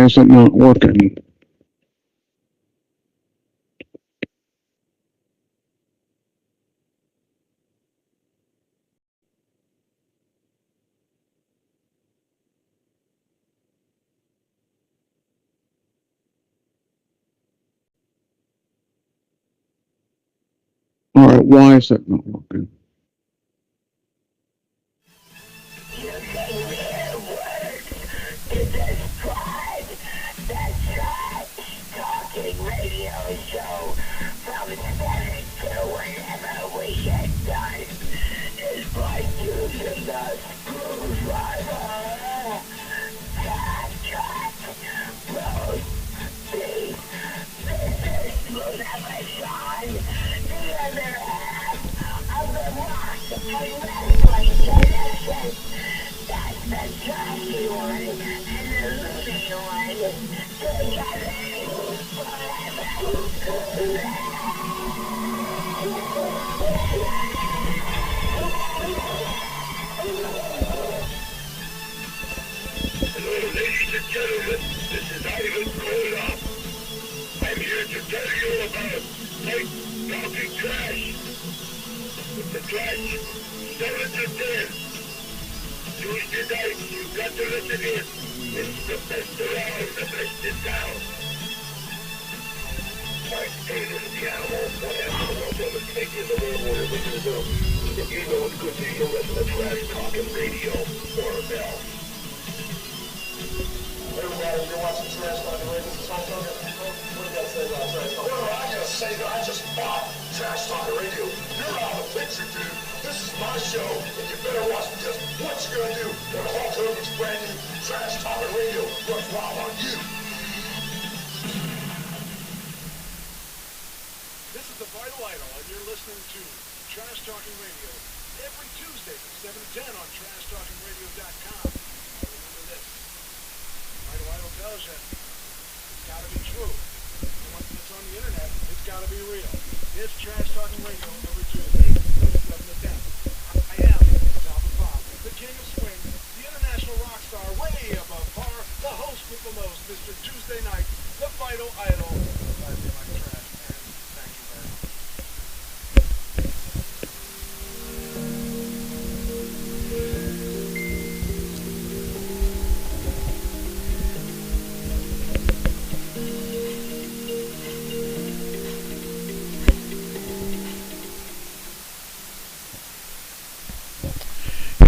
why is it not working? All right, why is it not working?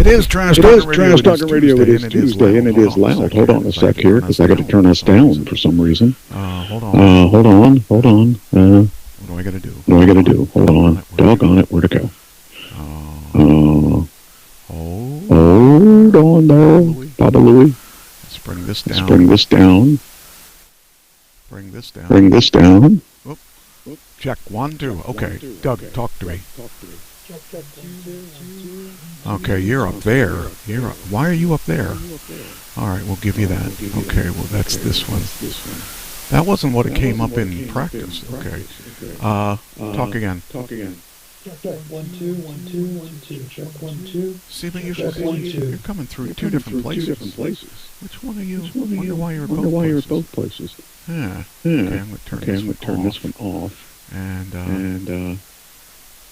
It is Trash Talking Radio. It is Tuesday, and it is loud. Hold on a sec here, because I got to turn us down for some reason. Hold on. Hold on. What do I got to do? What do I got to do? Hold on. Doggone it. Where'd it go? Hold on there, Papa Louie. Let's bring this down. Bring this down. Bring this down. Bring this down. Oop. Check 1, 2. Okay, Doug, talk to me. Okay, you're up there. Why are you up there? All right, we'll give you that. Okay, well, that's this one. That wasn't what it came up in practice. Okay. Talk again. Check 1 2 1 2 1 2. Check 1 2. See, but you're coming through two different places. Which one are you? Wonder why you're at both places. Yeah. Okay, I'm gonna turn this one off. And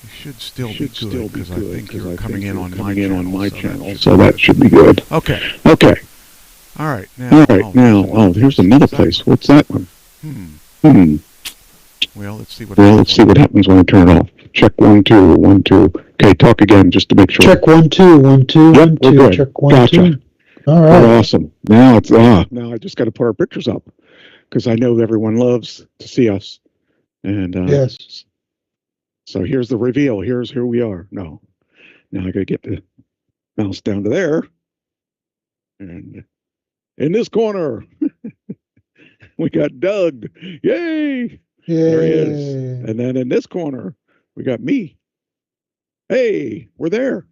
you should still be good, because I think you're coming in on my channel. So that should be good. Okay. All right. Now, here's another place. What's that one? Well, let's see what happens when I turn it off. Check 1 2 1 2. Okay, talk again just to make sure. Check 1 2 1 2 1 2. Check 1 2. All right. Awesome. Now it's now I just got to put our pictures up, because I know everyone loves to see us. And yes. So here's the reveal. Here's who we are. No. Now I got to get the mouse down to there. And in this corner, we got Doug. Yay! There he is. And then in this corner, we got me. Hey, we're there.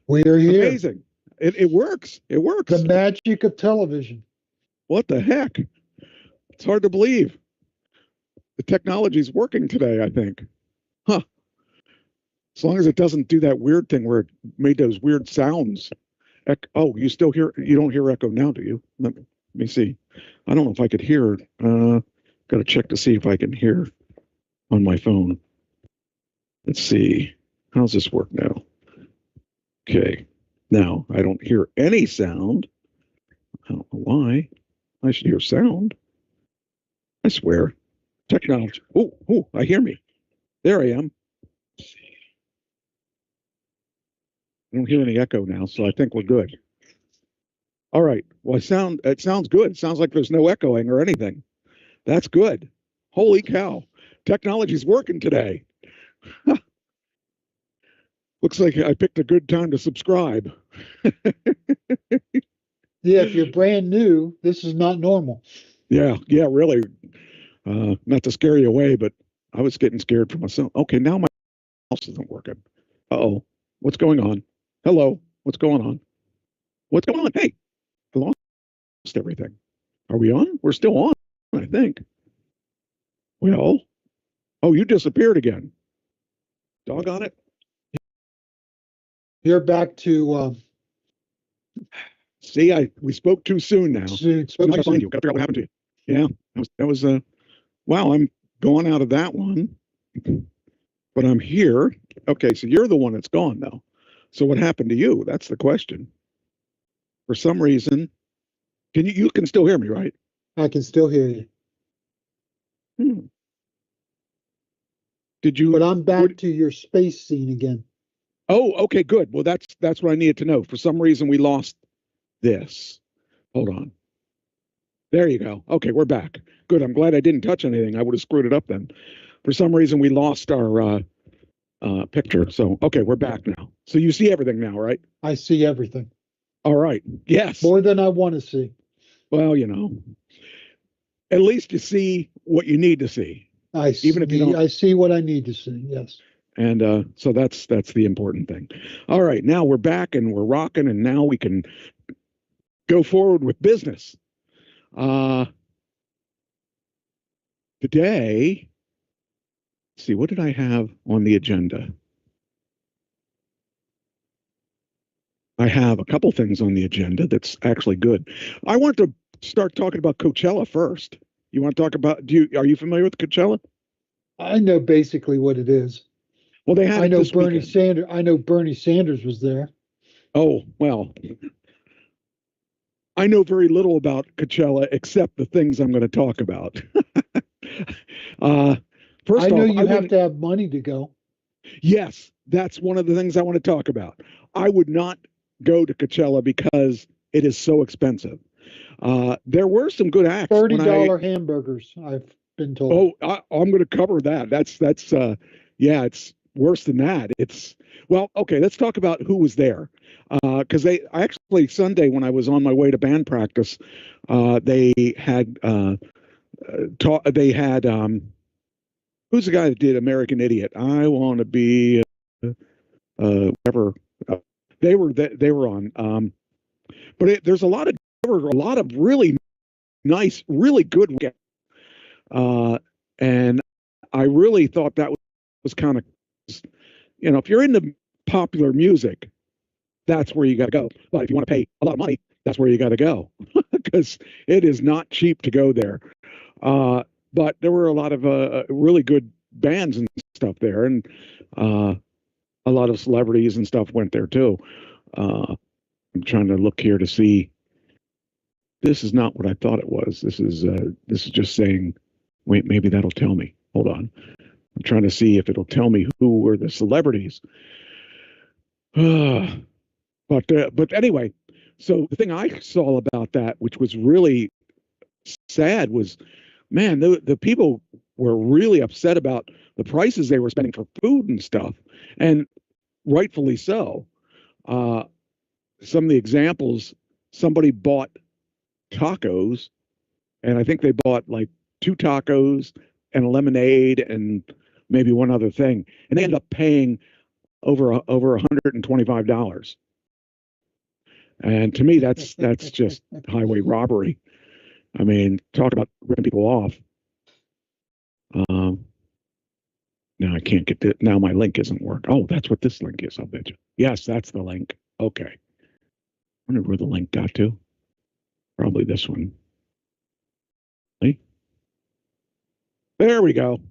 We are here. Amazing. It works. It works. The magic of television. What the heck? It's hard to believe. The technology's working today, I think. Huh. As long as it doesn't do that weird thing where it made those weird sounds. Oh, you still hear? You don't hear echo now, do you? Let me see. I don't know if I could hear. Got to check to see if I can hear on my phone. Let's see. How's this work now? Okay. Now I don't hear any sound. I don't know why. I should hear sound. I swear. Technology. Oh, I hear me. There I am. I don't hear any echo now, so I think we're good. All right. Well, it sounds good. It sounds like there's no echoing or anything. That's good. Holy cow. Technology's working today. Looks like I picked a good time to subscribe. Yeah, if you're brand new, this is not normal. Yeah, really. Not to scare you away, but I was getting scared for myself. Okay, now my mouse isn't working. Uh-oh. What's going on? Hello. What's going on? What's going on? Hey, I lost everything. Are we on? We're still on, I think. Well, oh, you disappeared again. Doggone it. You're back to See, we spoke too soon now. Gotta Find you. Gotta figure out what happened to you. Yeah, that was wow, I'm going out of that one. But I'm here. Okay, so you're the one that's gone though. So what happened to you? That's the question. For some reason, you can still hear me, right? I can still hear you. Did you? But I'm back to your space scene again. Oh, okay, good. Well, that's what I needed to know. For some reason, we lost this. Hold on. There you go. Okay, we're back. Good. I'm glad I didn't touch anything. I would have screwed it up then. For some reason, we lost our picture. So, okay, we're back now. So you see everything now, right? I see everything. All right. Yes. More than I want to see. Well, at least you see what you need to see. Even if you don't. I see what I need to see. Yes. And so that's the important thing. All right, now we're back and we're rocking, and now we can go forward with business. Today, let's see, what did I have on the agenda? I have a couple things on the agenda that's actually good. I want to start talking about Coachella first. You want to talk about? Are you familiar with Coachella? I know basically what it is. Well, they had. I know Bernie Sanders. I know Bernie Sanders was there. Oh well, I know very little about Coachella except the things I'm going to talk about. First, I know you have to have money to go. Yes, that's one of the things I want to talk about. I would not go to Coachella because it is so expensive. There were some good acts. $30 hamburgers, I've been told. Oh, I'm going to cover that. That's yeah, it's worse than that. Well, okay, let's talk about who was there. Because I actually Sunday when I was on my way to band practice, they had who's the guy that did American Idiot? I want to be whatever. They were on. But there were a lot of really nice, really good. And I really thought that was kind of, if you're into popular music, that's where you got to go. But if you want to pay a lot of money, that's where you got to go because it is not cheap to go there. But there were a lot of really good bands and stuff there, and a lot of celebrities and stuff went there too. I'm trying to look here to see. This is not what I thought it was. This is just saying, wait, maybe that'll tell me. Hold on. I'm trying to see if it'll tell me who were the celebrities. But anyway, so the thing I saw about that, which was really sad, was, man, the people were really upset about the prices they were spending for food and stuff, and rightfully so. Some of the examples, somebody bought tacos, and I think they bought like 2 tacos and a lemonade and maybe one other thing, and they ended up paying over $125. And to me, that's just highway robbery. I mean, talk about ripping people off. Now I can't get it. Now my link isn't working. Oh, that's what this link is. I'll bet you. Yes, that's the link. Okay. I wonder where the link got to. Probably this one. See? There we go.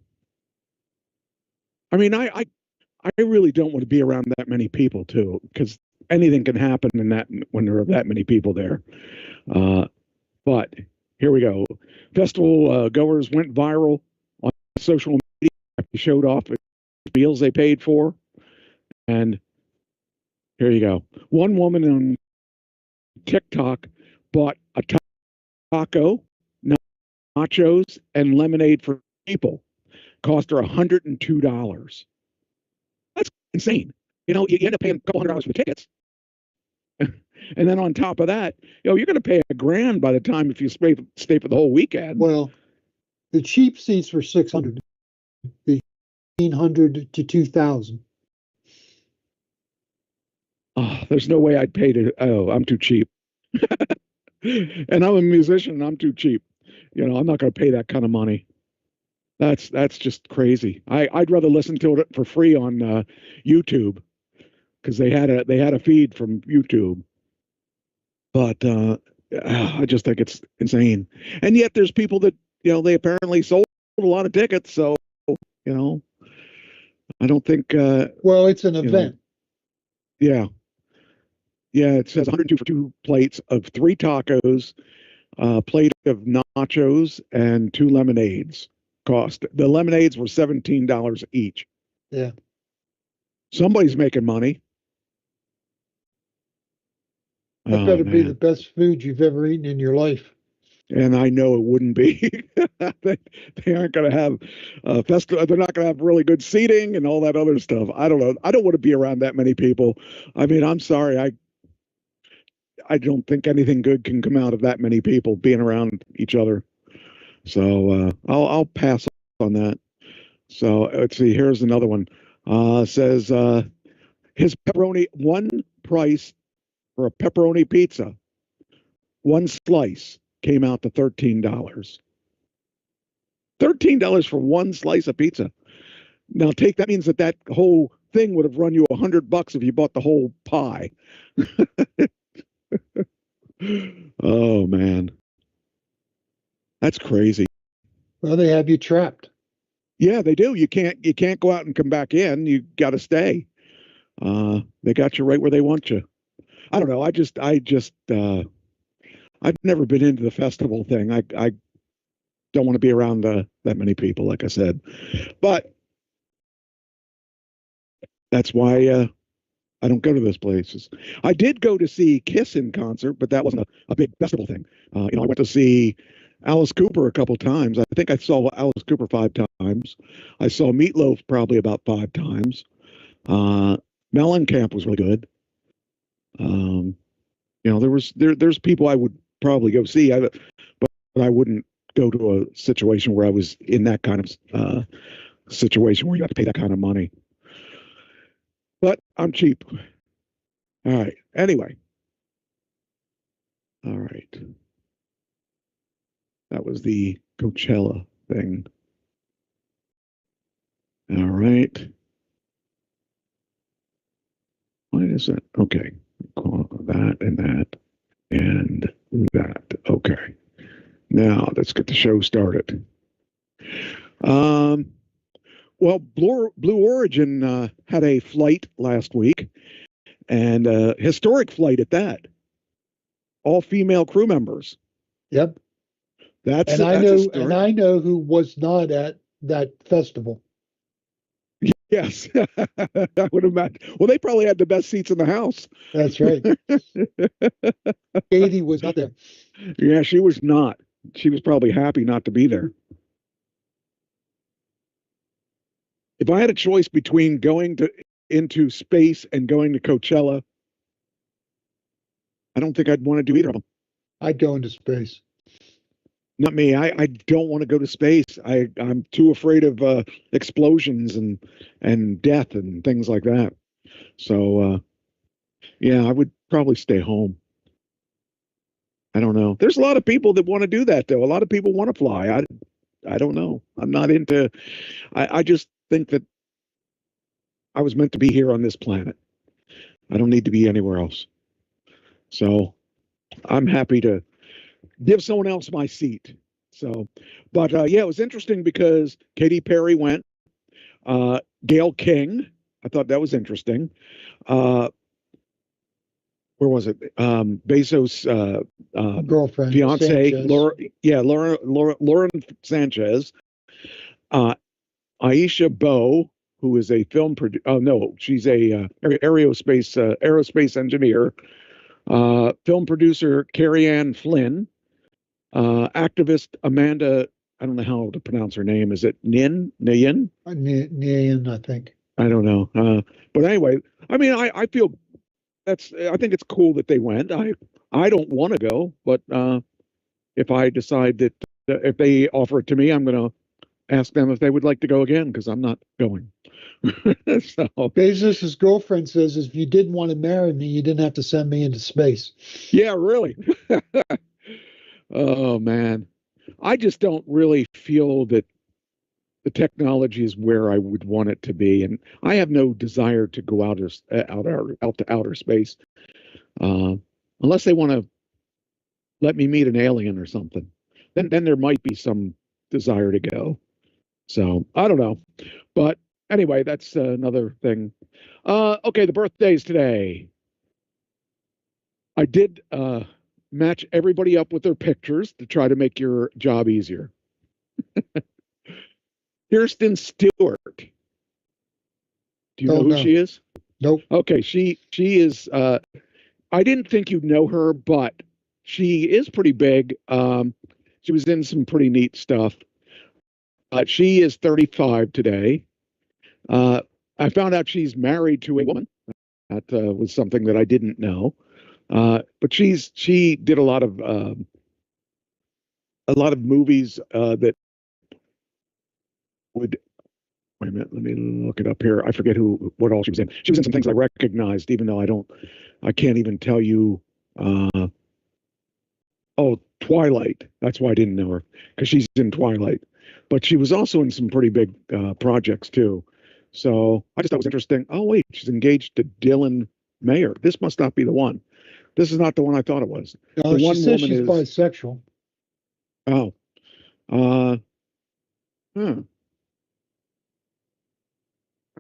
I mean, I really don't want to be around that many people too, because anything can happen in that when there are that many people there. But here we go. Festival goers went viral on social media. They showed off the meals they paid for, and here you go. One woman on TikTok bought a taco, nachos, and lemonade for people. Cost her $102. That's insane. You know, you end up paying a couple $100 for the tickets. And then on top of that, you know, you're going to pay $1,000 by the time if you stay for the whole weekend. Well, the cheap seats were $600, the $1,500 to $2,000. Oh, there's no way I'd pay to. Oh, I'm too cheap. And I'm a musician. And I'm too cheap. You know, I'm not going to pay that kind of money. That's just crazy. I'd rather listen to it for free on YouTube because they had a feed from YouTube. But I just think it's insane. And yet there's people that, you know, they apparently sold a lot of tickets. So, you know, I don't think. Well, it's an event. Yeah. Yeah, it says 102 for 2 plates of 3 tacos, a plate of nachos, and 2 lemonades. Cost. The lemonades were $17 each. Yeah. Somebody's making money. That better be the best food you've ever eaten in your life. And I know it wouldn't be. They aren't going to have festival. They're not going to have really good seating and all that other stuff. I don't know. I don't want to be around that many people. I mean, I'm sorry. I don't think anything good can come out of that many people being around each other. So I'll pass on that. So let's see. Here's another one. Says his pepperoni, one price for a pepperoni pizza, one slice came out to $13. $13 for one slice of pizza. Now that means that whole thing would have run you $100 if you bought the whole pie. Oh man, that's crazy. Well, they have you trapped. Yeah, they do. You can't go out and come back in. You got to stay. They got you right where they want you. I don't know. I've never been into the festival thing. I don't want to be around that many people, like I said. But that's why I don't go to those places. I did go to see Kiss in concert, but that wasn't a big festival thing. You know, I went to see Alice Cooper a couple times. I think I saw Alice Cooper 5 times. I saw Meatloaf probably about 5 times. Mellencamp was really good. You know, there's people I would probably go see, but I wouldn't go to a situation where I was in that kind of situation where you have to pay that kind of money. But I'm cheap. All right. Anyway. All right. That was the Coachella thing. All right. Why is it? Okay. Call that and that and that. Okay. Now let's get the show started. Well, Blue Origin had a flight last week, and a historic flight at that. All female crew members. Yep. That's I know who was not at that festival. Yes, I would imagine. Well, they probably had the best seats in the house. That's right. Katie was not there. Yeah, she was not. She was probably happy not to be there. If I had a choice between going into space and going to Coachella, I don't think I'd want to do either of them. I'd go into space. Not me. I don't want to go to space. I'm too afraid of explosions and death and things like that. So yeah, I would probably stay home. I don't know. There's a lot of people that want to do that though. A lot of people want to fly. I don't know. I'm not into. I just think that I was meant to be here on this planet. I don't need to be anywhere else. So I'm happy to give someone else my seat. So, but yeah, it was interesting because Katy Perry went, Gail King. I thought that was interesting. Where was it? Bezos' Girlfriend, fiance, Sanchez. Lauren Sanchez. Aisha Bowe, who is a film producer. Oh no, she's a aerospace engineer. Film producer Carrie Ann Flynn. Activist Amanda. I don't know how to pronounce her name. Is it Nayin? Nayin, I think. I don't know. But anyway, I mean, I feel I think it's cool that they went. I don't want to go, but if I decide that if they offer it to me, I'm going to ask them if they would like to go again because I'm not going. So Bezos' girlfriend says, if you didn't want to marry me, you didn't have to send me into space. yeah, really. Oh man, I just don't really feel that the technology is where I would want it to be, and I have no desire to go out to outer space, unless they want to let me meet an alien or something. Then there might be some desire to go. So I don't know, but anyway, that's another thing. Okay, the birthdays today. I did match everybody up with their pictures to try to make your job easier. Kirsten Stewart. Do you know who she is? Nope. Okay, she is. I didn't think you'd know her, but she is pretty big. She was in some pretty neat stuff. She is 35 today. I found out she's married to a woman. That was something that I didn't know. But she did a lot of movies that would. Wait a minute, let me look it up here. I forget what all she was in. She was in some things I recognized, even though I can't even tell you. Oh, Twilight. That's why I didn't know her, because she's in Twilight. But she was also in some pretty big projects too. So I just thought it was interesting. Oh wait, she's engaged to Dylan Mayer. This must not be the one. This is not the one I thought it was. No, the she one says woman she's bisexual. Oh. I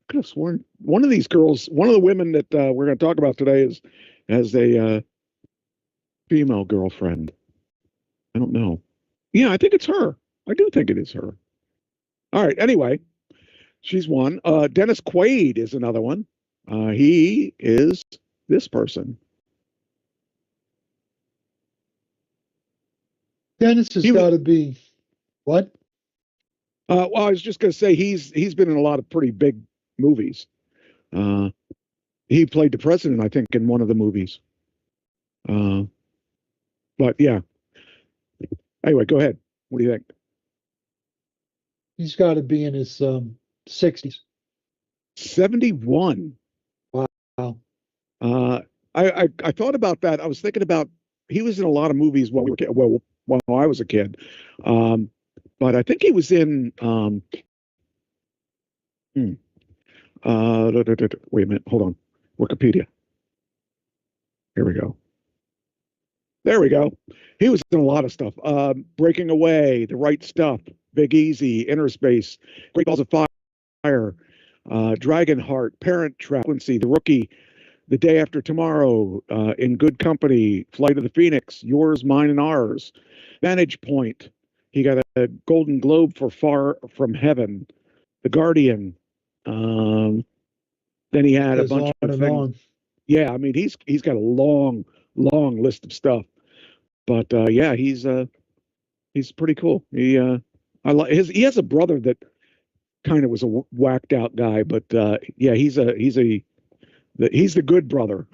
could have sworn one of these girls, one of the women that we're going to talk about today has a female girlfriend. I don't know. Yeah, I think it's her. I do think it is her. All right. Anyway, she's one. Dennis Quaid is another one. He is this person. Dennis has got to be what? Well, I was just going to say he's been in a lot of pretty big movies. He played the president, I think, in one of the movies. But yeah. Anyway, go ahead. What do you think? He's got to be in his 60s. 71. Wow. I thought about that. I was thinking about he was in a lot of movies while I was a kid. But I think he was in wait a minute, hold on. Wikipedia. Here we go. There we go. He was in a lot of stuff. Breaking Away, The Right Stuff, Big Easy, Inner Space, Great Balls of Fire, Dragonheart, Parent Trap, The Rookie, The Day After Tomorrow, In Good Company, Flight of the Phoenix, Yours, Mine, and Ours, Vantage Point. He got a Golden Globe for Far From Heaven, The Guardian. Then he had a bunch of things. Yeah, I mean he's got a long list of stuff. But yeah, he's pretty cool. He has a brother that kind of was a whacked out guy, but yeah, he's the good brother.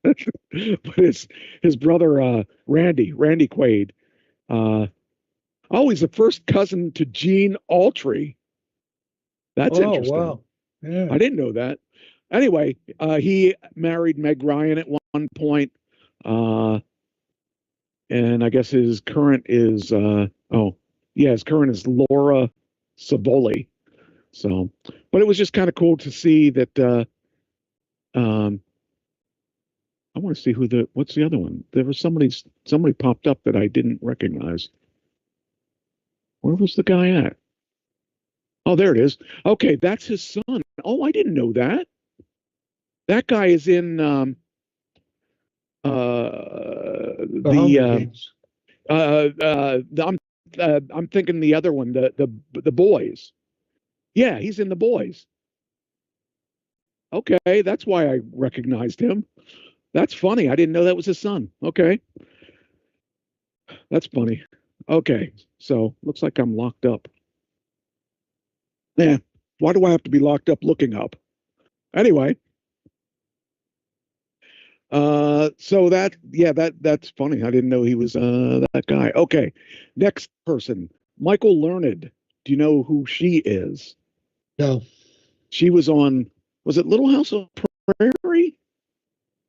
But his brother Randy Quaid. He's the first cousin to Gene Autry. That's interesting. Wow. Yeah. I didn't know that. Anyway, he married Meg Ryan at one point. And I guess his current is Laura Savoli. So, but it was just kind of cool to see that I want to see what's the other one? There was somebody popped up that I didn't recognize. Where was the guy at? Oh, there it is. Okay, that's his son. Oh, I didn't know that. That guy is in I'm thinking the other one, the boys. Yeah, he's in the boys. Okay, that's why I recognized him. That's funny. I didn't know that was his son. Okay. That's funny. Okay, so looks like I'm locked up. Yeah, why do I have to be locked up looking up? Anyway, so that's funny. I didn't know he was that guy. Okay, next person, Michael Learned. Do you know who she is? No. She was it Little House on the Prairie?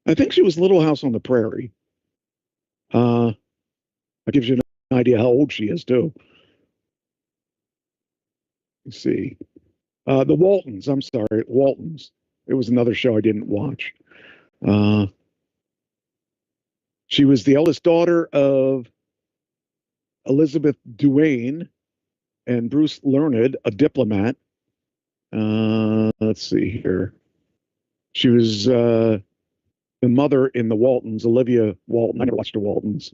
I think she was Little House on the Prairie. That gives you an idea how old she is too. Let's see. The Waltons. I'm sorry, Waltons. It was another show I didn't watch. She was the eldest daughter of Elizabeth Duane and Bruce Learned, a diplomat. Let's see here. She was the mother in the Waltons, Olivia Walton. I never watched the Waltons.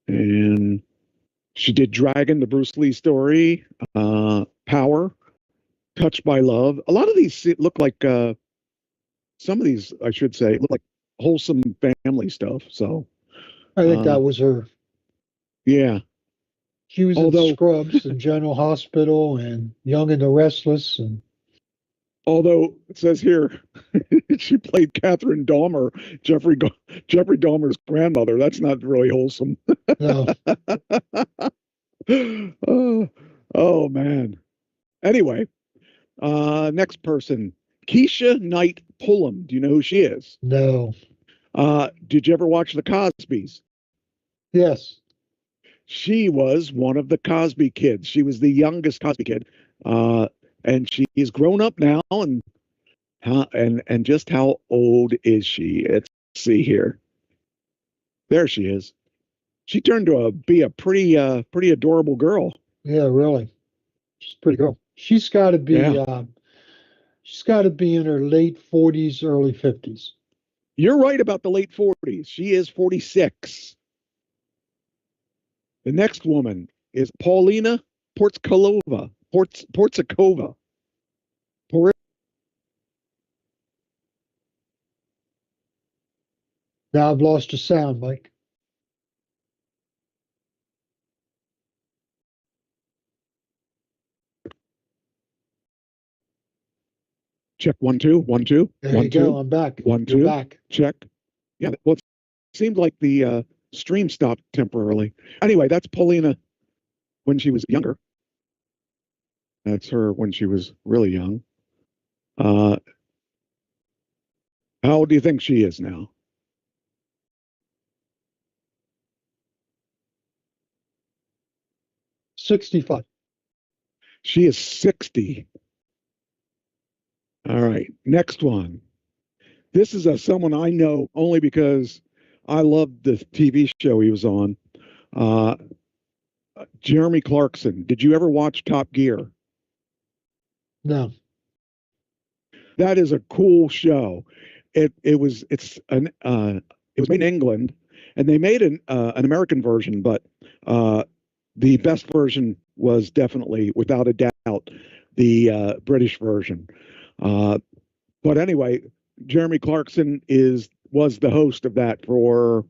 And she did Dragon, the Bruce Lee story, Power, Touched by Love. A lot of these look like, some of these, I should say, look like wholesome family stuff. So I think that was her. Yeah. She was in Scrubs and General Hospital and Young and the Restless. And although it says here, she played Catherine Dahmer, Jeffrey Dahmer's grandmother. That's not really wholesome. No. Oh man. Anyway, next person, Keisha Knight Pullum. Do you know who she is? No. Did you ever watch The Cosbys? Yes. She was one of the Cosby kids. She was the youngest Cosby kid, and she is grown up now. And just how old is she? Let's see here. There she is. She turned to be a pretty adorable girl. Yeah, really. She's a pretty girl. She's got to be. Yeah. She's got to be in her late 40s, early 50s. You're right about the late 40s. She is 46. The next woman is Paulina Portsakova. Now I've lost your sound, Mike. Check 1 2 1 2. There you go. I'm back. 1 2. You're back. Check. Yeah. Well, it seemed like the stream stopped temporarily. Anyway, that's Paulina when she was younger. That's her when she was really young. How old do you think she is now? $65. She is 60. All right, next one. This is someone I know only because I loved the TV show he was on. Jeremy Clarkson. Did you ever watch Top Gear? No. That is a cool show. It was made in England, and they made an American version, but the best version was definitely, without a doubt, the British version. But anyway, Jeremy Clarkson was the host of that for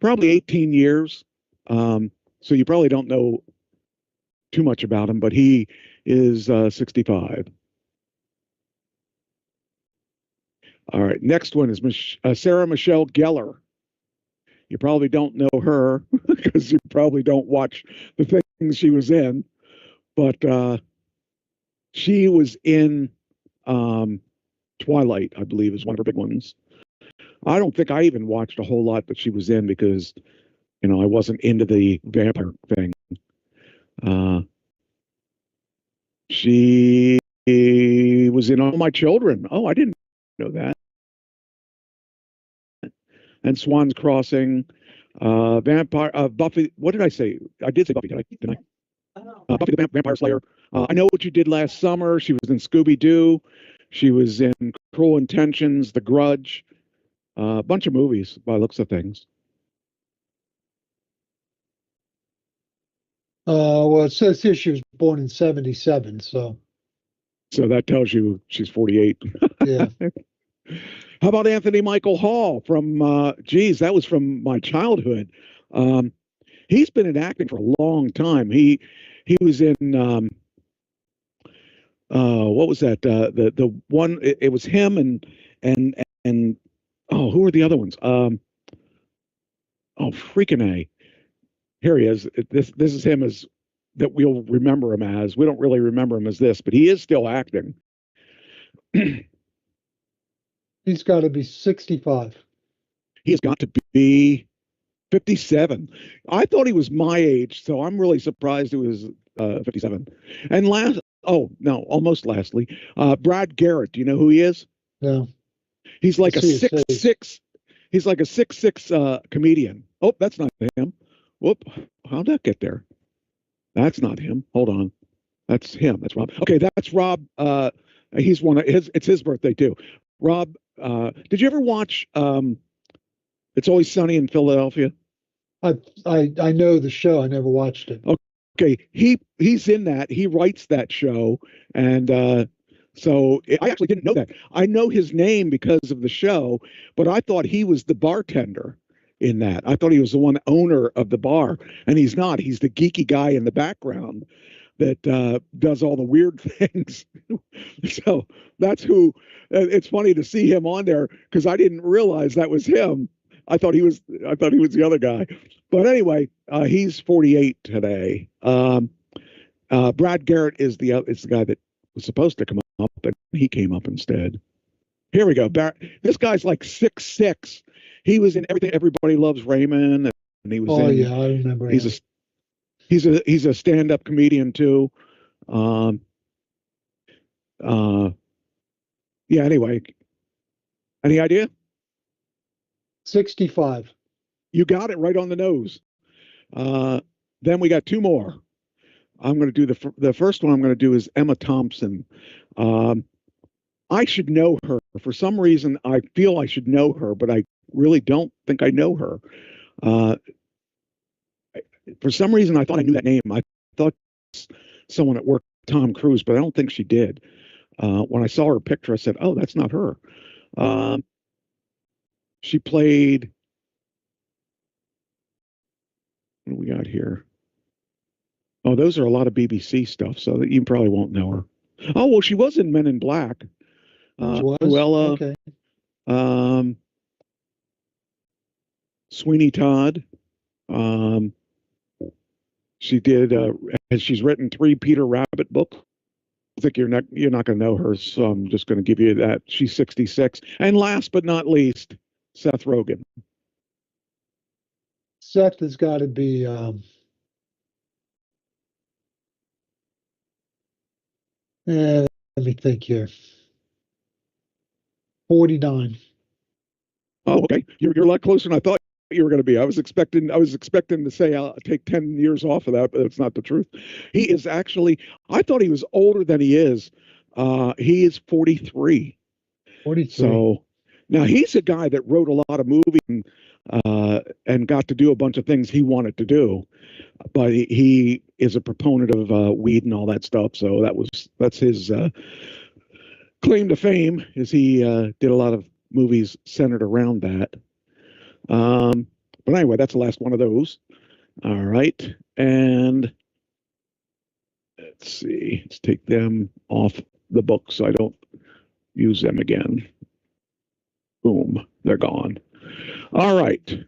probably 18 years. So you probably don't know too much about him, but he is 65. All right, next one is Sarah Michelle Gellar. You probably don't know her because you probably don't watch the things she was in, but she was in Twilight, I believe, is one of her big ones. I don't think I even watched a whole lot that she was in because, I wasn't into the vampire thing. She was in All My Children. Oh, I didn't know that. And Swan's Crossing, Buffy. What did I say? I did say Buffy, did I? Buffy the Vampire Slayer. I Know What You Did Last Summer. She was in Scooby Doo. She was in Cruel Intentions, The Grudge. A bunch of movies by looks of things. Well, it says here she was born in 77, so. So that tells you she's 48. Yeah. How about Anthony Michael Hall from, geez, that was from my childhood. He's been in acting for a long time. He was in, what was that? The one, it was him and oh, who are the other ones? Oh, freaking A. Here he is. This is him as that we'll remember him as. We don't really remember him as this, but he is still acting. He's got to be 65. He has got to be 57. I thought he was my age, so I'm really surprised it was 57. And almost lastly, Brad Garrett. Do you know who he is? No. He's like a 6'6". He's like a 6'6" comedian. Oh, that's not him. Whoop! How'd that get there? That's not him. Hold on. That's him. That's Rob. Okay, that's Rob. He's one of his. It's his birthday too. Rob. Did you ever watch It's Always Sunny in Philadelphia? I know the show. I never watched it. Okay, he's in that. He writes that show, and so I actually didn't know that. I know his name because of the show, but I thought he was the bartender in that. I thought he was the one owner of the bar, and he's not. He's the geeky guy in the background that does all the weird things. So that's who. It's funny to see him on there because I didn't realize that was him. I thought he was the other guy. But anyway, he's 48 today. Brad Garrett is the guy that was supposed to come up, but he came up instead. Here we go. This guy's like 6'6". He was in everything. Everybody Loves Raymond, and he was. Oh yeah, I remember. He's a stand-up comedian too. Yeah. Anyway, any idea? 65. You got it right on the nose. Then we got two more. I'm going to do the first one. I'm going to do is Emma Thompson. I should know her. For some reason, I feel I should know her, but I really don't think I know her. For some reason, I thought I knew that name. I thought someone at work, Tom Cruise, but I don't think she did. When I saw her picture, I said, "Oh, that's not her." She played. What do we got here? Oh, those are a lot of BBC stuff, so that you probably won't know her. Oh, well, she was in Men in Black. Cruella. Okay. Sweeney Todd. She did. And she's written 3 Peter Rabbit books. I think you're not going to know her, so I'm just going to give you that. She's 66. And last but not least, Seth Rogen. Seth has got to be. Let me think here. 49. Oh, okay. You're a lot closer than I thought you were going to be. I was expecting to say I'll take 10 years off of that, but it's not the truth. He is actually. I thought he was older than he is. He is 43. 43. So now he's a guy that wrote a lot of movies and got to do a bunch of things he wanted to do, but he is a proponent of weed and all that stuff. So that's his claim to fame. Is he did a lot of movies centered around that. But anyway, that's the last one of those. All right, and let's see. Let's take them off the book so I don't use them again. Boom, they're gone. All right,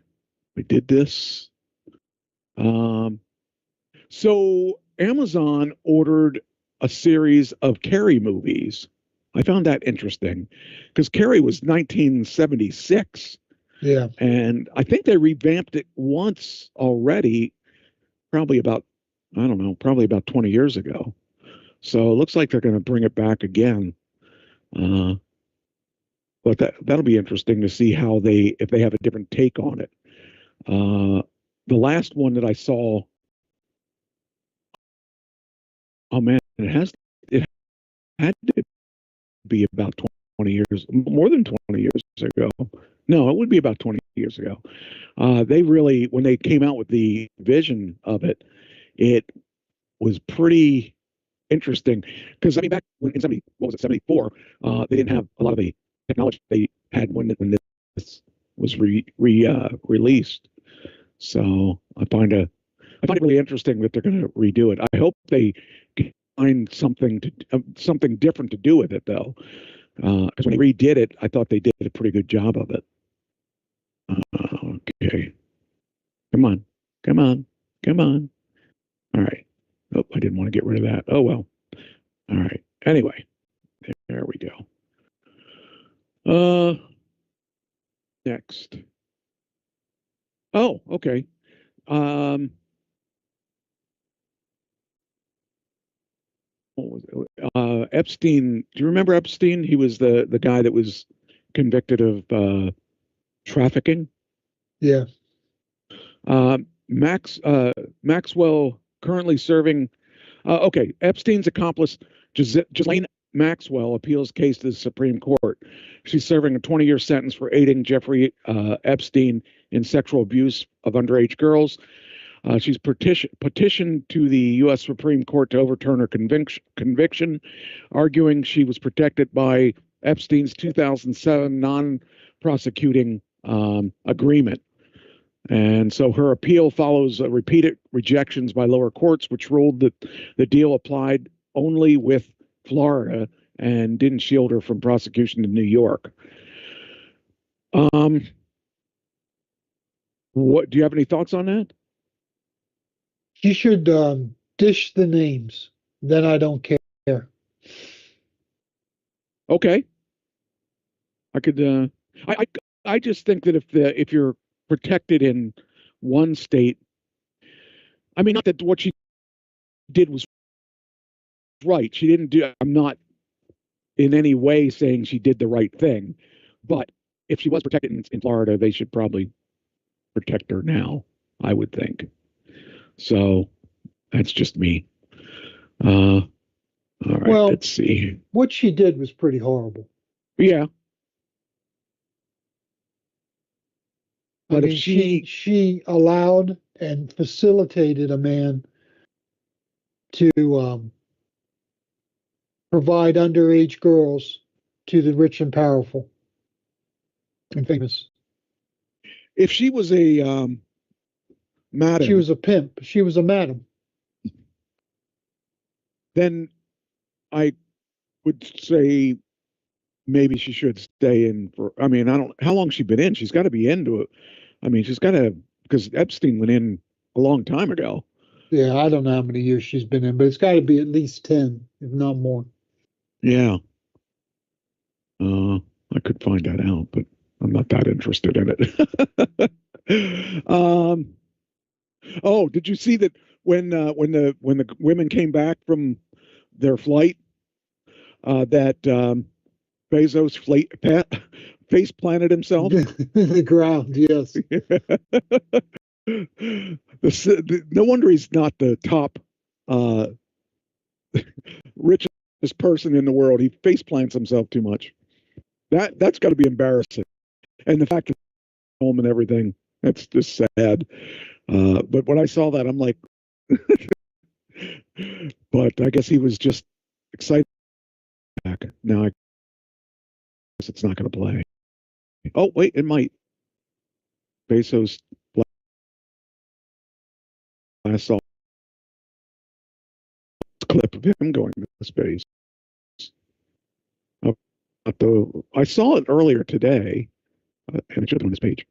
we did this. So Amazon ordered a series of Carrie movies. I found that interesting because Carrie was 1976. Yeah. And I think they revamped it once already, probably about 20 years ago. So it looks like they're going to bring it back again. Uh, but that'll be interesting to see how if they have a different take on it. The last one that I saw, oh man, it had to be about 20 years, more than 20 years ago. No, it would be about 20 years ago. They really, when they came out with the vision of it, it was pretty interesting because I mean, back when in 70, what was it, 74, they didn't have a lot of the technology they had when this was released. So I find it really interesting that they're going to redo it. I hope they find something different to do with it though, because when they redid it, I thought they did a pretty good job of it. Okay, come on, come on, come on. All right. Oh, I didn't want to get rid of that. Oh well. All right. Anyway, there we go. Next. Oh, okay. Epstein. Do you remember Epstein? He was the guy that was convicted of trafficking. Yeah. Maxwell currently serving. Okay, Epstein's accomplice Ghislaine Maxwell appeals case to the Supreme Court. She's serving a 20-year sentence for aiding Jeffrey Epstein in sexual abuse of underage girls. She's petitioned to the U.S. Supreme Court to overturn her conviction, arguing she was protected by Epstein's 2007 non-prosecuting agreement. And so her appeal follows repeated rejections by lower courts, which ruled that the deal applied only with Florida and didn't shield her from prosecution in New York. What do you have any thoughts on that? She should dish the names. Then I don't care. Okay. I could. I just think that if you're protected in one state, I mean, not that what she did was right. She didn't do. I'm not in any way saying she did the right thing, but if she was protected in Florida, they should probably protect her now. I would think. So that's just me. All right. Well, let's see. What she did was pretty horrible. Yeah. But I mean, she allowed and facilitated a man to provide underage girls to the rich and powerful and famous. If she was a madam, she was a pimp. She was a madam. Then I would say maybe she should stay in for. I mean, I don't. How long she been in? She's got to be into it. I mean, she's got to because Epstein went in a long time ago. Yeah, I don't know how many years she's been in, but it's got to be at least 10, if not more. Yeah. I could find that out, but I'm not that interested in it. Oh, did you see that when the women came back from their flight, that Bezos face planted himself? The ground, yes. No wonder he's not the top richest person in the world. He face plants himself too much. That's got to be embarrassing. And the fact that home and everything, that's just sad. But when I saw that, I'm like, but I guess he was just excited. Now I guess it's not going to play. Oh, wait, it might. Bezos. I saw a clip of him going to space. I saw it earlier today, and it should be on this page.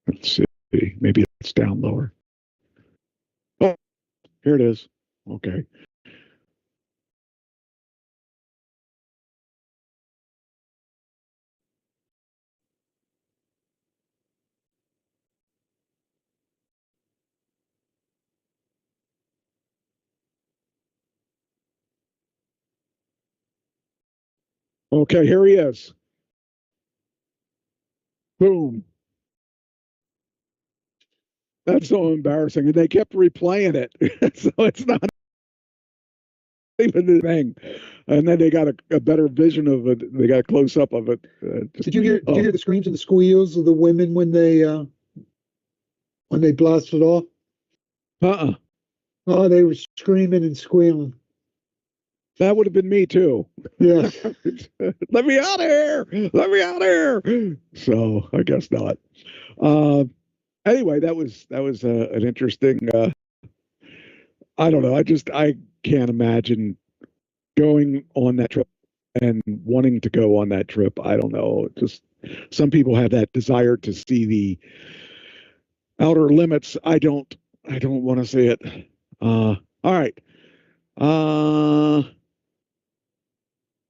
Let's see. Maybe it's down lower. Oh, here it is. Okay. Okay, here he is. Boom. That's so embarrassing. And they kept replaying it. So it's not even the thing. And then they got a better vision of it. They got a close up of it. Did you hear the screams and the squeals of the women when they blasted off? Oh, they were screaming and squealing. That would have been me too. Yeah. Let me out of here. Let me out of here. So I guess not. Anyway, that was an interesting. I don't know. I can't imagine going on that trip and wanting to go on that trip. I don't know. Just some people have that desire to see the outer limits. I don't want to see it. All right.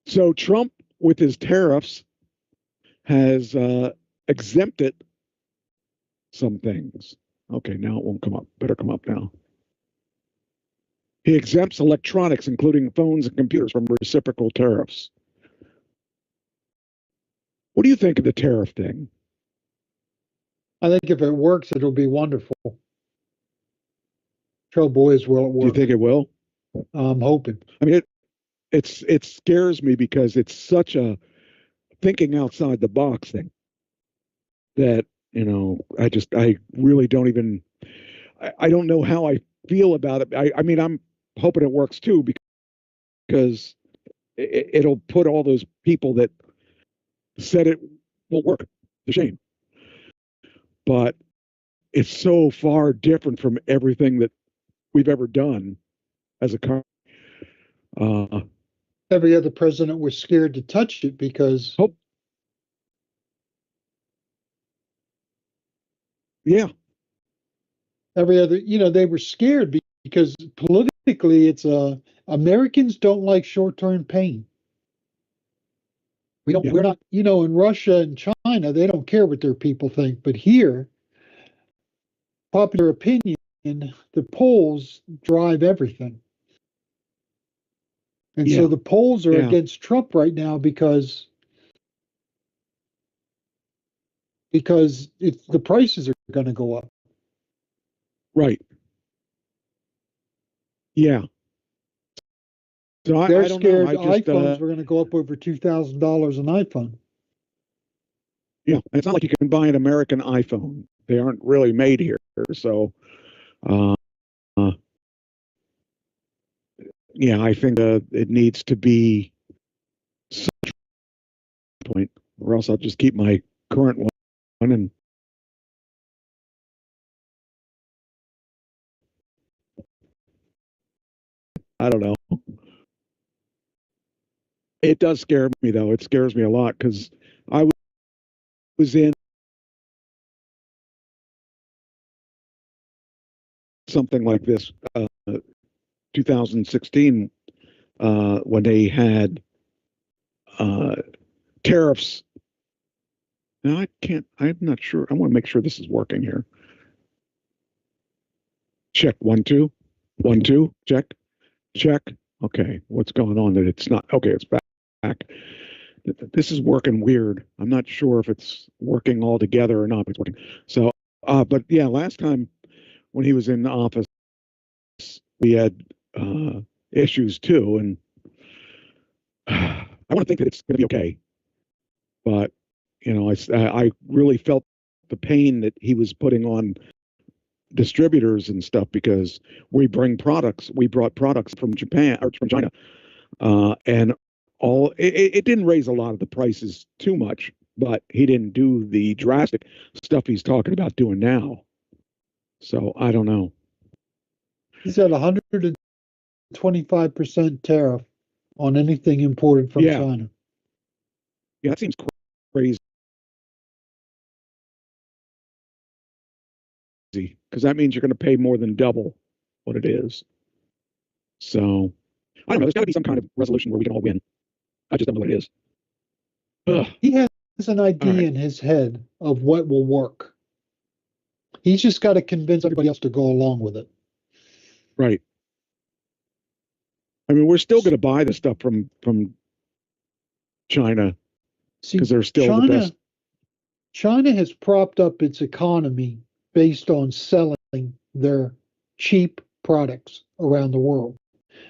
So Trump, with his tariffs, has exempted some things. Okay, now it won't come up. Better come up now. He exempts electronics, including phones and computers, from reciprocal tariffs. What do you think of the tariff thing? I think if it works, it'll be wonderful. Trouble is, will it work? Do you think it will? I'm hoping. I mean, it scares me because it's such a thinking outside the box thing that, you know, I really don't even, I don't know how I feel about it. I mean, I'm hoping it works too, because it'll put all those people that said it won't work to shame. But it's so far different from everything that we've ever done as a country. Every other president was scared to touch it because. Yeah. Every other, they were scared because politically, it's Americans don't like short-term pain. We're not, in Russia and China, they don't care what their people think. But here, popular opinion, the polls drive everything. And so the polls are against Trump right now because the prices are going to go up. Right. Yeah. So they're I don't scared know. iPhones were going to go up over $2,000 an iPhone. Yeah, and it's not like you can buy an American iPhone. They aren't really made here. So, yeah, I think it needs to be such a point, or else I'll just keep my current one and. I don't know. It does scare me, though. It scares me a lot because I was in something like this 2016 when they had tariffs. Now I'm not sure. I want to make sure this is working here. Check 1 2 1 2. Check. Okay, what's going on? That it's not okay. It's back. This is working weird. I'm not sure if it's working all together or not. But it's working. So, but yeah, last time when he was in office, we had issues too, and I want to think that it's going to be okay. But I really felt the pain that he was putting on distributors and stuff because we brought products from Japan or from China, and it didn't raise a lot of the prices too much, but he didn't do the drastic stuff he's talking about doing now. So I don't know. He's at 125% tariff on anything imported from China. Yeah, that seems crazy. Because that means you're going to pay more than double what it is. So, I don't know. There's got to be some kind of resolution where we can all win. I just don't know what it is. Ugh. He has an idea in his head of what will work. He's just got to convince everybody else to go along with it. Right. I mean, we're still going to buy the stuff from China See, because they're still the best. China has propped up its economy based on selling their cheap products around the world,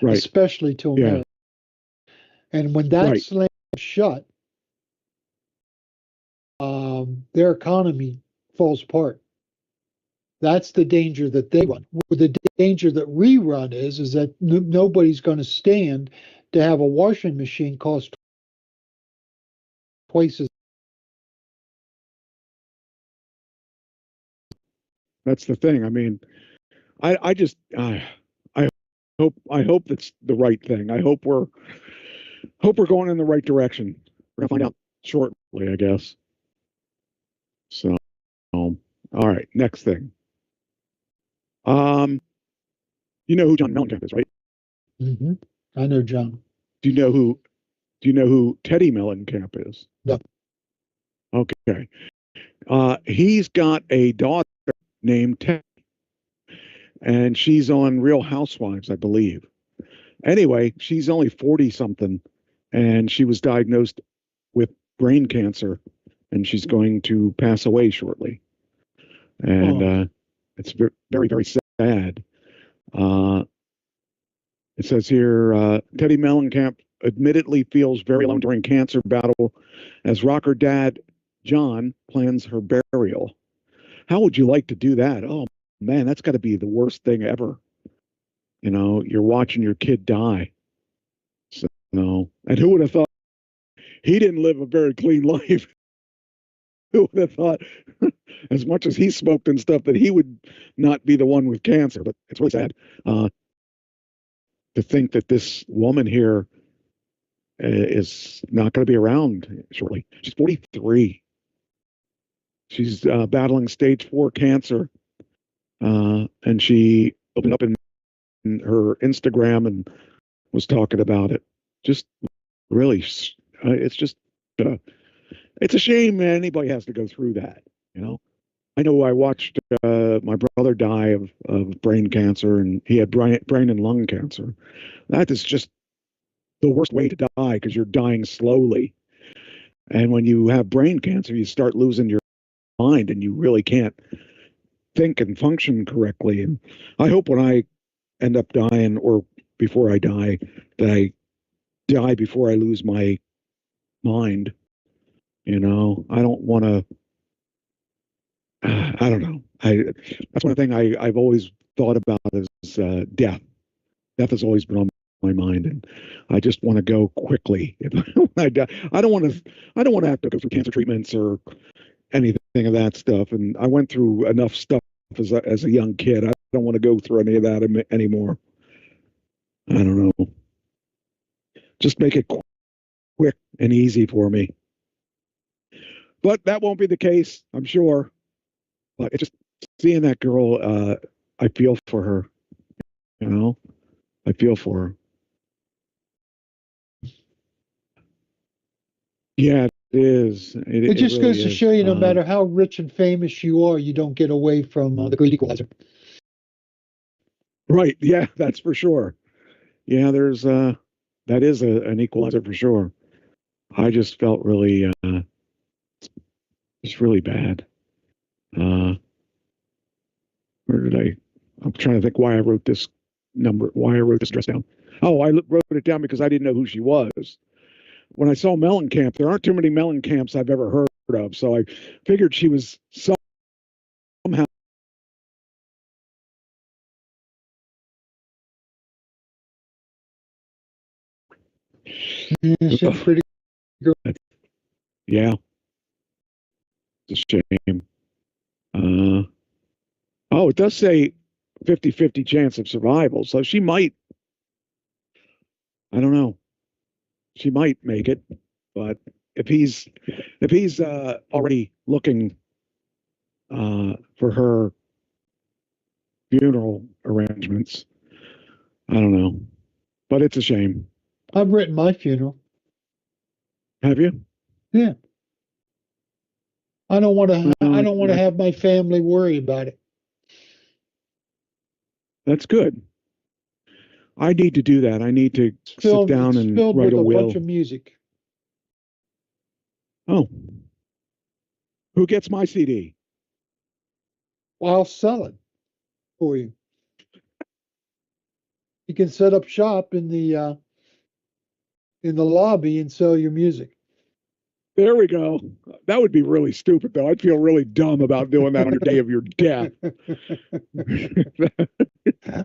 Right. especially to Yeah. America. And when that Right. slams shut, their economy falls apart. That's the danger that they run. The danger that we run is that nobody's going to stand to have a washing machine cost twice as. That's the thing. I mean, I just I hope that's the right thing. I hope we're going in the right direction. We're gonna find out shortly, I guess. So, all right, next thing. You know who John Mellencamp is, right? Mm-hmm. I know, John. Do you know who Teddy Mellencamp is? No. Okay. He's got a daughter named Teddy, and she's on Real Housewives, I believe. Anyway, she's only 40 something, and she was diagnosed with brain cancer, and she's going to pass away shortly. And it's very, very sad. It says here, Teddy Mellencamp admittedly feels very alone during cancer battle as rocker dad John plans her burial. How would you like to do that? Oh man, that's got to be the worst thing ever. You know, you're watching your kid die. So, and who would have thought he didn't live a very clean life? Who would have thought, as much as he smoked and stuff, that he would not be the one with cancer? But it's really sad to think that this woman here is not going to be around shortly. She's 43. She's battling stage 4 cancer, and she opened up in her Instagram and was talking about it. Just really, it's just it's a shame anybody has to go through that. You know, I know I watched my brother die of brain cancer, and he had brain and lung cancer. That is just the worst way to die because you're dying slowly. And when you have brain cancer, you start losing your mind and you really can't think and function correctly. And I hope when I end up dying or before I die, that I die before I lose my mind. You know, I don't want to, I don't know. That's one thing I've always thought about is death. Death has always been on my mind, and I just want to go quickly. When I die, I don't want to have to go through cancer treatments or anything of that stuff. And I went through enough stuff as a young kid. I don't want to go through any of that anymore. I don't know. Just make it quick and easy for me. But that won't be the case, I'm sure. But it's just seeing that girl, I feel for her. You know, I feel for her. Yeah, it is. It just really goes to is. show you, no matter how rich and famous you are, you don't get away from the great equalizer. Right. Yeah, that's for sure. Yeah, there's that is an equalizer for sure. I just felt really it's really bad. Where did I'm trying to think why I wrote this address down. Oh, I wrote it down because I didn't know who she was. When I saw Mellencamp, there aren't too many Mellencamps I've ever heard of, so I figured she was somehow. Yeah, she's pretty good. Yeah, it's a shame. Oh, it does say 50-50 chance of survival, so she might. I don't know. She might make it, but if he's already looking for her funeral arrangements, I don't know. But it's a shame. I've written my funeral. Have you? Yeah. I don't want to have my family worry about it. That's good. I need to do that. I need to sit down and filled write with a will. bunch of music. Oh, who gets my CD? Well, I'll sell it for you. You can set up shop in the lobby and sell your music. There we go. That would be really stupid, though. I'd feel really dumb about doing that on your day of your death.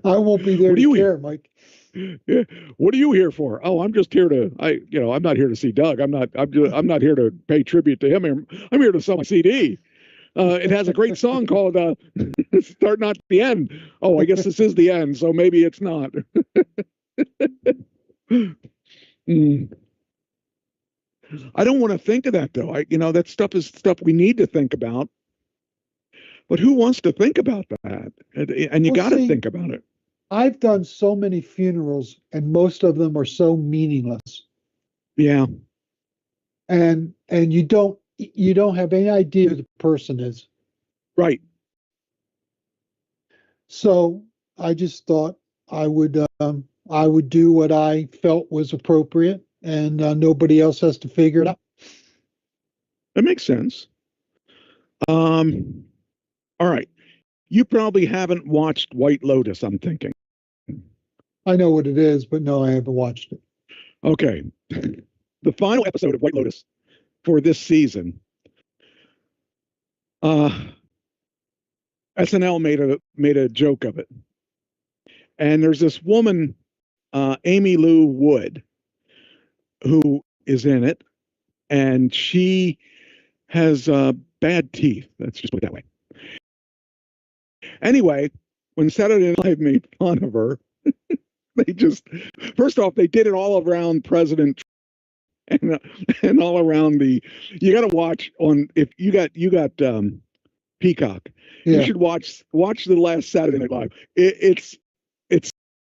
I won't be there to care, Mike. What are you here for? Oh, I'm just here to. I'm not here to see Doug. I'm not here to pay tribute to him. I'm here to sell my CD. It has a great song called "Start Not the End." Oh, I guess this is the end, so maybe it's not. I don't want to think of that, though. That stuff is stuff we need to think about. But who wants to think about that? And you got to think about it. I've done so many funerals, and most of them are so meaningless. Yeah. And you don't have any idea who the person is. Right. So I just thought I would do what I felt was appropriate, and nobody else has to figure it out. That makes sense. All right. You probably haven't watched White Lotus, I'm thinking. I know what it is, but no, I haven't watched it. Okay. The final episode of White Lotus for this season, SNL made a joke of it. And there's this woman, Amy Lou Wood, who is in it, and she has bad teeth. Let's just put it that way. Anyway, when Saturday Night Live made fun of her, first off, they did it all around President and all around you got to watch if you got Peacock. Yeah. You should watch the last Saturday Night Live. It's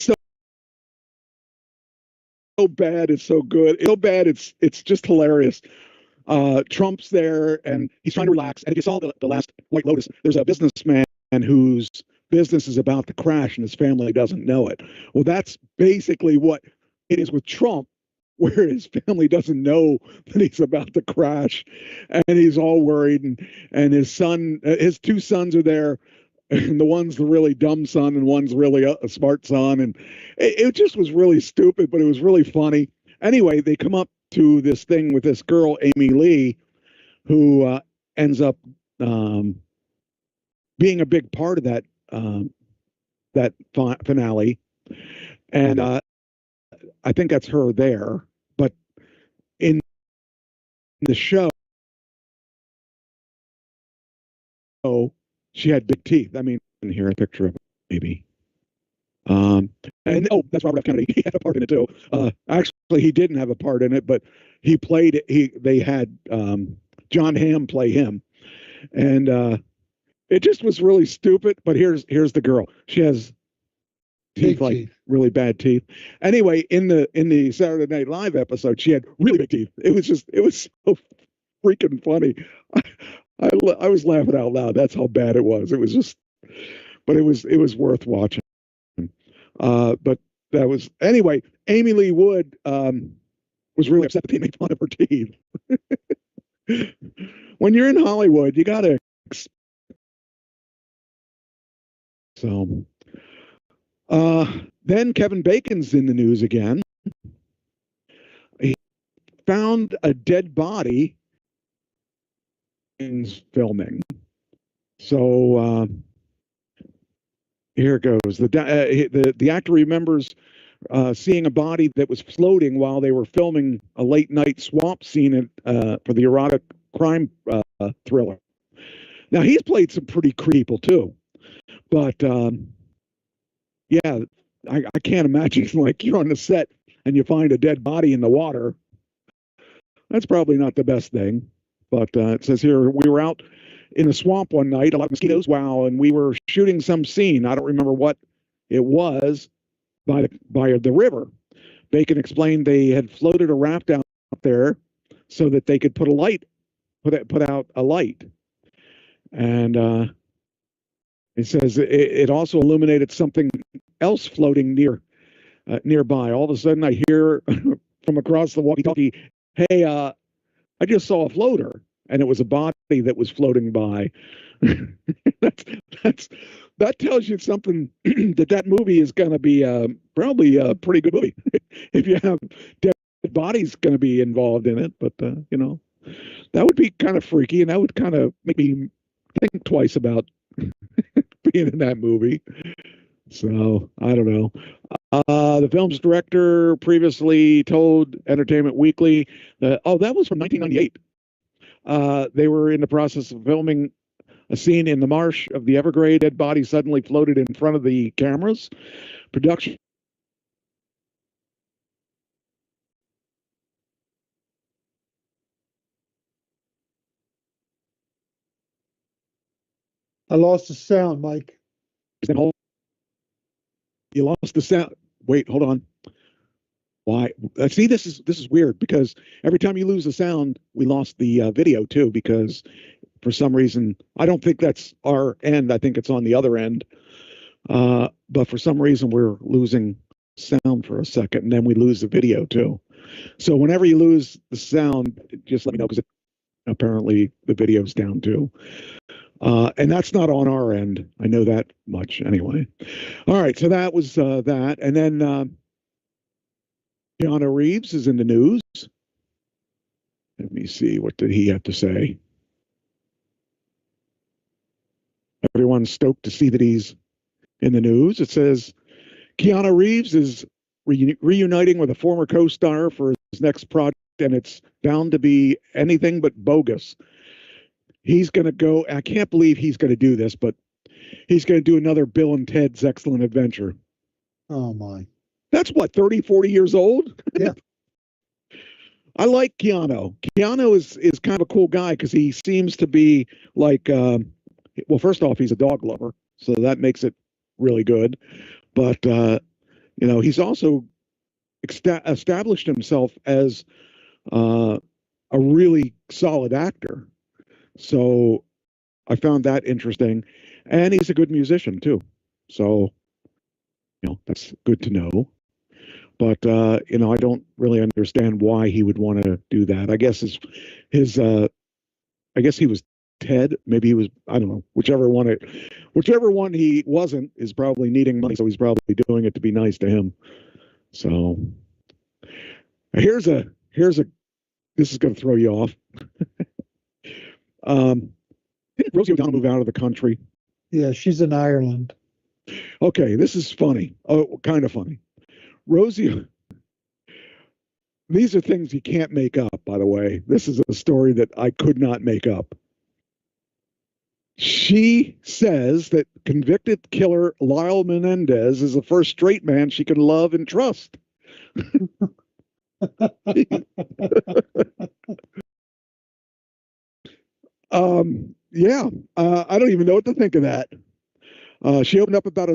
so bad, it's so good. It's so bad, it's just hilarious. Trump's there and he's trying to relax. And if you saw the last White Lotus, there's a businessman whose business is about to crash and his family doesn't know it. Well, that's basically what it is with Trump, where his family doesn't know that he's about to crash, and he's all worried. And his two sons are there, and the one's the really dumb son, and one's really a smart son. And it just was really stupid, but it was really funny. Anyway, they come up to this thing with this girl, Amy Lee, who ends up being a big part of that finale. And I think that's her there. But in the show, she had big teeth. I mean, here a picture of it, maybe. And that's Robert F. Kennedy. He had a part in it too. Actually, he didn't have a part in it, but he played it. They had John Hamm play him, and it just was really stupid. But here's the girl. She has teeth, really bad teeth. Anyway, in the Saturday Night Live episode, she had really big teeth. It was so freaking funny. I was laughing out loud. That's how bad it was. It was just, but it was worth watching. But that was anyway. Amy Lee Wood was really upset that they made fun of her teeth. When you're in Hollywood, you gotta. So, then Kevin Bacon's in the news again. He found a dead body in filming. So here it goes. The actor remembers seeing a body that was floating while they were filming a late night swamp scene for the erotic crime thriller. Now he's played some pretty creepy people too, but yeah, I can't imagine like you're on the set and you find a dead body in the water. That's probably not the best thing. But it says here, we were out in the swamp one night, a lot of mosquitoes, wow, and we were shooting some scene. I don't remember what it was by the river. Bacon explained they had floated a raft out there so that they could put out a light. And it says it also illuminated something else floating nearby. All of a sudden, I hear from across the walkie-talkie, "Hey, I just saw a floater, and it was a body that was floating by. that's that's that tells you something that movie is going to be probably a pretty good movie if you have dead bodies going to be involved in it. But you know, that would be kind of freaky, and that would kind of make me think twice about being in that movie. So I don't know. The film's director previously told Entertainment Weekly that, oh, that was from 1998. They were in the process of filming a scene in the marsh of the Everglades. Dead body suddenly floated in front of the cameras. Production. I lost the sound, Mike. You lost the sound. Wait, hold on. Why? See, this is weird because every time you lose the sound, we lost the video too. Because for some reason, I don't think that's our end. I think it's on the other end. But for some reason, we're losing sound for a second, and then we lose the video too. So whenever you lose the sound, just let me know because apparently the video's down too. And that's not on our end. I know that much anyway. All right, so that was that. And then Keanu Reeves is in the news. Let me see. What did he have to say? Everyone's stoked to see that he's in the news. It says Keanu Reeves is reuniting with a former co-star for his next project, and it's bound to be anything but bogus. He's going to go, I can't believe he's going to do this, but he's going to do another Bill and Ted's Excellent Adventure. Oh, my. That's what, 30, 40 years old? Yeah. I like Keanu. Keanu is kind of a cool guy because he seems to be like, well, first off, he's a dog lover, so that makes it really good. But, you know, he's also established himself as a really solid actor. So I found that interesting. And he's a good musician, too. So, you know, that's good to know. But, you know, I don't really understand why he would want to do that. I guess I guess he was Ted. Maybe he was, I don't know, whichever one he wasn't is probably needing money. So he's probably doing it to be nice to him. So here's a, this is going to throw you off. Didn't Rosie O'Donnell move out of the country? Yeah, she's in Ireland. Okay, this is funny. Oh, kind of funny. Rosie, these are things you can't make up, by the way. This is a story that I could not make up. She says that convicted killer Lyle Menendez is the first straight man she can love and trust. Yeah, I don't even know what to think of that. She opened up about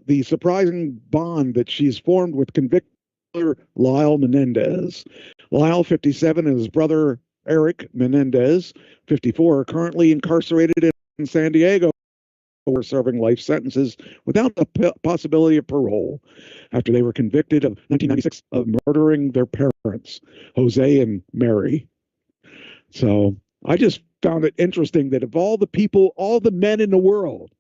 the surprising bond that she's formed with convicted killer Lyle Menendez. Lyle, 57, and his brother Eric Menendez, 54, are currently incarcerated in San Diego for serving life sentences without the possibility of parole after they were convicted of 1996 of murdering their parents, Jose and Mary. So I just found it interesting that of all the people, all the men in the world,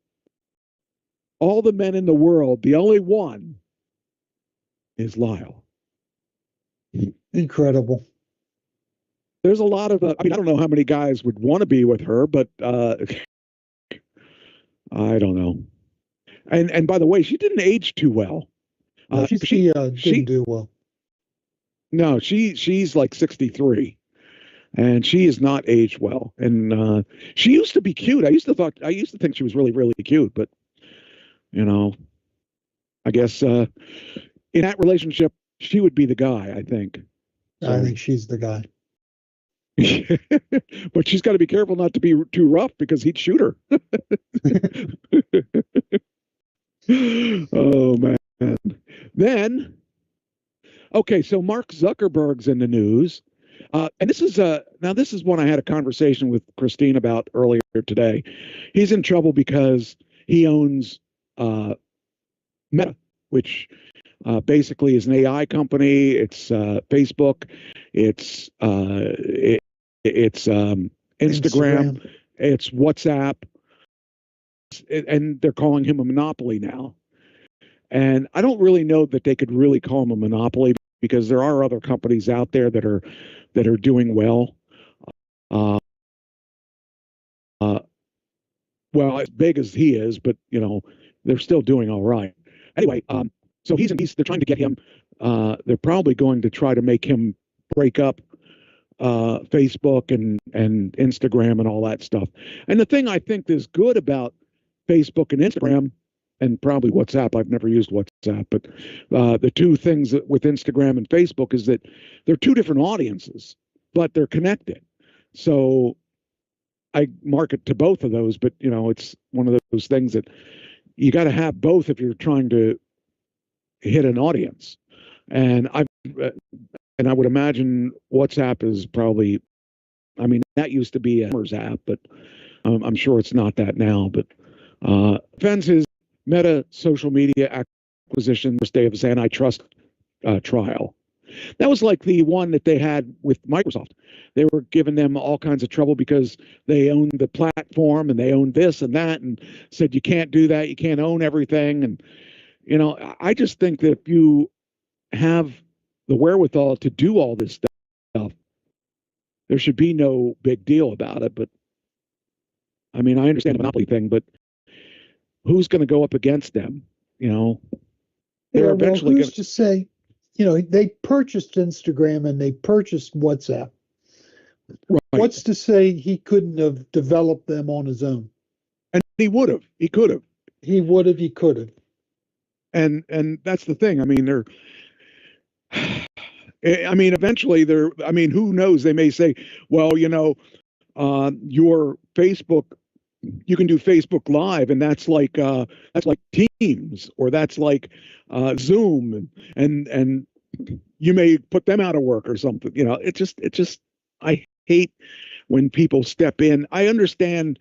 the only one is Lyle. Incredible. There's a lot of, I mean, I don't know how many guys would want to be with her, but I don't know. And by the way, she didn't age too well. She didn't do well. No, she's like 63. And she is not aged well. And she used to be cute. I used to think she was really, really cute, but you know, I guess in that relationship, she would be the guy, I think. So, I think she's the guy. but she's got to be careful not to be too rough because he'd shoot her. Oh, man. Then, okay, so Mark Zuckerberg's in the news. And this is one I had a conversation with Christine about earlier today. He's in trouble because he owns Meta, which basically is an AI company. It's Facebook. It's it's Instagram, it's WhatsApp, and they're calling him a monopoly now. And I don't really know that they could really call him a monopoly because there are other companies out there that are doing well. Well, as big as he is, but they're still doing all right. Anyway, so they're trying to get him. They're probably going to try to make him break up Facebook and Instagram and all that stuff. And the thing I think is good about Facebook and Instagram, and probably WhatsApp, I've never used WhatsApp, but the two things with Instagram and Facebook is that they're two different audiences, but they're connected. So I market to both of those, but it's one of those things that you got to have both if you're trying to hit an audience. And I would imagine WhatsApp is probably, I mean, that used to be a commerce app, but I'm sure it's not that now. But defends his Meta social media acquisition first day of his antitrust trial. That was like the one that they had with Microsoft. They were giving them all kinds of trouble because they owned the platform and they owned this and that and said, you can't do that. You can't own everything. And, I just think that if you have the wherewithal to do all this stuff, there should be no big deal about it. But I mean, I understand the monopoly thing, but who's going to go up against them? They're eventually going to say, they purchased Instagram and they purchased WhatsApp. Right. What's to say he couldn't have developed them on his own? And he would have. He could have. He would have. He could have. And that's the thing. I mean, eventually who knows? They may say, well, your Facebook, you can do Facebook Live, and that's like Teams, or that's like Zoom, and you may put them out of work or something. It just I hate when people step in. I understand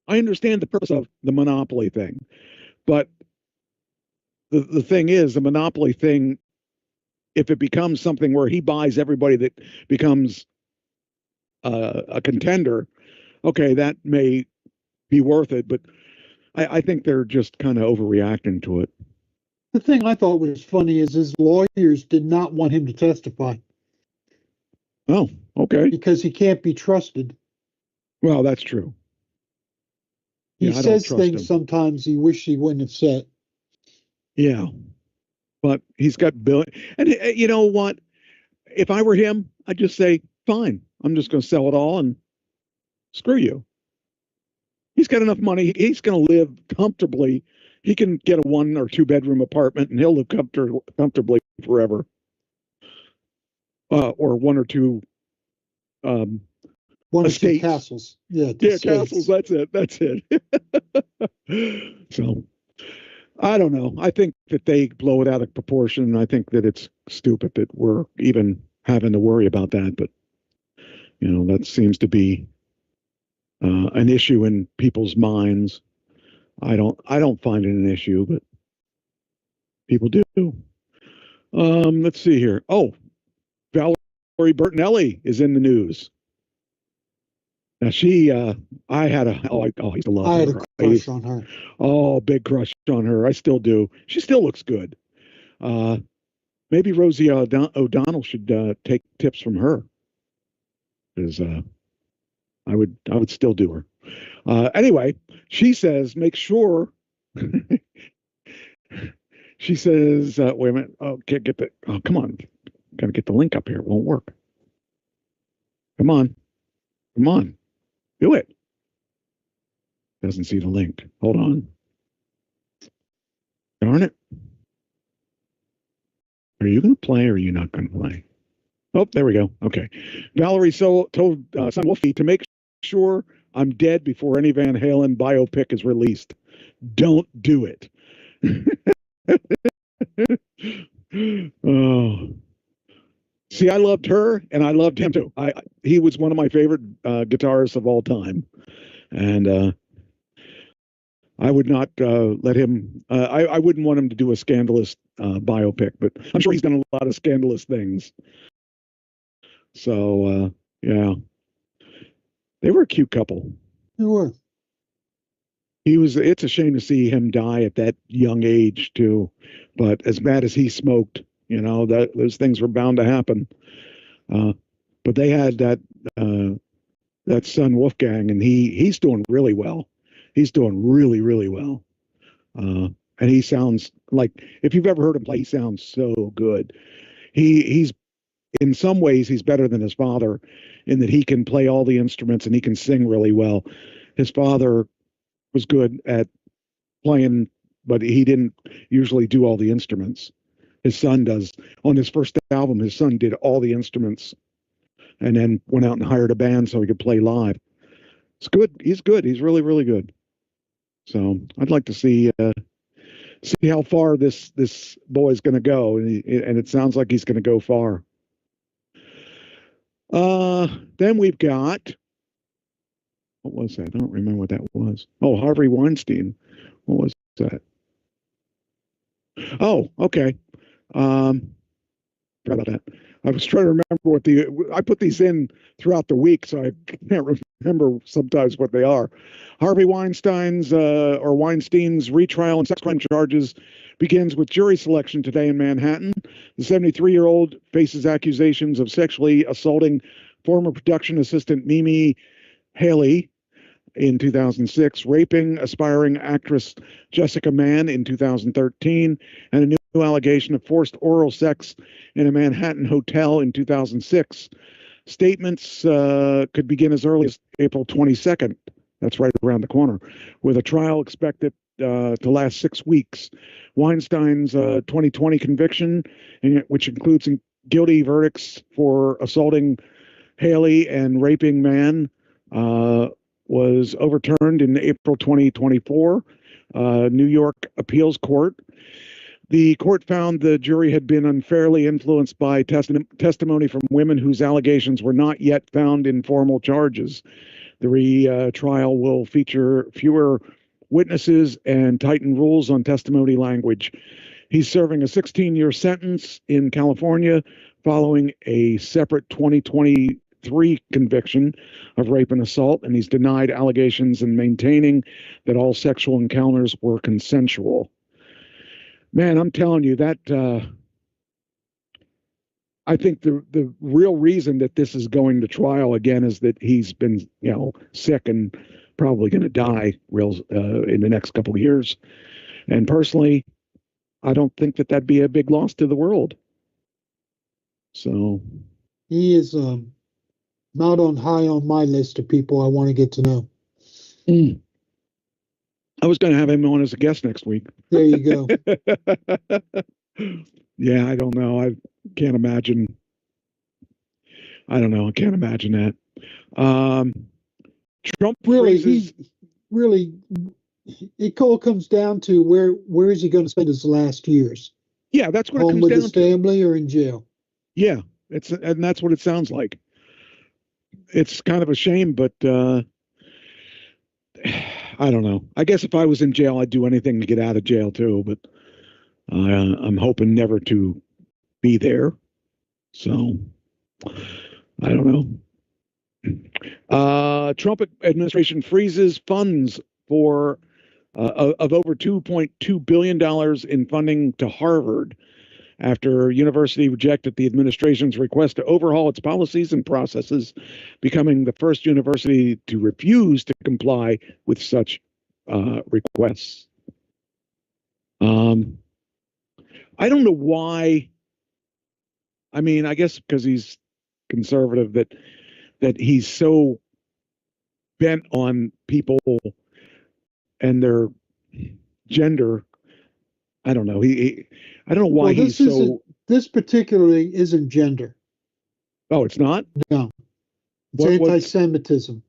the purpose of the monopoly thing, but the thing is, the monopoly thing, if it becomes something where he buys everybody that becomes a contender, okay, that may be worth it, but I think they're just kind of overreacting to it. The thing I thought was funny is his lawyers did not want him to testify. Oh, okay. Because he can't be trusted. Well, that's true. He says things sometimes he wish he wouldn't have said. Yeah. But he's got billion. And you know what? If I were him, I'd just say, fine, I'm just going to sell it all and screw you. He's got enough money. He's going to live comfortably. He can get a 1 or 2 bedroom apartment and he'll live comfortably forever. Or 1 or 2 1 or 2 castles. Yeah, castles. That's it. So I don't know. I think that they blow it out of proportion. I think that it's stupid that we're even having to worry about that. But that seems to be an issue in people's minds. I don't find it an issue, but people do. Let's see here. Oh, Valerie Bertinelli is in the news. Now I used to love her. I had a crush on her. Oh, big crush on her. I still do. She still looks good. Maybe Rosie O'Donnell should take tips from her, because I would still do her. Anyway, she says, make sure. She says, wait a minute. Oh, can't get the. Oh, come on. Got to get the link up here. It won't work. Come on. Do it. Doesn't see the link. Hold on. Darn it. Are you going to play or are you not going to play? Oh, there we go. Okay. Valerie told Son Wolfie to make sure I'm dead before any Van Halen biopic is released. Don't do it. Oh. See, I loved her and I loved him too. He was one of my favorite guitarists of all time. And I would not let him, I wouldn't want him to do a scandalous biopic, but I'm sure he's done a lot of scandalous things. So, Yeah. They were a cute couple. They were. It's a shame to see him die at that young age too. But as bad as he smoked, that those things were bound to happen. But they had that son Wolfgang, and he's doing really well. He's doing really, really well. And he sounds like, if you've ever heard him play, he sounds so good. He's in some ways he's better than his father in that he can play all the instruments and he can sing really well. His father was good at playing, but he didn't usually do all the instruments. His son does. On his first album, his son did all the instruments and then went out and hired a band so he could play live. It's good. He's good. He's really, really good. So I'd like to see how far this boy's going to go, and it sounds like he's going to go far. Then we've got, what was that? I don't remember what that was. Oh, Harvey Weinstein. What was that? Oh, okay. Forgot about that. I was trying to remember I put these in throughout the week, so I can't remember sometimes what they are. Harvey Weinstein's retrial on sex crime charges begins with jury selection today in Manhattan. The 73-year-old faces accusations of sexually assaulting former production assistant Mimi Haley in 2006, raping aspiring actress Jessica Mann in 2013, and a new allegation of forced oral sex in a Manhattan hotel in 2006. Statements could begin as early as April 22nd. That's right around the corner, with a trial expected to last 6 weeks. Weinstein's 2020 conviction, which includes guilty verdicts for assaulting Haley and raping Mann, was overturned in April 2024. New York Appeals Court. The court found the jury had been unfairly influenced by testimony from women whose allegations were not yet found in formal charges. The retrial will feature fewer witnesses and tighten rules on testimony language. He's serving a 16-year sentence in California following a separate 2023 conviction of rape and assault, and he's denied allegations and maintaining that all sexual encounters were consensual. Man, I'm telling you that I think the real reason that this is going to trial again is that he's been, sick and probably going to die in the next couple of years. And personally, I don't think that that'd be a big loss to the world. So he is not high on my list of people I want to get to know. I was going to have him on as a guest next week. There you go. Yeah, I don't know. I can't imagine. I don't know. I can't imagine that. Trump really, it all comes down to where is he going to spend his last years? Yeah, that's what it comes down to. Home with his family or in jail? Yeah, and that's what it sounds like. It's kind of a shame, but I don't know. I guess if I was in jail, I'd do anything to get out of jail too, but I'm hoping never to be there. So I don't know. Trump administration freezes funds of over $2.2 billion in funding to Harvard after university rejected the administration's request to overhaul its policies and processes, becoming the first university to refuse to comply with such requests. I don't know why. I mean, I guess because he's conservative, that he's so bent on people and their gender. I don't know. I don't know why he's so. This particularly isn't gender. Oh, it's not? No. It's anti-Semitism.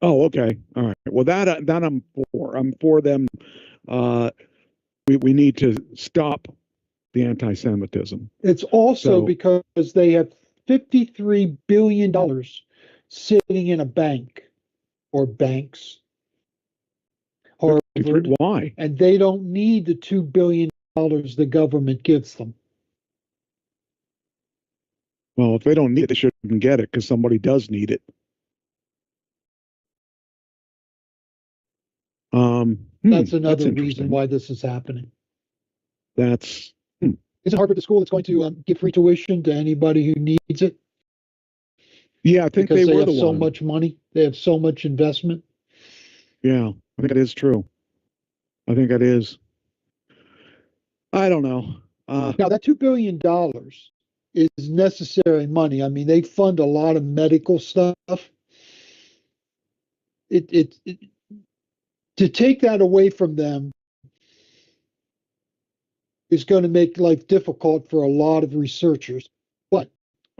Oh, okay. All right. Well, that I'm for. I'm for them. We need to stop the anti-Semitism. It's also because they have $53 billion sitting in a bank or banks. Harvard. Why? And they don't need the $2 billion the government gives them. Well, if they don't need it, they shouldn't get it because somebody does need it. That's another interesting. reason why this is happening. That's Isn't Harvard the school that's going to give free tuition to anybody who needs it? Yeah, I think Because they were have the so one. much money, they have so much investment. Yeah, I think that is true. I think that is. I don't know. Now that $2 billion is necessary money. I mean, they fund a lot of medical stuff. It to take that away from them is going to make life difficult for a lot of researchers. But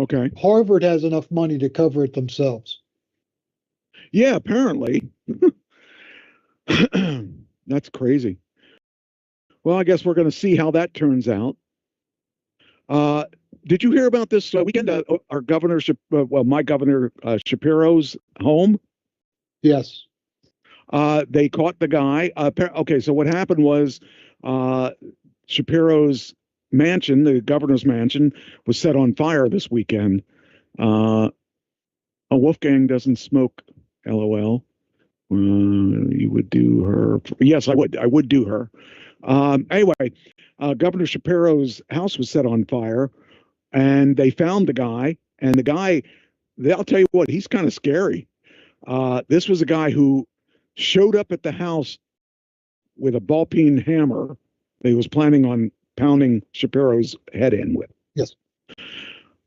Okay. Harvard has enough money to cover it themselves. Yeah, apparently. That's crazy. Well, I guess we're going to see how that turns out. Did you hear about this weekend? Our governor, my governor Shapiro's home. Yes. They caught the guy. Okay, so what happened was Shapiro's mansion, the governor's mansion, was set on fire this weekend. Wolfgang doesn't smoke. LOL. You would do her. Yes, I would. I would do her. Anyway, Governor Shapiro's house was set on fire, and they found the guy. And the guy, I'll tell you what, he's kind of scary. This was a guy who showed up at the house with a ball peen hammer that he was planning on pounding Shapiro's head in with. Yes.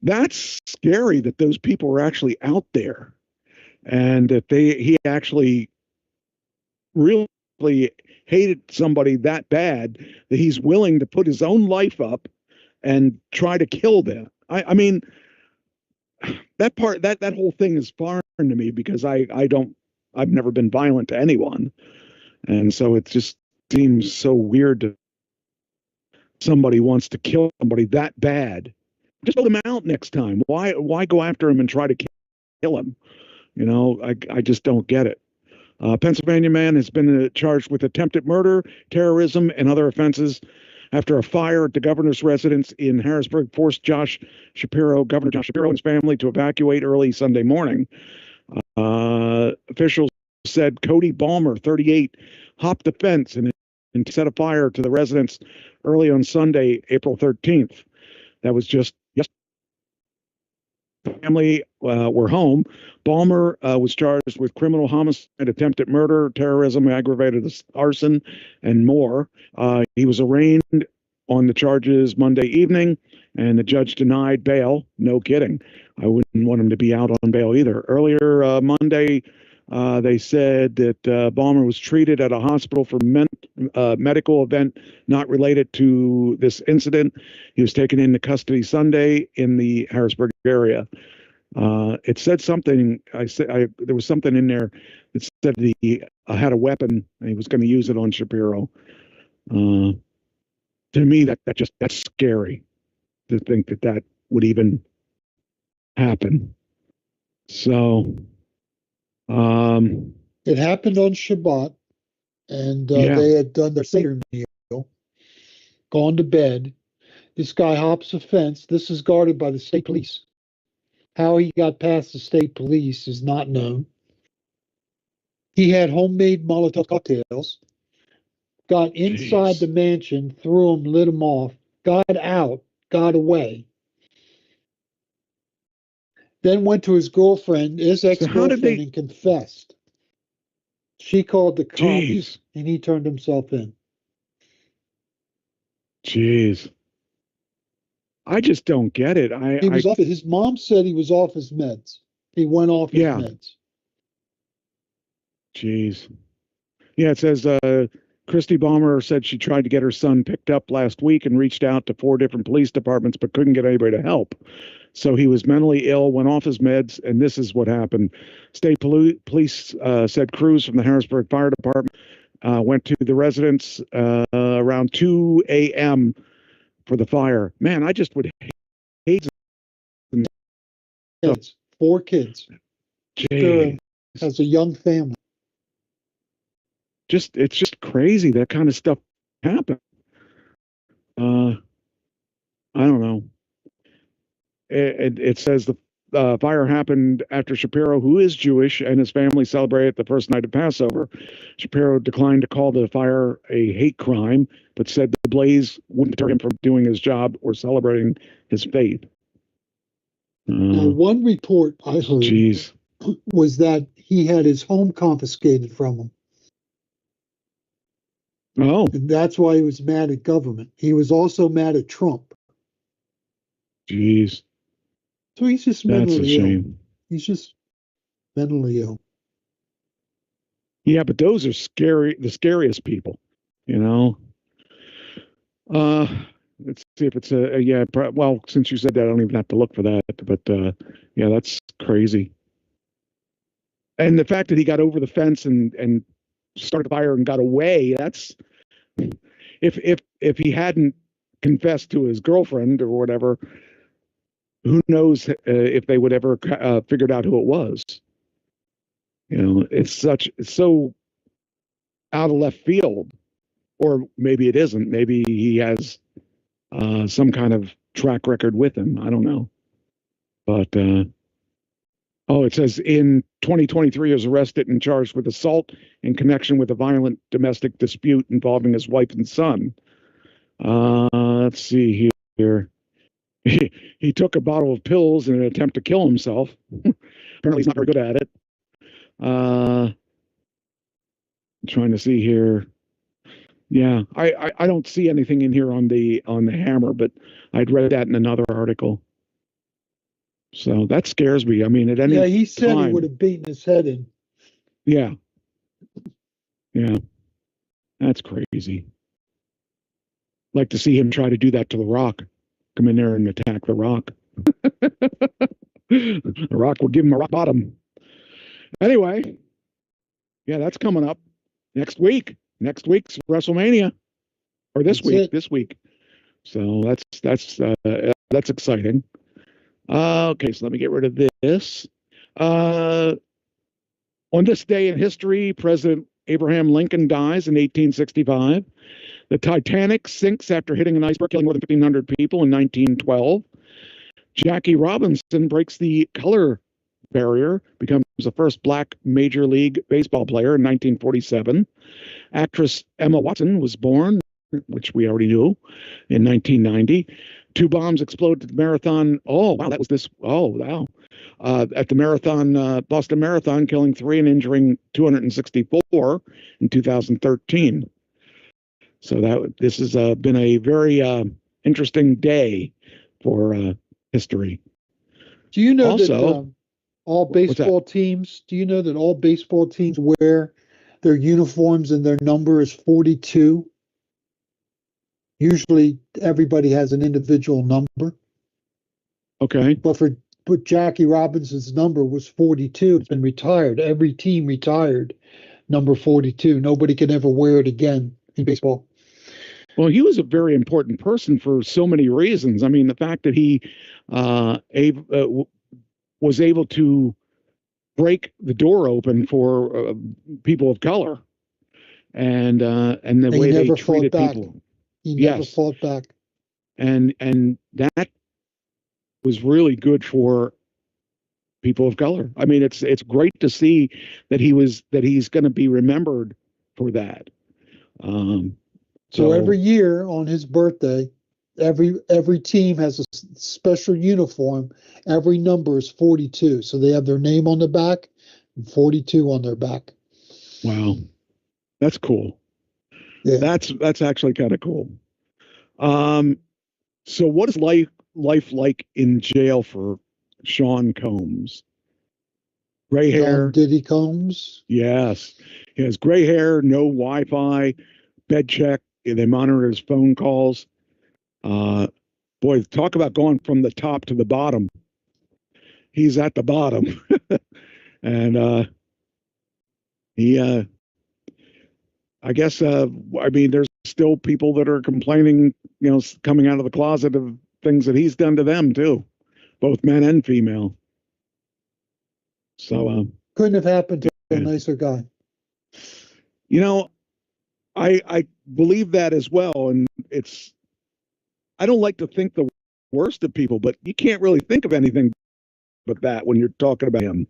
That's scary that those people were actually out there and that he actually really hated somebody that bad that he's willing to put his own life up and try to kill them. I mean, that part, that whole thing is foreign to me because I've never been violent to anyone. And so it just seems so weird to somebody wants to kill somebody that bad. Just put him out next time. Why go after him and try to kill him? You know, I just don't get it. Pennsylvania man has been charged with attempted murder, terrorism, and other offenses after a fire at the governor's residence in Harrisburg forced Governor Josh Shapiro and his family to evacuate early Sunday morning. Officials said Cody Balmer, 38, hopped the fence and set a fire to the residence early on Sunday, April 13th. That was just yesterday. The family were home. Balmer was charged with criminal homicide, attempted murder, terrorism, aggravated arson, and more. He was arraigned on the charges Monday evening, and the judge denied bail. No kidding. I wouldn't want him to be out on bail either. Earlier Monday, they said that Balmer was treated at a hospital for medical event not related to this incident. He was taken into custody Sunday in the Harrisburg area. It said something. There was something in there that said he had a weapon and he was going to use it on Shapiro. To me, that's scary to think that would even happen. So, it happened on Shabbat, and Yeah. they had done their Seder meal, gone to bed. This guy hops a fence. This is guarded by the state police. How he got past the state police is not known. He had homemade Molotov cocktails, got inside Jeez. the mansion, threw them, lit them off, got out, got away. Then went to his girlfriend, his ex-girlfriend, and confessed. She called the cops, Jeez. and he turned himself in. Jeez. I just don't get it. He was off. His mom said he was off his meds. He went off his meds. Jeez. Yeah, it says Christy Balmer said she tried to get her son picked up last week and reached out to 4 different police departments but couldn't get anybody to help. So he was mentally ill, went off his meds, and this is what happened. State police said crews from the Harrisburg Fire Department went to the residence around 2 a.m. for the fire. Man, I just would hate kids. 4 kids. Jeez. As a young family. It's just crazy that kind of stuff happen. I don't know. it says the fire happened after Shapiro, who is Jewish, and his family celebrated the first night of Passover. Shapiro declined to call the fire a hate crime, but said the blaze wouldn't deter him from doing his job or celebrating his faith. Now, one report I heard Geez. was that he had his home confiscated from him. Oh. And that's why he was mad at government. He was also mad at Trump. Jeez. So he's just That's mentally a ill. shame. He's just mentally ill. Yeah, but those are scary, the scariest people, you know. Let's see if it's yeah, well, since you said that, I don't even have to look for that, but yeah, that's crazy. And the fact that he got over the fence and started the fire and got away, that's if he hadn't confessed to his girlfriend or whatever, who knows if they would ever figured out who it was. You know, it's so out of left field, or maybe it isn't. Maybe he has some kind of track record with him. I don't know. But oh, it says in 2023 he was arrested and charged with assault in connection with a violent domestic dispute involving his wife and son. Let's see here. He took a bottle of pills in an attempt to kill himself. Apparently he's not very good at it. I'm trying to see here. Yeah, I don't see anything in here on the hammer, but I'd read that in another article. So that scares me. I mean, at any he said time, he would have beaten his head in. Yeah. Yeah. That's crazy. Like to see him try to do that to The Rock. Come in there and attack The Rock. The Rock will give him a rock bottom. Anyway, yeah, that's coming up next week. Next week's WrestleMania, or this week. This week. So that's exciting. Okay, so let me get rid of this. On this day in history, President Abraham Lincoln dies in 1865. The Titanic sinks after hitting an iceberg, killing more than 1,500 people in 1912. Jackie Robinson breaks the color barrier, becomes the first black Major League Baseball player in 1947. Actress Emma Watson was born, which we already knew, in 1990. 2 bombs exploded at the marathon. Oh, wow, that was this. Oh, wow. At the marathon, Boston Marathon, killing 3 and injuring 264 in 2013. So this has been a very interesting day for history. Do you know also, that all baseball teams? Do you know that all baseball teams wear their uniforms and their number is 42? Usually, everybody has an individual number. Okay. But Jackie Robinson's number was 42. It's been retired. Every team retired number 42. Nobody can ever wear it again in baseball. Well, he was a very important person for so many reasons. I mean, the fact that he was able to break the door open for people of color, and the way they treated people. He never fought back. And that was really good for people of color. I mean, it's great to see that he's going to be remembered for that. So every year on his birthday, every team has a special uniform. Every number is 42. So they have their name on the back and 42 on their back. Wow. That's cool. Yeah. That's actually kind of cool. So what is life like in jail for Sean Combs? Gray hair. Diddy Combs? Yes. He has gray hair, no Wi-Fi, bed check. They monitor his phone calls. Boy, talk about going from the top to the bottom. He's at the bottom. And he I guess I mean there's still people that are complaining, you know, coming out of the closet of things that he's done to them too, both men and female. So couldn't have happened to a nicer guy. You know, I believe that as well, and I don't like to think the worst of people, but you can't really think of anything but that when you're talking about him,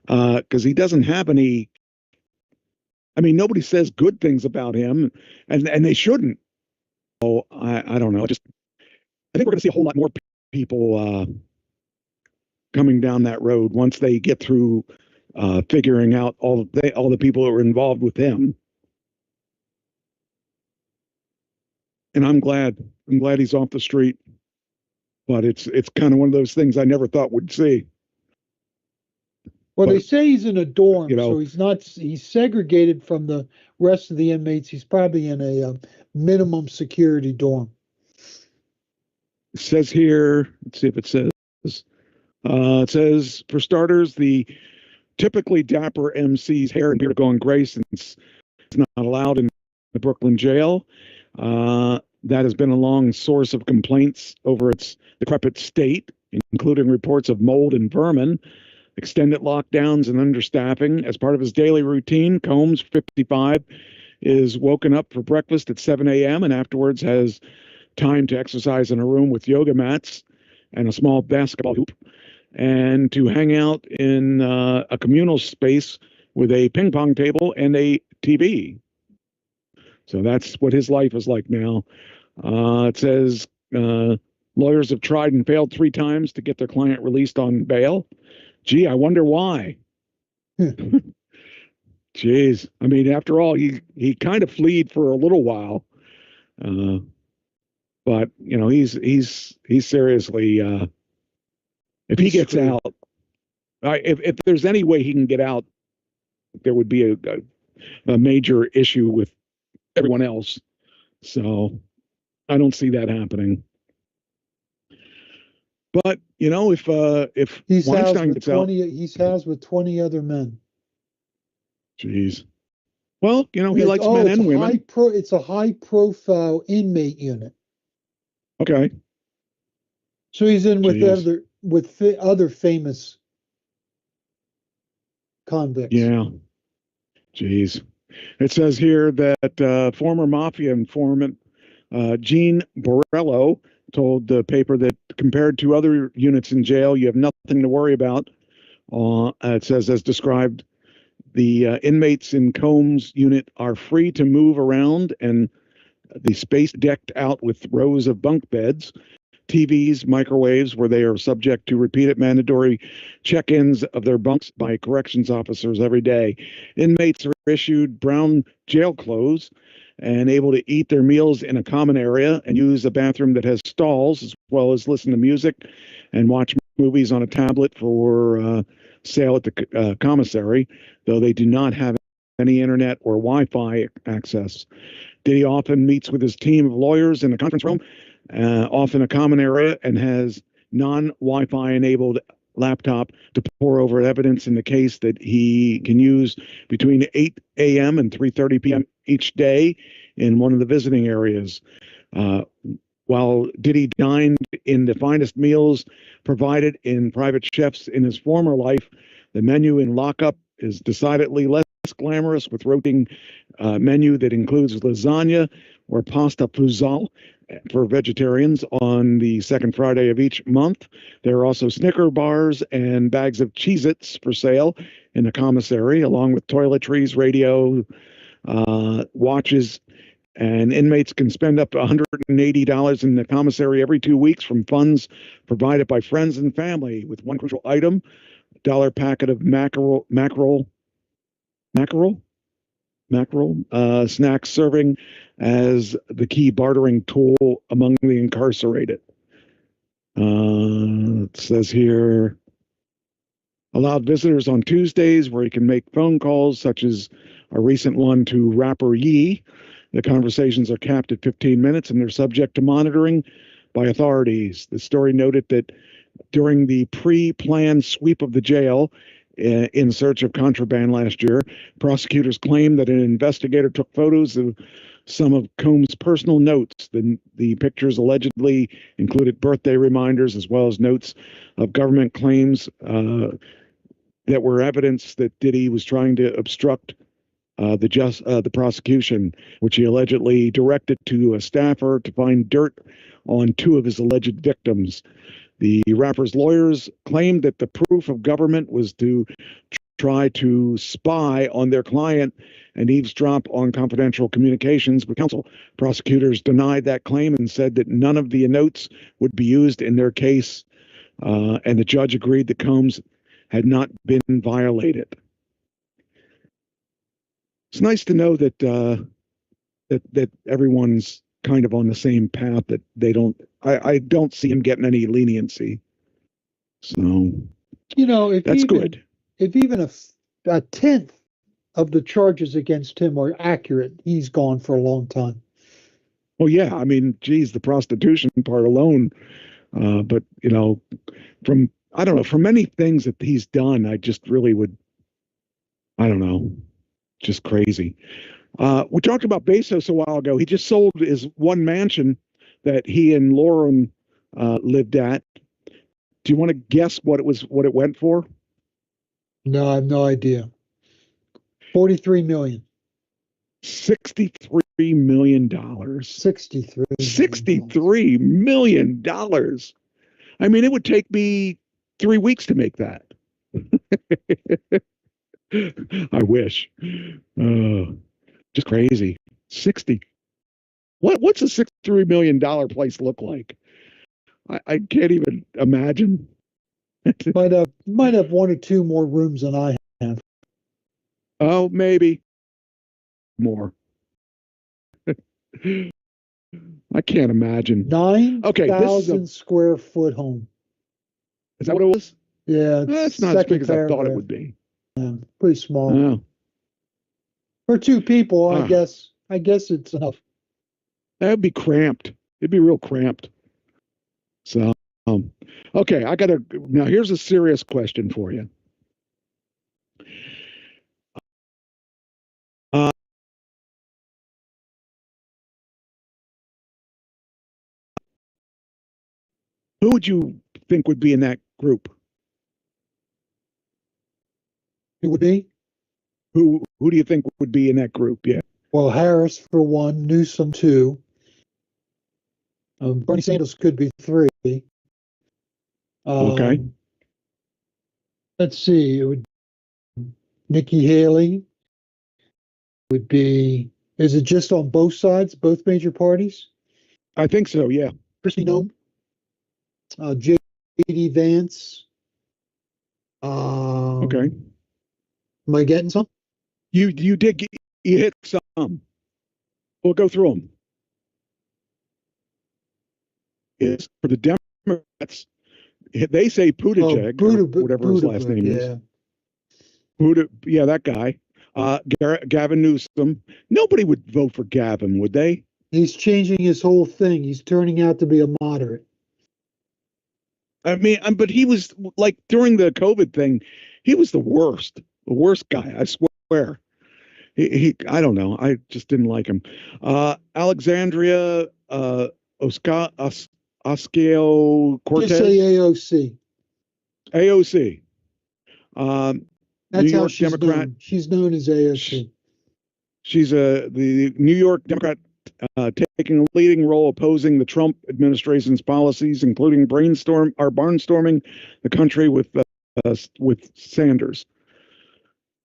because he doesn't have any. I mean, nobody says good things about him, and they shouldn't. So I don't know. I think we're going to see a whole lot more people coming down that road once they get through figuring out all the people that were involved with him. And I'm glad he's off the street. But it's kind of one of those things I never thought we'd see. Well, But, they say he's in a dorm, you know, so he's segregated from the rest of the inmates. He's probably in a minimum security dorm. It says here, let's see if it says. It says, for starters, the typically dapper MC's hair and beard are going gray since it's not allowed in the Brooklyn jail. That has been a long source of complaints over its decrepit state, including reports of mold and vermin, extended lockdowns, and understaffing. As part of his daily routine, Combs, 55, is woken up for breakfast at 7 a.m. and afterwards has time to exercise in a room with yoga mats and a small basketball hoop, and to hang out in a communal space with a ping pong table and a TV. So that's what his life is like now. It says lawyers have tried and failed 3 times to get their client released on bail. Gee, I wonder why. Jeez, I mean, after all, he kind of fled for a little while, but you know, he's seriously. If he gets out, if there's any way he can get out, there would be a major issue with everyone else. So I don't see that happening. But you know, if Weinstein gets out, he's housed with 20 other men. Jeez. Well, you know, he likes men and women. It's a high-profile inmate unit. Okay. So he's in with other famous convicts. Yeah. Jeez. It says here that former mafia informant Gene Borello told the paper that compared to other units in jail, you have nothing to worry about. It says, as described, the inmates in Combs' unit are free to move around, and the space decked out with rows of bunk beds, TVs, microwaves, where they are subject to repeated mandatory check-ins of their bunks by corrections officers every day. Inmates are issued brown jail clothes and able to eat their meals in a common area and use a bathroom that has stalls, as well as listen to music and watch movies on a tablet for sale at the commissary, though they do not have any internet or Wi-Fi access. Diddy often meets with his team of lawyers in a conference room, often a common area, and has non-Wi-Fi enabled laptop to pour over evidence in the case that he can use between 8 a.m. and 3:30 p.m. each day in one of the visiting areas. While Diddy dined in the finest meals provided in private chefs in his former life, the menu in lockup is decidedly less glamorous, with rotating menu that includes lasagna or pasta puzzle for vegetarians on the second Friday of each month. There are also Snicker bars and bags of Cheez-Its for sale in the commissary, along with toiletries, radio, watches, and inmates can spend up to $180 in the commissary every 2 weeks from funds provided by friends and family, with one crucial item, $1 packet of mackerel snacks serving as the key bartering tool among the incarcerated. It says here, allowed visitors on Tuesdays, where you can make phone calls, such as a recent one to rapper Yee. The conversations are capped at 15 minutes and they're subject to monitoring by authorities. The story noted that during the pre-planned sweep of the jail in search of contraband last year, prosecutors claimed that an investigator took photos of some of Combs' personal notes. The pictures allegedly included birthday reminders, as well as notes of government claims that were evidence that Diddy was trying to obstruct the prosecution, which he allegedly directed to a staffer to find dirt on two of his alleged victims. The rapper's lawyers claimed that the proof of government was to try to spy on their client and eavesdrop on confidential communications with counsel. Prosecutors denied that claim and said that none of the notes would be used in their case, and the judge agreed that Combs had not been violated. It's nice to know that that everyone's kind of on the same path, that they don't. I don't see him getting any leniency. So, if that's even, good. If even a tenth of the charges against him are accurate, he's gone for a long time. Well, yeah, I mean, geez, the prostitution part alone. But from many things that he's done, I just really would, I don't know, just crazy. We talked about Bezos a while ago. He just sold his one mansion that he and Lauren lived at. Do you want to guess what it went for? No, I have no idea. 43 million. $63 million. 63. $63 million. I mean, it would take me 3 weeks to make that. I wish. Just crazy. 60. What's a $63 million place look like? I can't even imagine. Might have one or two more rooms than I have. Oh, maybe more. I can't imagine. 9,000 square foot home. Is that what it was? Yeah, that's not as big as I thought it would be. Yeah, pretty small. Oh. For two people, I guess it's enough. That would be cramped. It'd be real cramped. So, okay, now here's a serious question for you. Who would you think would be in that group? It would be? Who do you think would be in that group? Yeah. Well, Harris for one, Newsom two. Bernie Sanders could be three. Okay. Let's see. It would Nikki Haley would be. Is it just on both sides, both major parties? I think so. Yeah. Kristi Noem, J.D. Vance. Okay. Am I getting some? You hit some. We'll go through them. Is for the Democrats, they say Buttigieg, or whatever his last name is. Yeah, that guy. Gavin Newsom. Nobody would vote for Gavin, would they? He's changing his whole thing. He's turning out to be a moderate. I mean, but he was like during the COVID thing, he was the worst guy. I swear. He I don't know. I just didn't like him. Alexandria Ocasio-Cortez. Just say AOC. AOC. That's New how York she's Democrat. known. She's known as AOC. She's the New York Democrat taking a leading role opposing the Trump administration's policies, including barnstorming the country with Sanders.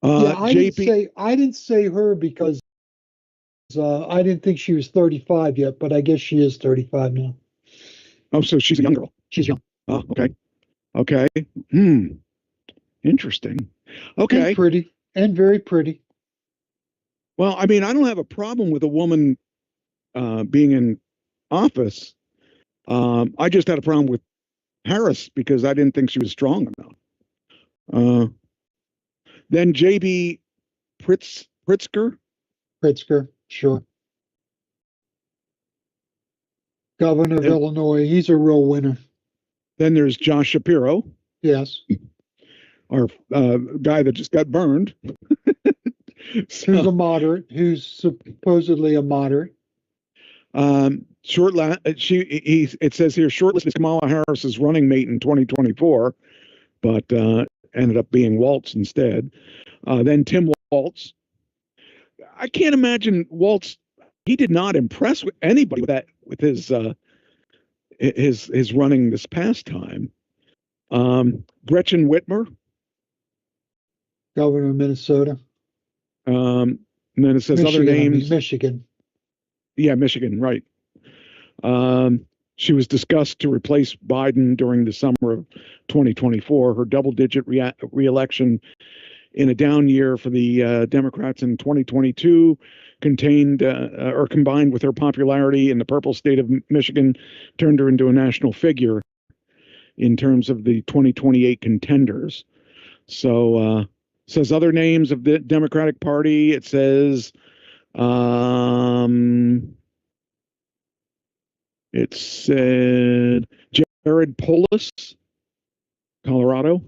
I didn't say her because I didn't think she was 35 yet, but I guess she is 35 now. Oh, so she's a young girl. She's young. Oh, okay. Okay. Interesting. Okay. And pretty. And very pretty. Well, I mean, I don't have a problem with a woman being in office. I just had a problem with Harris because I didn't think she was strong enough. Then J.B. Pritzker. Pritzker, sure. Governor of Illinois, he's a real winner. Then there's Josh Shapiro. Yes. Our guy that just got burned. Who's a moderate, who's supposedly a moderate. It says here, shortlisted Kamala Harris's running mate in 2024, but ended up being Waltz instead. Then Tim Waltz. I can't imagine Waltz. He did not impress with anybody with that, with his running this past time. Gretchen Whitmer, Governor of Minnesota. And then it says Michigan, other names. Michigan. Yeah, Michigan, right. She was discussed to replace Biden during the summer of 2024. Her double-digit re-election in a down year for the Democrats in 2022 combined with her popularity in the purple state of Michigan, turned her into a national figure in terms of the 2028 contenders. So, says other names of the Democratic Party. It says, it said Jared Polis, Colorado.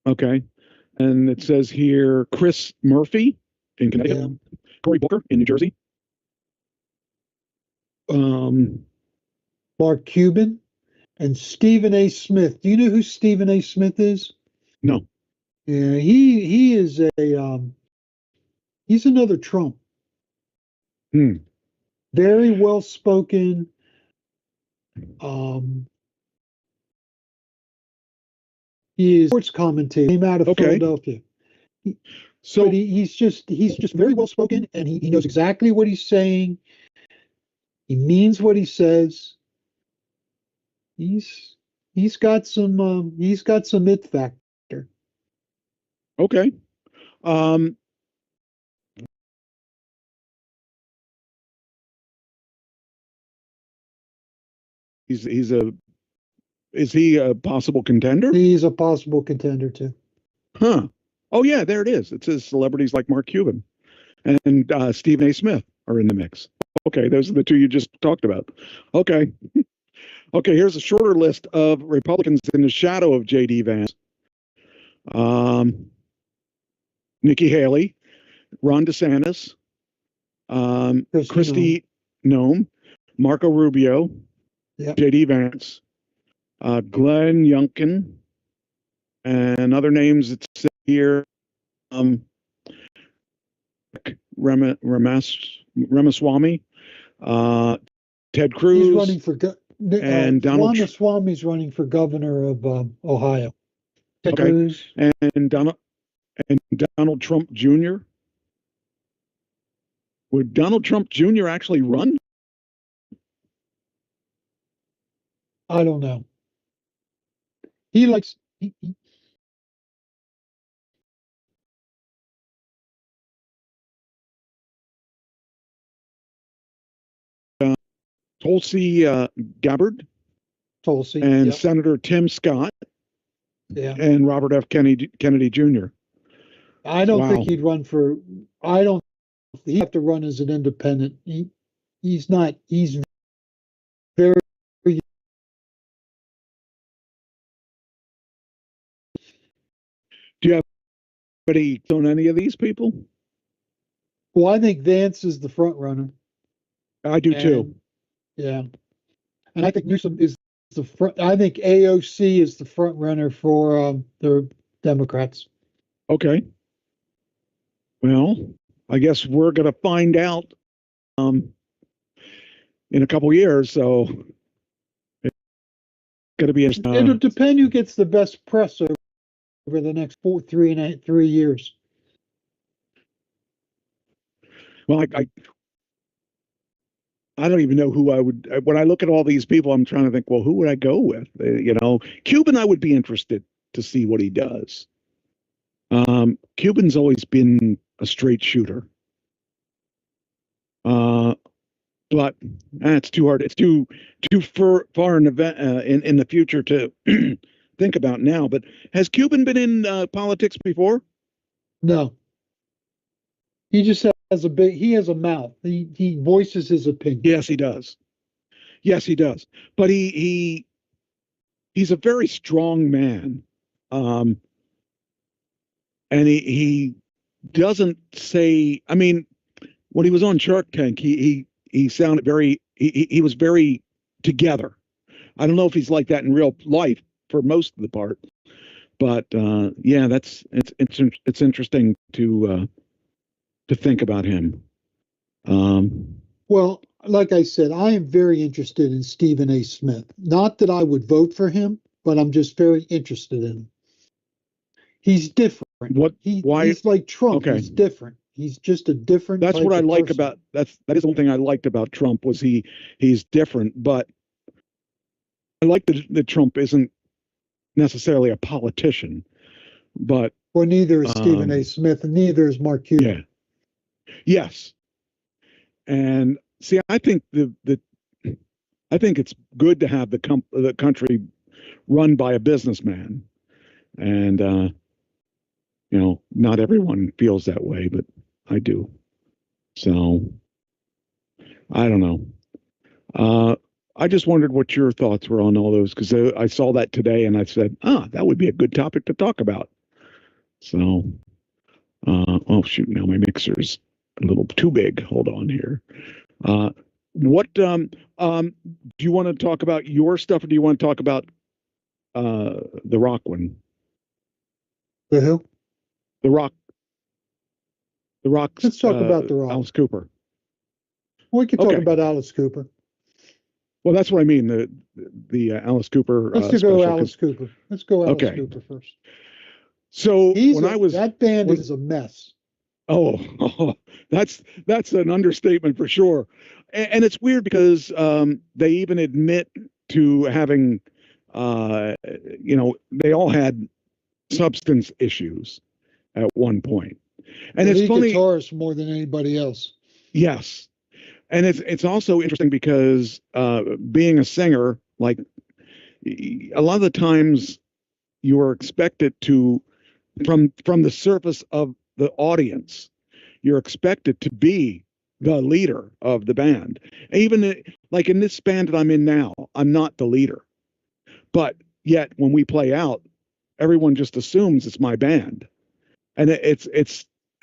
Okay. And it says here Chris Murphy in Connecticut, Cory Booker in New Jersey. Mark Cuban and Stephen A. Smith. Do you know who Stephen A. Smith is? No. Yeah, he is he's another Trump. Very well spoken. He is a sports commentator. Came out of Philadelphia. But he's just very well spoken, and he knows exactly what he's saying. He means what he says. He's got some it factor. Okay. Is he a possible contender? He's a possible contender too. Huh. Oh yeah, there it is. It says celebrities like Mark Cuban and Stephen A. Smith are in the mix. Okay, those are the two you just talked about. Okay. Okay, here's a shorter list of Republicans in the shadow of J.D. Vance. Nikki Haley, Ron DeSantis, Kristi Noem, Marco Rubio, J.D. Vance, Glenn Youngkin, and other names that say here, Ramaswamy, Ted Cruz. He's running for and Donald Ramaswamy's running for governor of Ohio. Ted Cruz and Donald Trump Jr. Would Donald Trump Jr. actually run? I don't know. He likes. Tulsi Gabbard. Tulsi. And Senator Tim Scott. Yeah. And Robert F. Kennedy Jr. I don't think he'd run for. He'd have to run as an independent. He's not. He's very. Do you have anybody on any of these people? Well, I think Vance is the front runner. I do too. Yeah, and I think Newsom is the front. I think AOC is the front runner for the Democrats. Okay. Well, I guess we're going to find out in a couple years. So it's going to be. It'll depend who gets the best press over the next 3 years. Well, I don't even know who I would. When I look at all these people, I'm trying to think, well, who would I go with? Cuban, I would be interested to see what he does. Cuban's always been a straight shooter. But it's too hard. It's too far in the future to think about now. But has Cuban been in politics before? No. He just has he has a mouth. He voices his opinion. Yes, he does. Yes, he does. But he's a very strong man. And he doesn't say, I mean, when he was on Shark Tank, he sounded he was very together. I don't know if he's like that in real life for most of the part, But yeah, it's interesting to think about him. Well, like I said, I am very interested in Stephen A. Smith. Not that I would vote for him, but I'm just very interested in him. He's different. Why? He's like Trump. Okay. He's different. He's just a different. That's what I like person. about that is the one thing I liked about Trump was he's different. But I like that Trump isn't necessarily a politician, but well, neither is Stephen A. Smith, and neither is Mark Cuban. Yeah. Yes. And see, I think I think it's good to have the country run by a businessman, and you know, not everyone feels that way, but I do. So I don't know. I just wondered what your thoughts were on all those, because I saw that today and I said, that would be a good topic to talk about. So, oh shoot, now my mixer's a little too big. Hold on here. What do you want to talk about your stuff, or do you want to talk about the Rock one? The who? The Rock. The Rock. Let's talk about The Rock. Alice Cooper. We could talk about Alice Cooper. Well, that's what I mean. The Alice Cooper. Let's go Alice Cooper. Let's go Alice Cooper first. So that band is a mess. Oh, that's an understatement for sure. And it's weird because they even admit to having, you know, they all had substance issues at one point. And it's funny. Guitarist more than anybody else. Yes. And it's also interesting because being a singer, like a lot of the times you are expected to, from the surface of the audience, you're expected to be the leader of the band. Even like in this band that I'm in now, I'm not the leader. But yet when we play out, everyone just assumes it's my band. And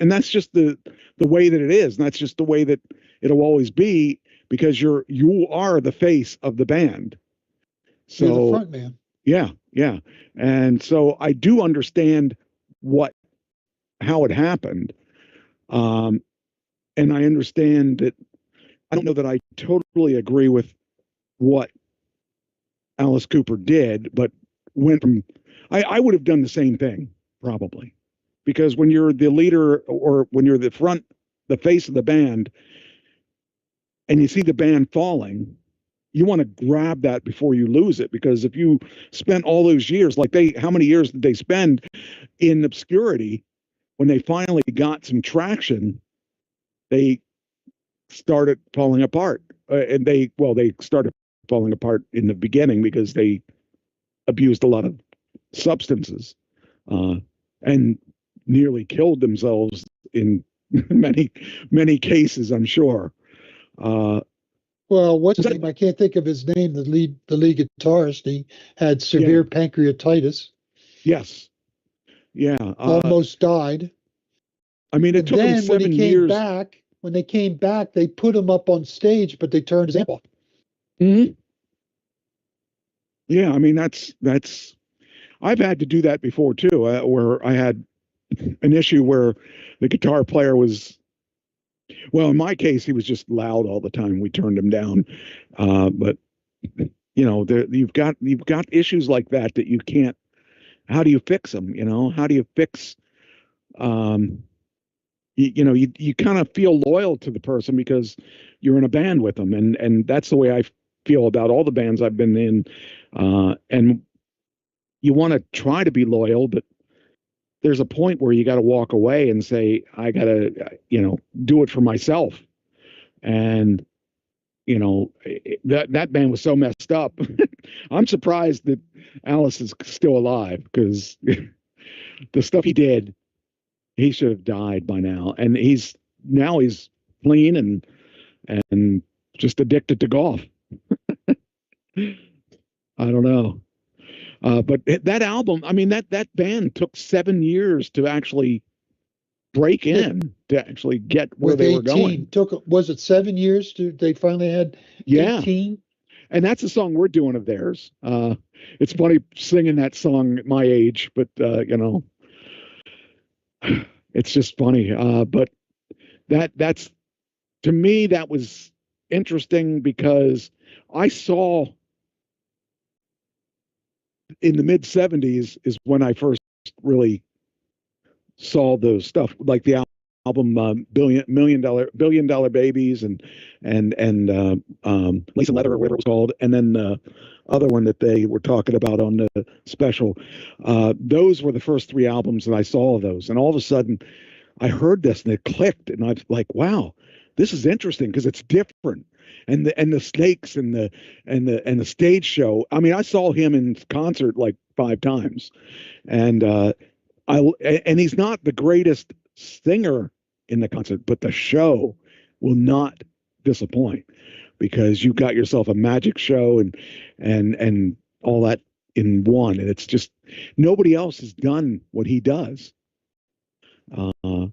and that's just the way that it is. And that's just the way that it'll always be, because you are the face of the band. So you're the front man. Yeah, yeah. And so I do understand how it happened. And I understand that I don't know that I totally agree with what Alice Cooper did, but went from I would have done the same thing probably. Because when you're the leader, or when you're the face of the band, and you see the band falling, you want to grab that before you lose it. Because if you spent all those years, how many years did they spend in obscurity? When they finally got some traction, they started falling apart. And they started falling apart in the beginning because they abused a lot of substances, and nearly killed themselves in many cases, I'm sure. Well, what's his name? I can't think of his name. The lead guitarist. He had severe pancreatitis. Yes. Yeah. Almost died. I mean, it took him 7 years. When they came back, they put him up on stage, but they turned his amp off. Mm-hmm. Yeah, I mean that's. I've had to do that before too, where I had an issue where the guitar player was. Well, in my case, he was just loud all the time. We turned him down, but you know, you've got issues like that you can't. How do you fix them? You know, how do you fix? You kind of feel loyal to the person because you're in a band with them, and that's the way I feel about all the bands I've been in, and you want to try to be loyal, but there's a point where you got to walk away and say, I got to, do it for myself. And, that band was so messed up. I'm surprised that Alice is still alive, because the stuff he did, he should have died by now. And he's clean and just addicted to golf. I don't know. But that album, I mean, that band took 7 years to actually break in, to actually get where they were going. Was it 7 years they finally had 18? and that's the song we're doing of theirs. It's funny singing that song at my age, but it's just funny. But that's to me that was interesting because I saw in the mid '70s is when I first really saw those stuff like the album billion dollar babies and Lace and Leather or whatever it was called, and then the other one that they were talking about on the special. Those were the first three albums that I saw of those, and all of a sudden I heard this and it clicked, and I was like, wow, this is interesting because it's different. And the Snakes and the stage show. I mean, I saw him in concert like 5 times, and he's not the greatest singer in the concert, but the show will not disappoint because you got yourself a magic show and all that in one, and it's just nobody else has done what he does.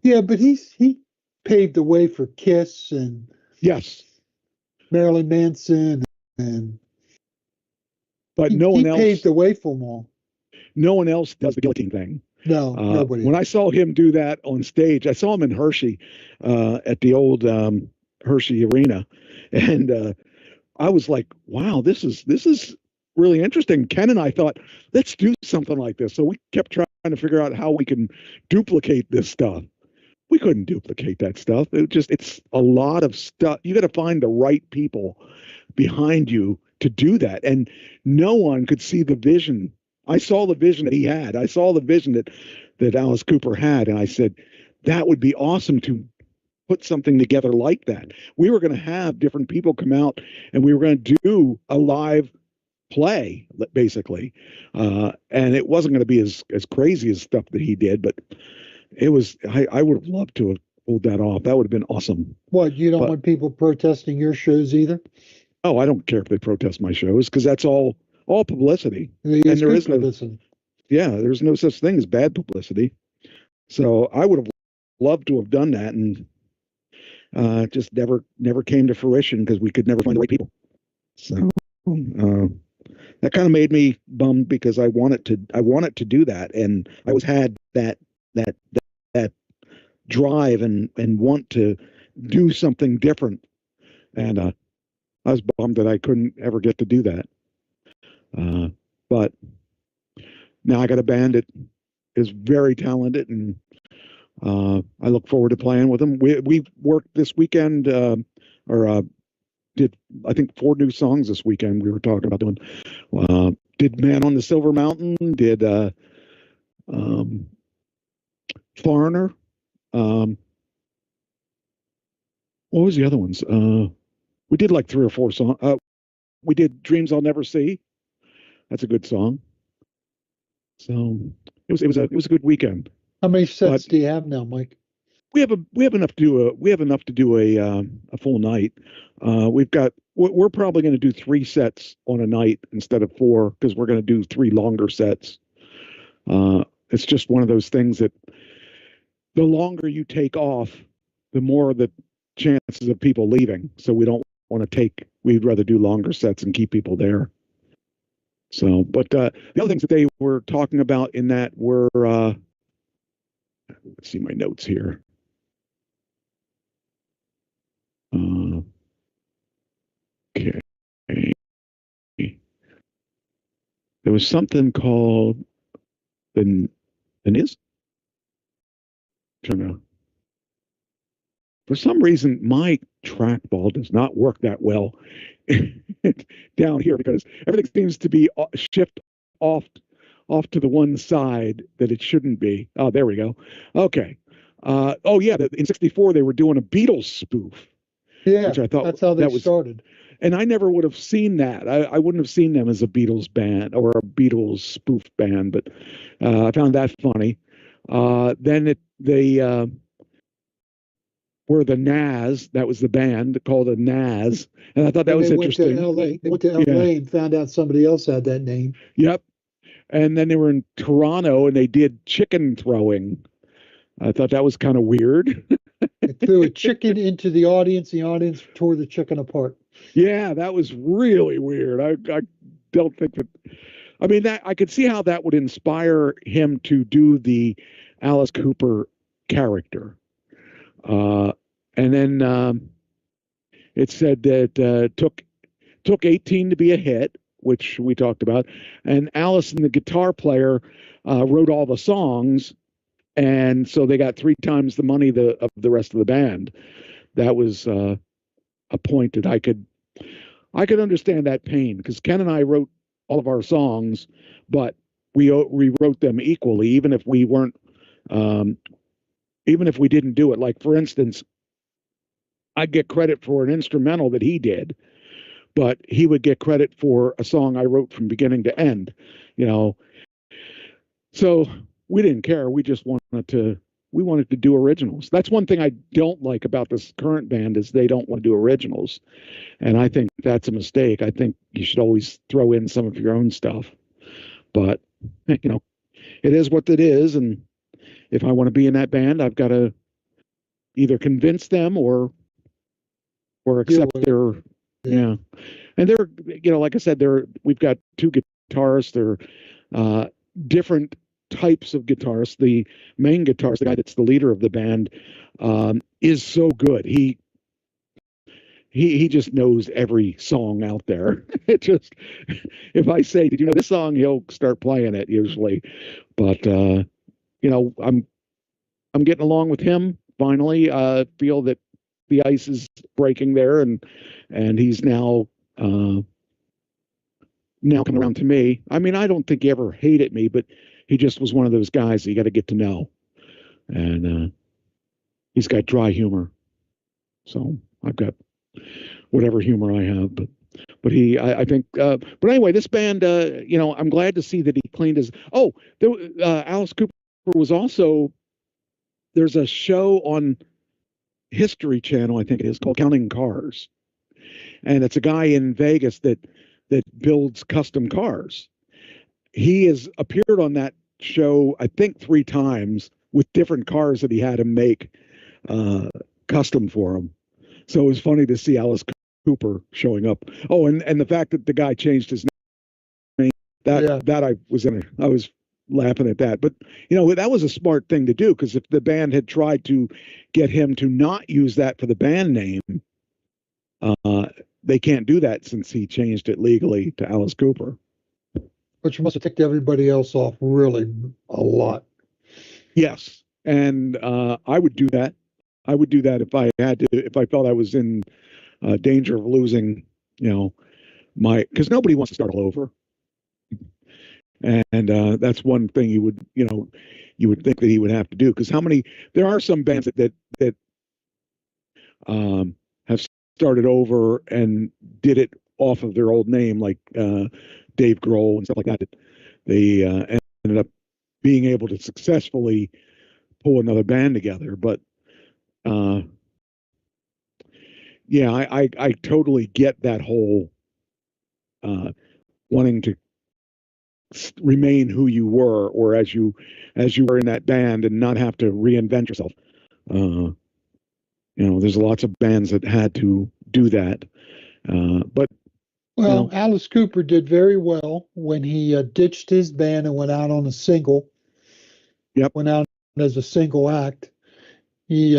Yeah, but he paved the way for Kiss and yes, Marilyn Manson, but no one else paved the way for them all. No one else does the guillotine thing. No, nobody. When I saw him do that on stage, I saw him in Hershey at the old Hershey Arena, and I was like, "Wow, this is really interesting." Ken and I thought, "Let's do something like this." So we kept trying to figure out how we can duplicate this stuff. We couldn't duplicate that stuff. It's a lot of stuff. You got to find the right people behind you to do that, and no one could see the vision. I saw the vision that he had. I saw the vision that Alice Cooper had, and I said, that would be awesome to put something together like that. We were going to have different people come out, and we were going to do a live play, basically. And it wasn't going to be as crazy as stuff that he did, but it was. I would have loved to have pulled that off. That would have been awesome. What, you don't want people protesting your shows either? Oh, I don't care if they protest my shows because that's all publicity. And there is publicity. There's no such thing as bad publicity. So I would have loved to have done that, and just never came to fruition because we could never find the right people. So that kind of made me bummed because I wanted to do that, and I had that drive and want to do something different, and I was bummed that I couldn't ever get to do that. But now I got a band that is very talented, and I look forward to playing with them. We worked this weekend, did I think 4 new songs this weekend. We were talking about doing. Did Man on the Silver Mountain. Did Foreigner. What was the other ones? We did like 3 or 4 songs. We did Dreams I'll Never See. That's a good song. So it was a good weekend. How many sets do you have now, Mike? We have enough to do a full night. We're probably going to do 3 sets on a night instead of 4 because we're going to do 3 longer sets. It's just one of those things that the longer you take off, the more the chances of people leaving. So we don't want to we'd rather do longer sets and keep people there. So, but the other things that they were talking about in that were, let's see my notes here. Okay. There was something called the NIS. For some reason, my trackball does not work that well down here because everything seems to be shift off to the one side that it shouldn't be. Oh, there we go. Okay. In '64 they were doing a Beatles spoof. Yeah, which I thought that's how they started. And I never would have seen that. I wouldn't have seen them as a Beatles band or a Beatles spoof band, but I found that funny. Then they were the Nas. That was the band called the Nas, and I thought that was interesting. They went to LA and found out somebody else had that name. Yep. And then they were in Toronto and they did chicken throwing. I thought that was kind of weird. They threw a chicken into the audience. The audience tore the chicken apart. Yeah, that was really weird. I don't think that. I mean, that I could see how that would inspire him to do the Alice Cooper character. Uh, and then it said that took 18 to be a hit, which we talked about. And Allison, the guitar player, wrote all the songs, and so they got 3 times the money of the rest of the band. That was a point that I could understand that pain, because Ken and I wrote all of our songs, but we wrote them equally, even if we weren't, even if we didn't do it. Like, for instance, I'd get credit for an instrumental that he did, but he would get credit for a song I wrote from beginning to end, you know. So we didn't care. We just wanted to do originals. That's one thing I don't like about this current band, is they don't want to do originals. And I think that's a mistake. I think you should always throw in some of your own stuff. But, you know, it is what it is. And if I want to be in that band, I've got to either convince them or accept their, yeah. And they're, you know, like I said, we've got 2 guitarists. They're different types of guitarists. The main guitarist, the guy that's the leader of the band, is so good. He just knows every song out there. It just, if I say, "Did you know this song?" he'll start playing it usually. But you know, I'm getting along with him finally. Feel that the ice is breaking there, and he's now coming around to me. I mean, I don't think he ever hated me, but he just was one of those guys that you got to get to know. And he's got dry humor, so I've got whatever humor I have. But I think. But anyway, this band, you know, I'm glad to see that he cleaned his. Oh, Alice Cooper was also. There's a show on History Channel, I think it is, called Counting Cars, and it's a guy in Vegas that builds custom cars. He has appeared on that show, I think, 3 times with different cars that he had him make custom for him. So it was funny to see Alice Cooper showing up. Oh, and the fact that the guy changed his name, that I was laughing at that. But, you know, that was a smart thing to do, because if the band had tried to get him to not use that for the band name, they can't do that since he changed it legally to Alice Cooper. Which must have ticked everybody else off really a lot. Yes, and I would do that. I would do that if I had to, if I felt I was in danger of losing, you know, because nobody wants to start all over. And that's one thing you would think that he would have to do, because there are some bands that have started over and did it off of their old name, like Dave Grohl and stuff like that. They ended up being able to successfully pull another band together. But yeah, I totally get that whole wanting to remain who you were, or as you were in that band, and not have to reinvent yourself. You know, there's lots of bands that had to do that. But well, you know, Alice Cooper did very well when he ditched his band and went out on a single. Yep. Went out as a single act. He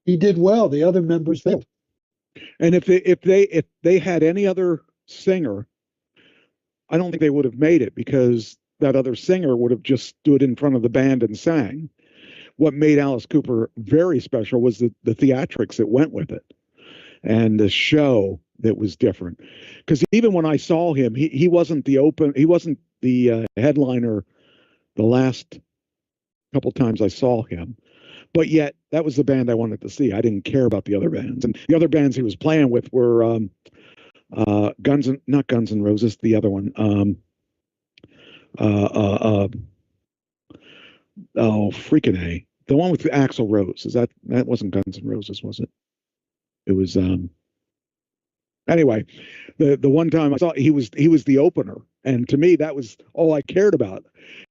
did well. The other members failed. And if they had any other singer, I don't think they would have made it, because that other singer would have just stood in front of the band and sang. What made Alice Cooper very special was the theatrics that went with it, and the show that was different. Because even when I saw him, he wasn't the headliner the last couple times I saw him. But yet, that was the band I wanted to see. I didn't care about the other bands. And the other bands he was playing with were not Guns N' Roses, the other one. Oh, freaking A. The one with Axl Rose. That wasn't Guns N' Roses, was it? It was anyway, the one time I saw he was the opener. And to me, that was all I cared about.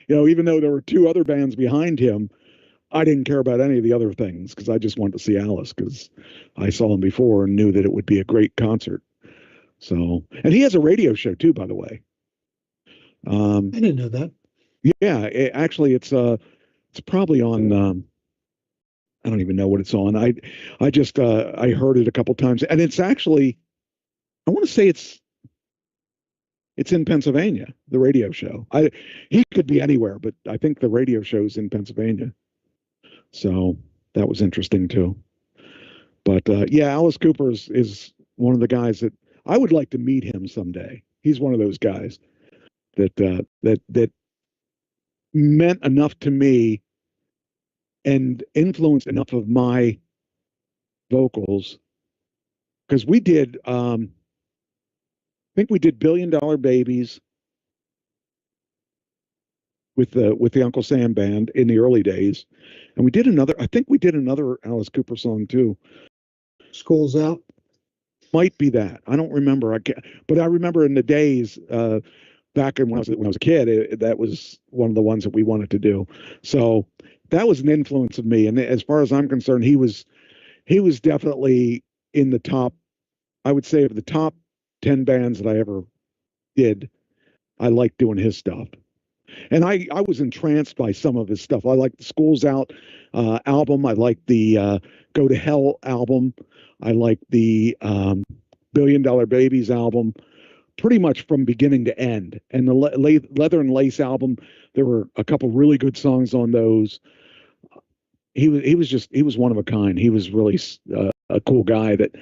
You know, even though there were 2 other bands behind him, I didn't care about any of the other things because I just wanted to see Alice because I saw him before and knew that it would be a great concert. So, and he has a radio show too, by the way. I didn't know that. Yeah, actually, it's probably on. I don't even know what it's on. I just I heard it a couple times, and it's actually, I want to say it's in Pennsylvania. The radio show. He could be anywhere, but I think the radio show's in Pennsylvania. So that was interesting too. But yeah, Alice Cooper is one of the guys that I would like to meet him someday. He's one of those guys that meant enough to me and influenced enough of my vocals, because we did I think we did $1 Billion Babies with the Uncle Sam band in the early days, and we did another Alice Cooper song too. School's Out. Might be that. I don't remember. I can't, but I remember in the days back when I was a kid, that was one of the ones that we wanted to do. So that was an influence of me. And as far as I'm concerned, he was definitely in the top. I would say of the top 10 bands that I ever did, I liked doing his stuff. And I was entranced by some of his stuff. I like the School's Out album. I like the Go to Hell album. I like the $1 Billion Babies album, pretty much from beginning to end. And the Leather and Lace album, there were a couple really good songs on those. He was one of a kind. He was really a cool guy that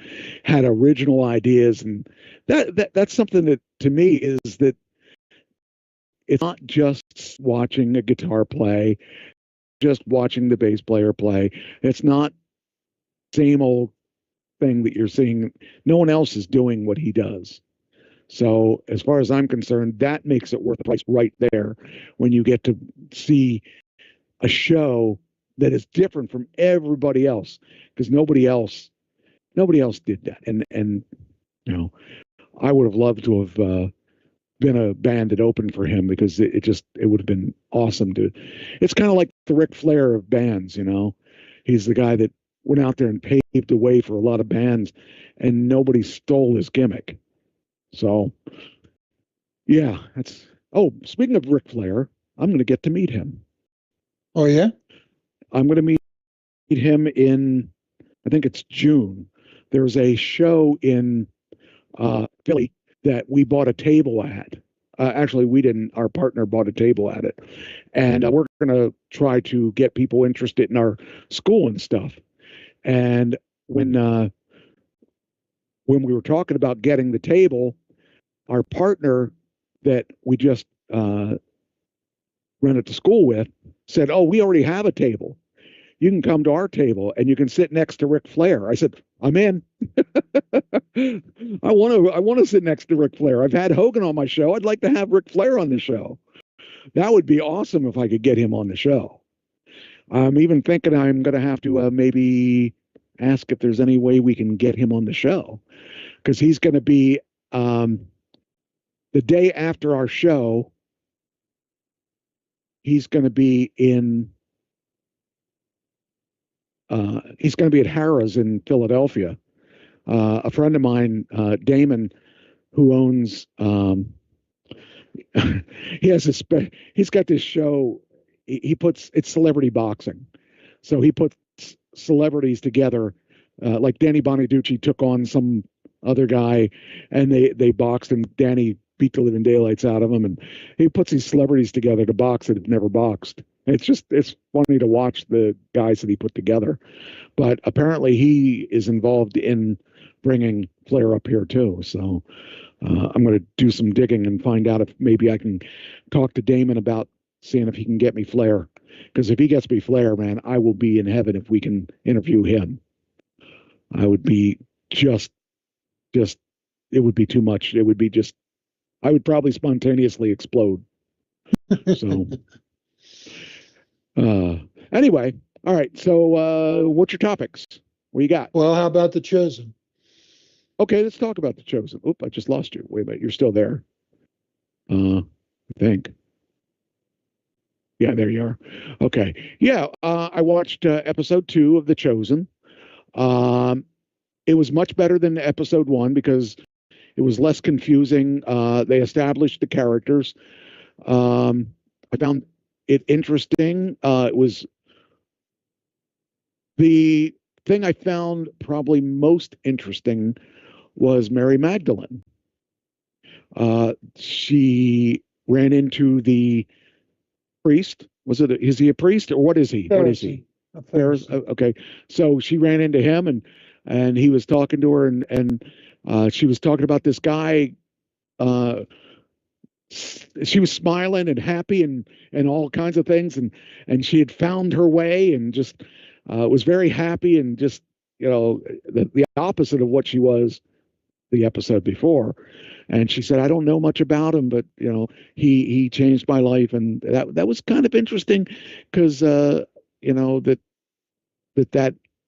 had original ideas, and that's something that to me is that it's not just watching a guitar play, just watching the bass player play. It's not the same old thing that you're seeing. No one else is doing what he does. So as far as I'm concerned, that makes it worth the price right there when you get to see a show that is different from everybody else, because nobody else did that. And you know, I would have loved to have been a band that opened for him, because it would have been awesome to. It's kind of like the Ric Flair of bands, you know. He's the guy that went out there and paved the way for a lot of bands, and nobody stole his gimmick. So, yeah, that's. Oh, speaking of Ric Flair, I'm going to get to meet him. Oh yeah, I'm going to meet him in, I think it's June. There's a show in Philly that we bought a table at. Actually, we didn't. Our partner bought a table at it, and we're going to try to get people interested in our school and stuff. And when we were talking about getting the table, our partner that we just rented to school with said, "Oh, we already have a table. You can come to our table and you can sit next to Ric Flair." I said, "I'm in." I want to sit next to Ric Flair. I've had Hogan on my show. I'd like to have Ric Flair on the show. That would be awesome if I could get him on the show. I'm even thinking I'm going to have to maybe ask if there's any way we can get him on the show, because he's going to be the day after our show. He's going to be in. He's going to be at Harrah's in Philadelphia. A friend of mine, Damon, who owns, he's got this show. He puts, it's celebrity boxing. So he puts celebrities together, like Danny Bonaducci took on some other guy, and they boxed, and Danny beat the living daylights out of him. And he puts these celebrities together to box that have never boxed. It's funny to watch the guys that he put together. But apparently he is involved in bringing Flair up here too. So I'm going to do some digging and find out if maybe I can talk to Damon about seeing if he can get me Flair. Because if he gets me Flair, man, I will be in heaven if we can interview him. I would be just it would be too much. It would be just, I would probably spontaneously explode. So anyway, all right. So what's your topics? What you got? Well, how about The Chosen? Okay, let's talk about The Chosen. Oop, I just lost you. Wait a minute, you're still there. I think. Yeah, there you are. Okay. Yeah, I watched episode 2 of The Chosen. Um, it was much better than episode 1 because it was less confusing. They established the characters. I found it interesting. It was the thing I found probably most interesting was Mary Magdalene. She ran into the priest. Is he a priest or what is he? What is he? A Pharisee. Okay. So she ran into him and he was talking to her and she was talking about this guy. Uh, she was smiling and happy and all kinds of things and she had found her way and just was very happy and just the opposite of what she was the episode before. And she said, I don't know much about him, but he changed my life. And that was kind of interesting because that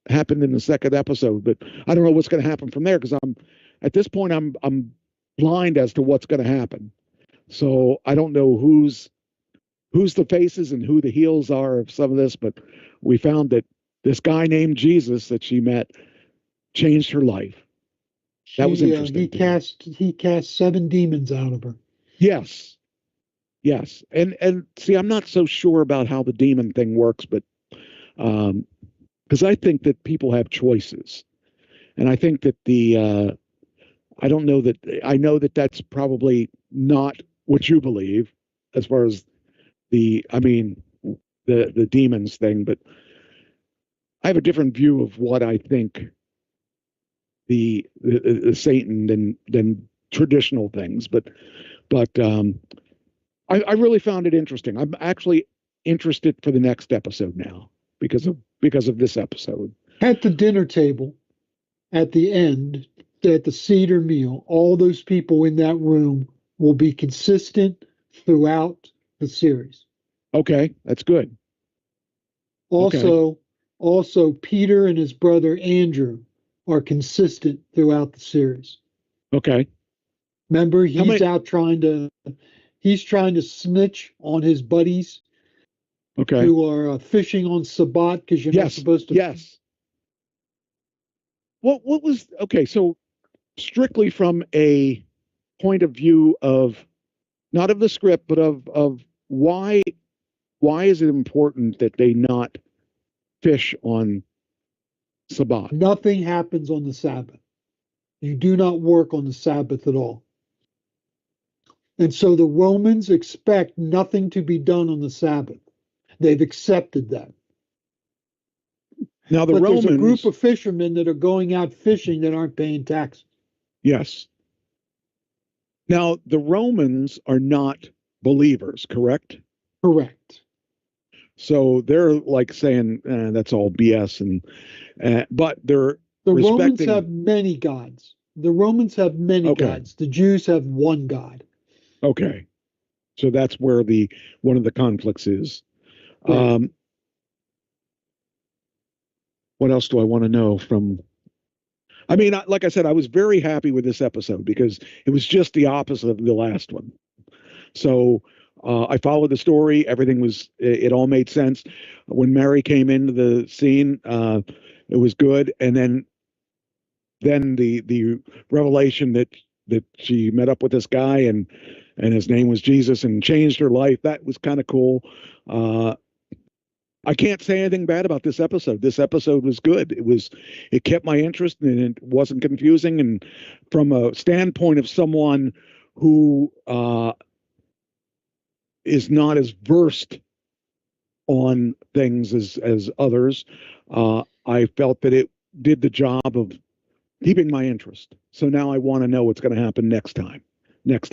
happened in the second episode, but I don't know what's going to happen from there because at this point I'm blind as to what's going to happen. So I don't know who's the faces and who the heels are of some of this, but we found that this guy named Jesus that she met changed her life. That was interesting. He cast 7 demons out of her. Yes. And see, I'm not so sure about how the demon thing works, but because I think that people have choices, and I think that I don't know that I know that that's probably not what you believe as far as the demons thing, but I have a different view of what I think the Satan than traditional things, but I really found it interesting. I'm actually interested for the next episode now because of this episode. At the dinner table, at the end, at the Seder meal, all those people in that room will be consistent throughout the series. Okay, that's good. Also, Peter and his brother Andrew are consistent throughout the series. Okay. Remember, he's trying to snitch on his buddies. Okay. Who are fishing on Sabbat because you're not supposed to. Yes. What was okay? So strictly from a point of view of not of the script, but of why is it important that they not fish on Sabbath? Nothing happens on the Sabbath. You do not work on the Sabbath at all. And so the Romans expect nothing to be done on the Sabbath. They've accepted that. Now But there's a group of fishermen that are going out fishing that aren't paying taxes. Yes. Now the Romans are not believers, correct? Correct. So they're like saying that's all BS, but they're the Romans have many gods. The Romans have many gods. The Jews have one God. Okay, so that's where one of the conflicts is. Right. What else do I want to know from? I mean, like I said, I was very happy with this episode because it was just the opposite of the last one. So I followed the story. Everything it all made sense. When Mary came into the scene, it was good. And then the revelation that she met up with this guy and his name was Jesus and changed her life. That was kind of cool. I can't say anything bad about this episode. This episode was good. It kept my interest and it wasn't confusing. And from a standpoint of someone who is not as versed on things as others, I felt that it did the job of keeping my interest. So now I want to know what's going to happen next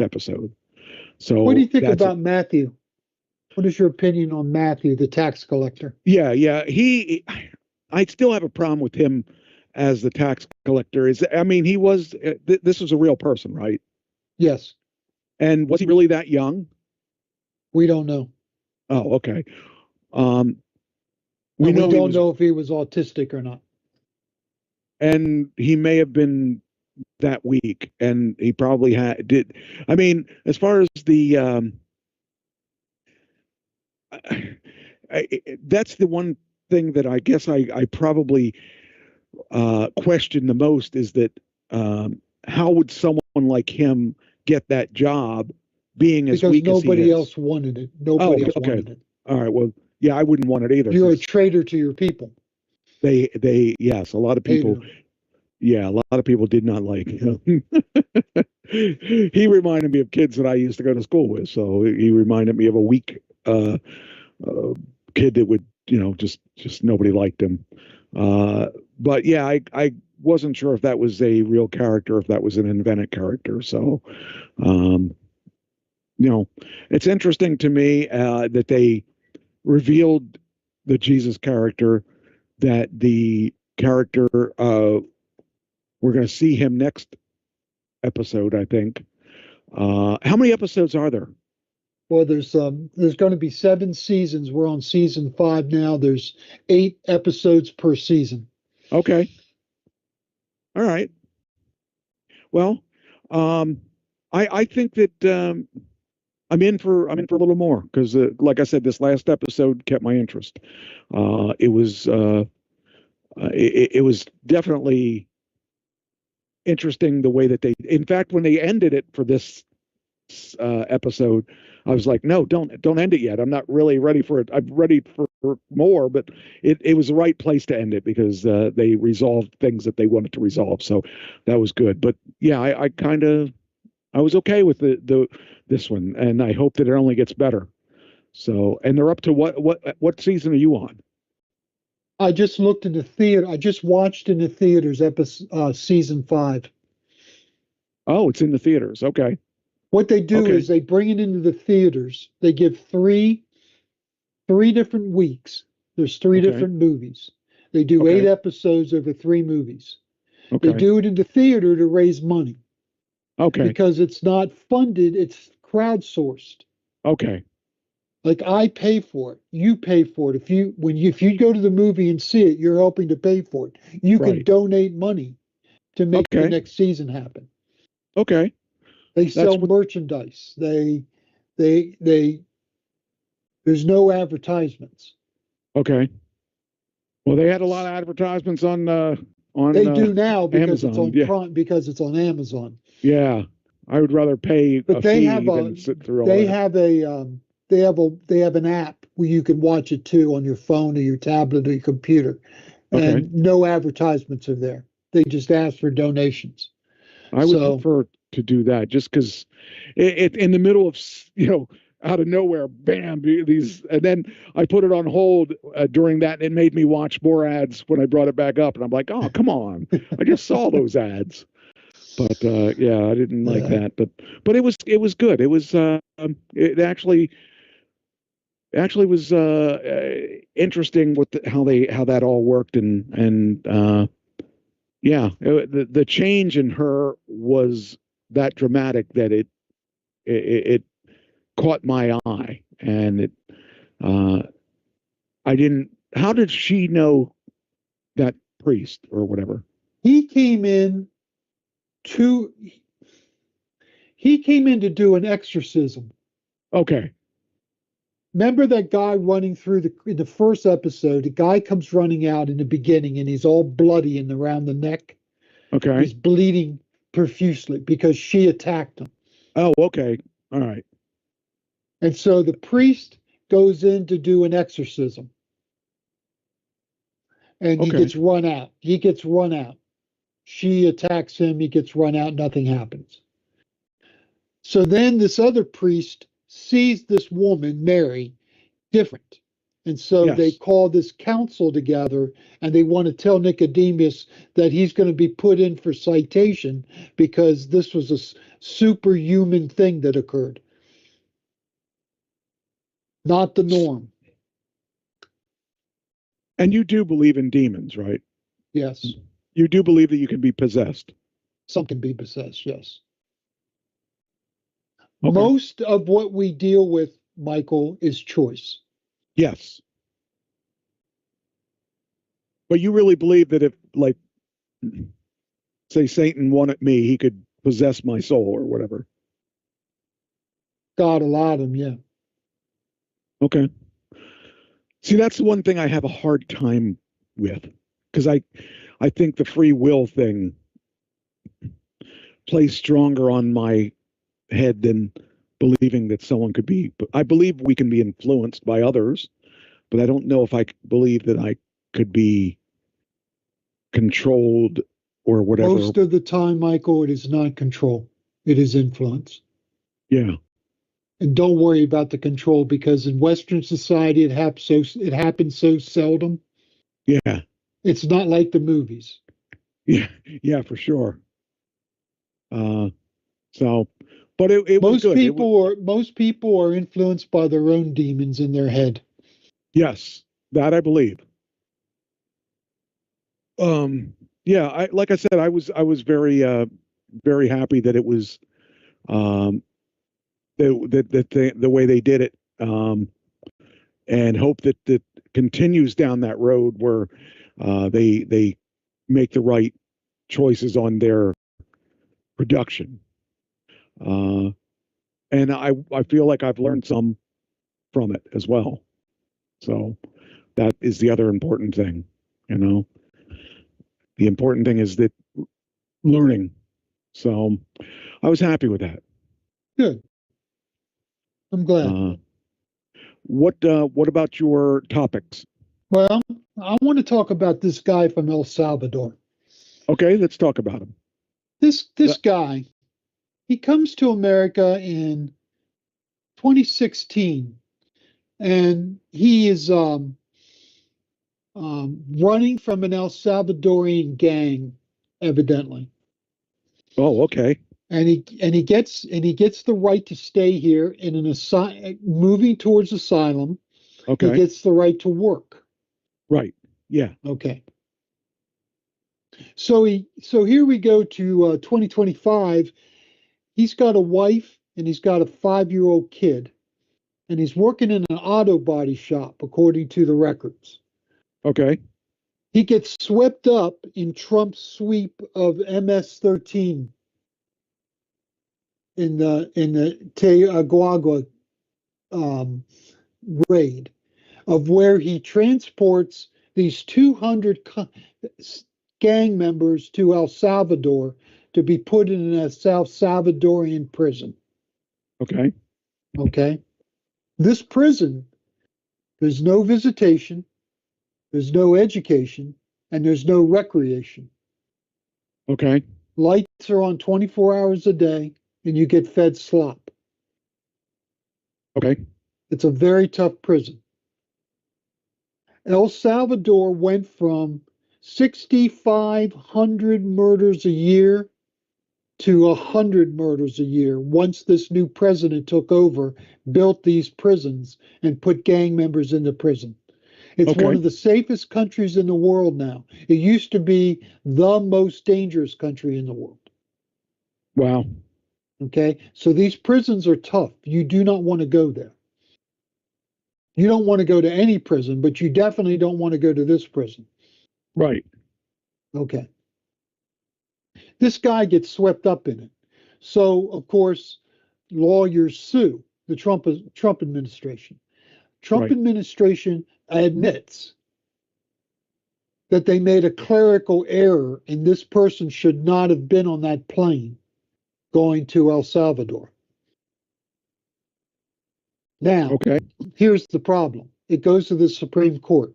episode. So what do you think about Matthew? What is your opinion on Matthew, the tax collector? Yeah. I still have a problem with him as the tax collector. He was. This was a real person, right? Yes. And was he really that young? We don't know. Oh, okay. We don't know if he was autistic or not. And he may have been that weak, and he probably did. I mean, as far as the that's the one thing that I guess I probably question the most is that how would someone like him get that job being as Because weak as he nobody is? else wanted it. Nobody else okay. wanted it. All right. Well, yeah, I wouldn't want it either. You're a 'Cause traitor to your people. yes, a lot of Hated people, him. yeah, a lot of people did not like him. He reminded me of kids that I used to go to school with. So he reminded me of a weak kid that would, just nobody liked him. But yeah, I wasn't sure if that was a real character, if that was an invented character. So, um, it's interesting to me that they revealed the Jesus character, that the character, we're going to see him next episode, I think. How many episodes are there? Well, there's going to be 7 seasons. We're on season 5 now. There's 8 episodes per season. Okay. All right. Well, I think that I'm in for a little more because, like I said, this last episode kept my interest. It was definitely interesting the way that they. In fact, when they ended it for this episode, I was like, no, don't end it yet. I'm not really ready for it. I'm ready for more, but it was the right place to end it because they resolved things that they wanted to resolve. So that was good. But yeah, I was okay with this one, and I hope that it only gets better. So, and they're up to what season are you on? I just looked in the theater. I just watched in the theaters season 5. Oh, it's in the theaters. Okay. What they do is they bring it into the theaters. They give three different weeks. There's 3 different movies. They do 8 episodes over 3 movies. Okay. They do it in the theater to raise money. Okay. Because it's not funded, it's crowdsourced. Okay. Like I pay for it, you pay for it. If you go to the movie and see it, you're helping to pay for it. You can donate money to make the next season happen. Okay. They sell merchandise. They there's no advertisements. Okay. Well, they had a lot of advertisements on They do now because Amazon. it's on Prime, because it's on Amazon. Yeah, I would rather pay but a they fee have than sit through all they that. have a they have an app where you can watch it too on your phone or your tablet or your computer, and no advertisements are there. They just ask for donations. I would prefer to do that just because it in the middle of out of nowhere, bam, these, and then I put it on hold during that, and it made me watch more ads when I brought it back up, and I'm like, oh, come on, I just saw those ads. But yeah, I didn't like that, but it was good. It was it actually was interesting with how that all worked, and yeah, the change in her was that dramatic that it caught my eye, and I didn't. How did she know that priest or whatever? He came in to do an exorcism. Okay. Remember that guy running through in the first episode? The guy comes running out in the beginning, and he's all bloody and around the neck. Okay. He's bleeding profusely because she attacked him. Oh, okay. All right. And so the priest goes in to do an exorcism. And he gets run out. She attacks him. He gets run out. Nothing happens. So then this other priest sees this woman, Mary, different. And so they call this council together, and they want to tell Nicodemus that he's going to be put in for citation because this was a superhuman thing that occurred. Not the norm. And you do believe in demons, right? Yes. You do believe that you can be possessed. Some can be possessed, yes. Okay. Most of what we deal with, Michael, is choice. Yes. But you really believe that if, like, say Satan wanted me, he could possess my soul or whatever? God allowed him, yeah. Okay. See, that's the one thing I have a hard time with, because I think the free will thing plays stronger on my head than believing that someone could be. But I believe we can be influenced by others, but I don't know if I believe that I could be controlled or whatever. Most of the time, Michael, it is not control. It is influence. Yeah. And don't worry about the control, because in Western society, it happens so seldom. Yeah. It's not like the movies. Yeah. Yeah, for sure. So, but it was good. Most people are influenced by their own demons in their head. Yes, that I believe. Yeah, like I said, I was very very happy that it was the way they did it, and hope that it continues down that road where they make the right choices on their production. And I feel like I've learned some from it as well. So that is the other important thing, you know. The important thing is that learning. So I was happy with that. Good. I'm glad. What about your topics? Well, I want to talk about this guy from El Salvador. Okay, let's talk about him. This guy, he comes to America in 2016, and he is running from an El Salvadorian gang, evidently. Oh, okay. And he gets the right to stay here in moving towards asylum. Okay. He gets the right to work. Right. Yeah. Okay. So here we go to 2025. He's got a wife and he's got a 5-year-old kid, and he's working in an auto body shop, according to the records. Okay. He gets swept up in Trump's sweep of MS-13 in the Teguagua raid, of where he transports these 200 gang members to El Salvador to be put in a South Salvadorian prison. Okay. Okay. This prison, there's no visitation, there's no education, and there's no recreation. Okay. Lights are on 24 hours a day, and you get fed slop. Okay. It's a very tough prison. El Salvador went from 6,500 murders a year to 100 murders a year once this new president took over, built these prisons, and put gang members into prison. It's one of the safest countries in the world now. It used to be the most dangerous country in the world. Wow. Okay, so these prisons are tough. You do not want to go there. You don't want to go to any prison, but you definitely don't want to go to this prison. Right. Okay. This guy gets swept up in it. So, of course, lawyers sue the Trump administration. Trump administration admits that they made a clerical error and this person should not have been on that plane going to El Salvador. Now, here's the problem. It goes to the Supreme Court.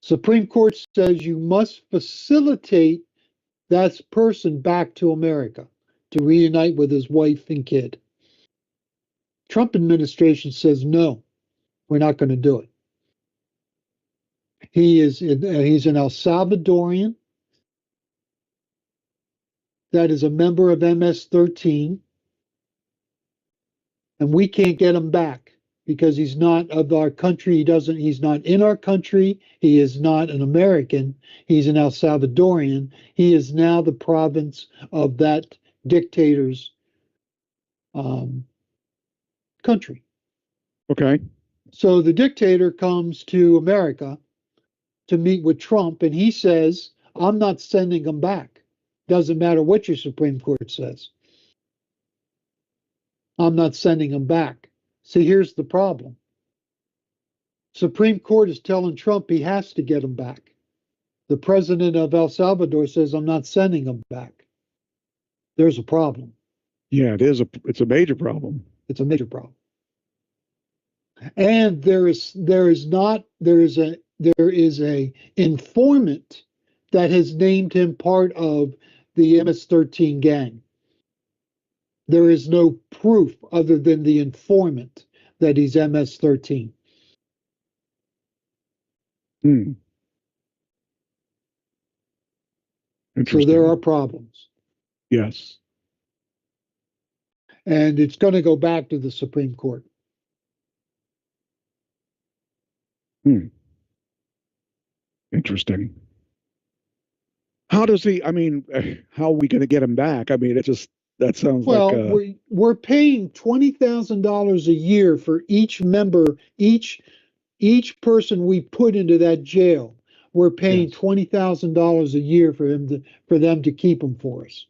Supreme Court says you must facilitate that person back to America to reunite with his wife and kid. Trump administration says, no, we're not going to do it. He's an El Salvadorian that is a member of MS-13, and we can't get him back because he's not of our country. He's not in our country. He is not an American. He's an El Salvadorian. He is now the province of that dictator's country. Okay. So the dictator comes to America to meet with Trump, and he says, I'm not sending him back. Doesn't matter what your Supreme Court says. I'm not sending him back. See, here's the problem. Supreme Court is telling Trump he has to get them back. The president of El Salvador says, I'm not sending them back. There's a problem. Yeah, it's a major problem. It's a major problem. And there is a informant that has named him part of the MS-13 gang. There is no proof other than the informant that he's MS-13. Hmm. So there are problems. Yes. And it's going to go back to the Supreme Court. Interesting. How does he, I mean, how are we going to get him back? I mean, that sounds like. We're paying $20,000 a year for each member, each person we put into that jail. We're paying $20,000 a year for them to keep them for us.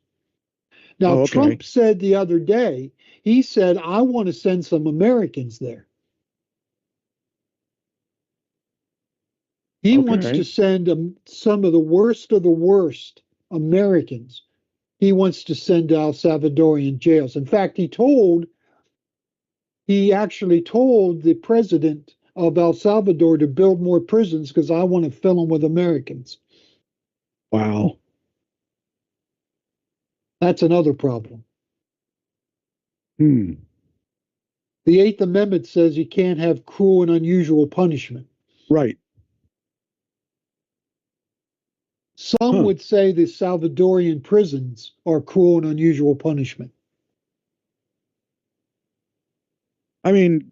Now, Trump said the other day, he said, I want to send some Americans there. He wants to send some of the worst Americans. He wants to send to El Salvadorian jails. In fact, he actually told the president of El Salvador to build more prisons because I want to fill them with Americans. Wow. That's another problem. The Eighth Amendment says you can't have cruel and unusual punishment. Right. Some would say the Salvadorian prisons are cruel and unusual punishment. I mean,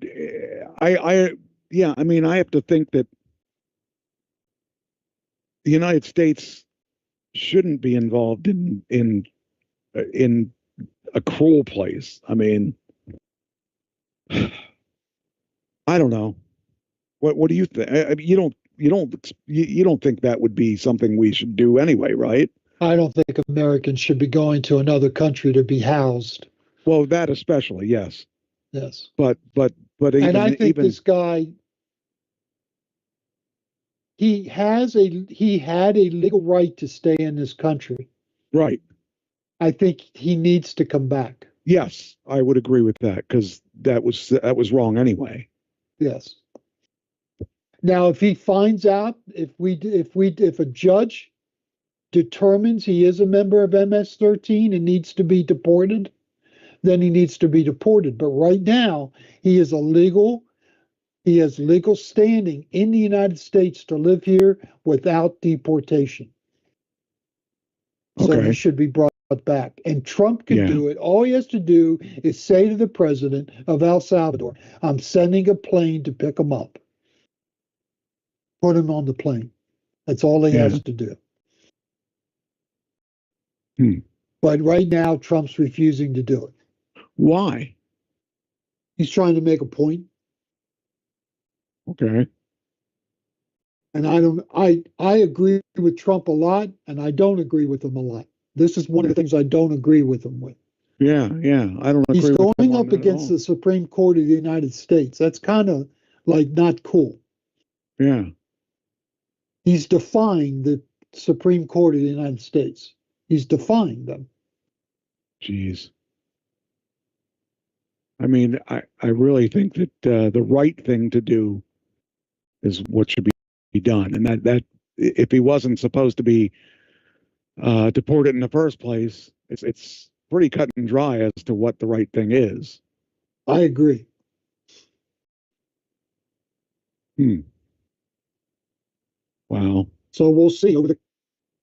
I have to think that the United States shouldn't be involved in a cruel place. I mean, I don't know. What do you think? I mean, you don't think that would be something we should do anyway, right? I don't think Americans should be going to another country to be housed. Well, that especially, yes. Yes. But even, and I think this guy, he had a legal right to stay in this country. Right. I think he needs to come back. Yes, I would agree with that because that was wrong anyway. Yes. Now, if he finds out, if a judge determines he is a member of MS-13 and needs to be deported, then he needs to be deported. But right now, he has legal standing in the United States to live here without deportation. So he should be brought back. And Trump can do it. All he has to do is say to the president of El Salvador, I'm sending a plane to pick him up. Put him on the plane. That's all he has to do. But right now, Trump's refusing to do it. Why? He's trying to make a point. Okay. And I agree with Trump a lot, and I don't agree with him a lot. This is one of the things I don't agree with him with. Yeah. I don't agree. He's going up against the Supreme Court of the United States. That's kind of like not cool. Yeah. He's defying the Supreme Court of the United States. He's defying them. Jeez. I mean, I really think that the right thing to do is what should be done, and that if he wasn't supposed to be deported in the first place, it's pretty cut and dry as to what the right thing is. I agree. Wow. So we'll see.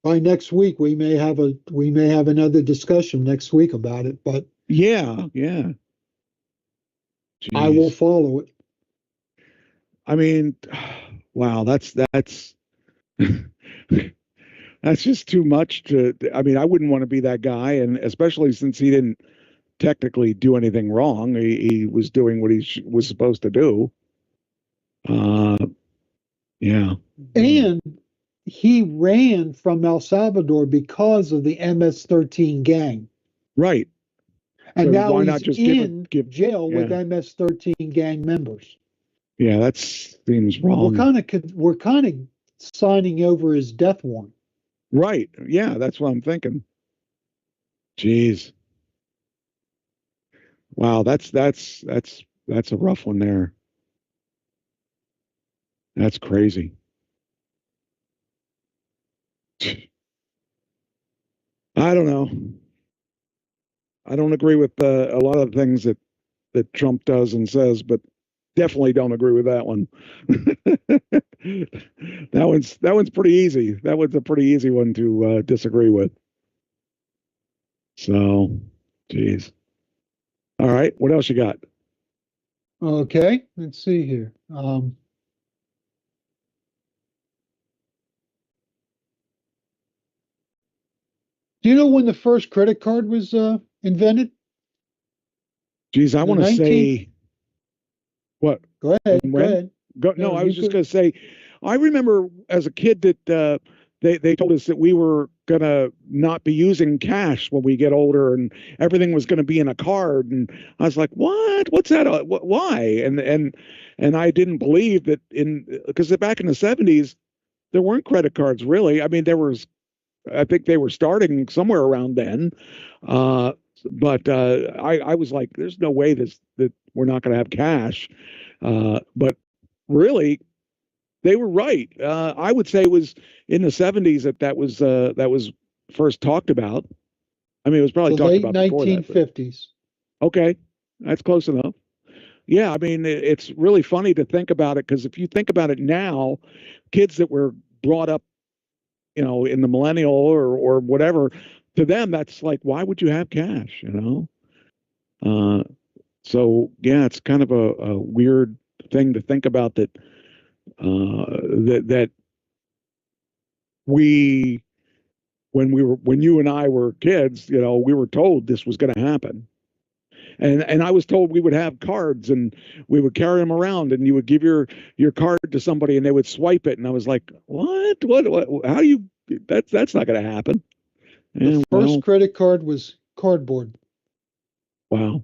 By next week, we may have another discussion next week about it. But yeah. Jeez. I will follow it. I mean, wow, that's that's just too much I mean, I wouldn't want to be that guy, and especially since he didn't technically do anything wrong. He was doing what he was supposed to do. Yeah. And he ran from El Salvador because of the MS-13 gang. Right. And so now why he's not just in give jail with MS-13 gang members. Yeah, that seems wrong. We're kind of signing over his death warrant. Right. Yeah, that's what I'm thinking. Jeez. Wow, that's a rough one there. That's crazy. I don't know. I don't agree with a lot of the things that Trump does and says, but definitely don't agree with that one. that one's pretty easy. That one's a pretty easy one to disagree with. So, geez. All right, what else you got? Okay, let's see here. Do you know when the first credit card was invented? Geez, I want to say what? Go ahead. Go ahead. No, I was just going to say, I remember as a kid that they told us that we were going to not be using cash when we get older and everything was going to be in a card. And I was like, what? What's that? Why? And I didn't believe that because back in the 70s, there weren't credit cards really. I mean, I think they were starting somewhere around then. But I was like, there's no way that we're not going to have cash. But really, they were right. I would say it was in the 70s that was first talked about. I mean, it was probably talked about before that. Late 1950s. Okay, that's close enough. Yeah, I mean, it's really funny to think about it because if you think about it now, kids that were brought up, in the millennial or whatever, to them that's like, why would you have cash? So yeah, it's kind of a weird thing to think about that when you and I were kids, we were told this was going to happen. And I was told we would have cards and we would carry them around and you would give your card to somebody and they would swipe it. And I was like, what, how do you, that's not going to happen. The first credit card was cardboard. Wow.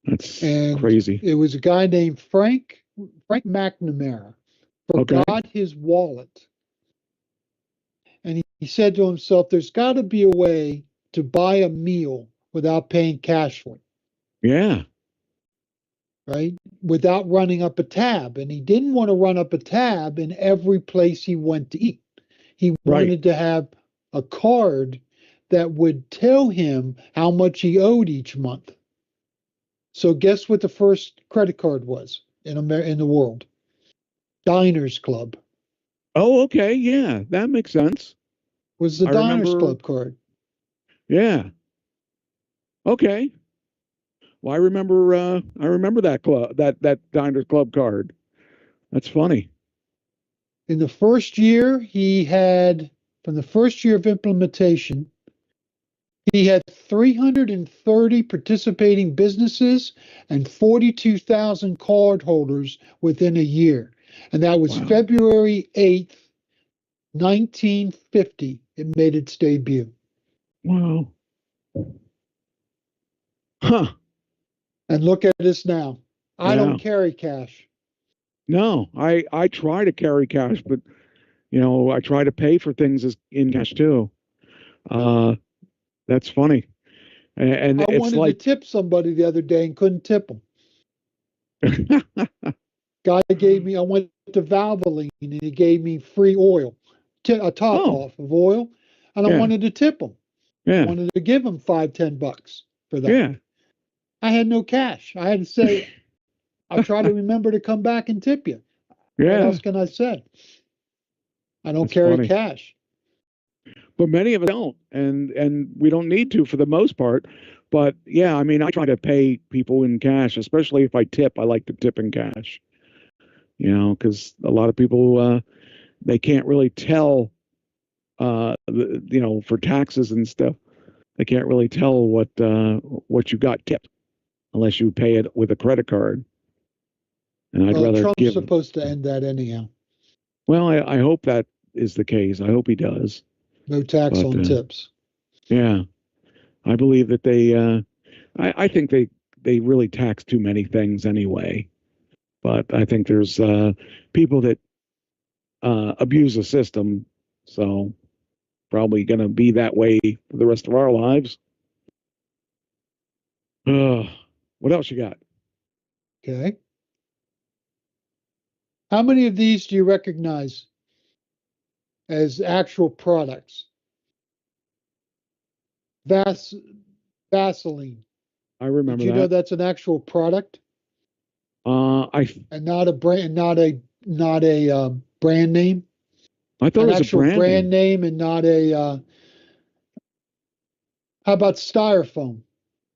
That's crazy. It was a guy named Frank McNamara forgot his wallet. And he said to himself, there's got to be a way to buy a meal without paying cash for it. Yeah. Right? Without running up a tab. And he didn't want to run up a tab in every place he went to eat. He wanted to have a card that would tell him how much he owed each month. So guess what the first credit card was in the world? Diners Club. Oh, okay. Yeah, that makes sense. Was the Diners Club card. Yeah. Okay. Well, I remember that club, that Diners Club card. That's funny. In the first year, from the first year of implementation, he had 330 participating businesses and 42,000 cardholders within a year. And that was February 8th, 1950. It made its debut. Wow. Huh. And look at us now. I don't carry cash. No, I try to carry cash, but I try to pay for things in cash too. That's funny. And I wanted to tip somebody the other day and couldn't tip them. Guy gave me, I went to Valvoline and he gave me free oil, a top off of oil, and I wanted to tip him. Yeah. I wanted to give him $5-10 for that. Yeah. I had no cash. I had to say, I'll try to remember to come back and tip you. Yeah. What else can I say? I don't carry cash. But many of us don't, and we don't need to for the most part. But yeah, I mean, I try to pay people in cash, especially if I tip. I like to tip in cash, because a lot of people they can't really tell, for taxes and stuff, they can't really tell what you got tipped unless you pay it with a credit card. And I'd rather Trump's supposed to end that anyhow. Well, I hope that is the case. I hope he does. No tax on tips. Yeah, I believe that they. I think they really tax too many things anyway. but I think there's people that abuse the system, so probably going to be that way for the rest of our lives. What else you got? Okay. How many of these do you recognize as actual products? Vaseline. I remember Did you know that. that's an actual product I and not a brand, not a brand name? thought An it was a actual brand name and not a. How about styrofoam?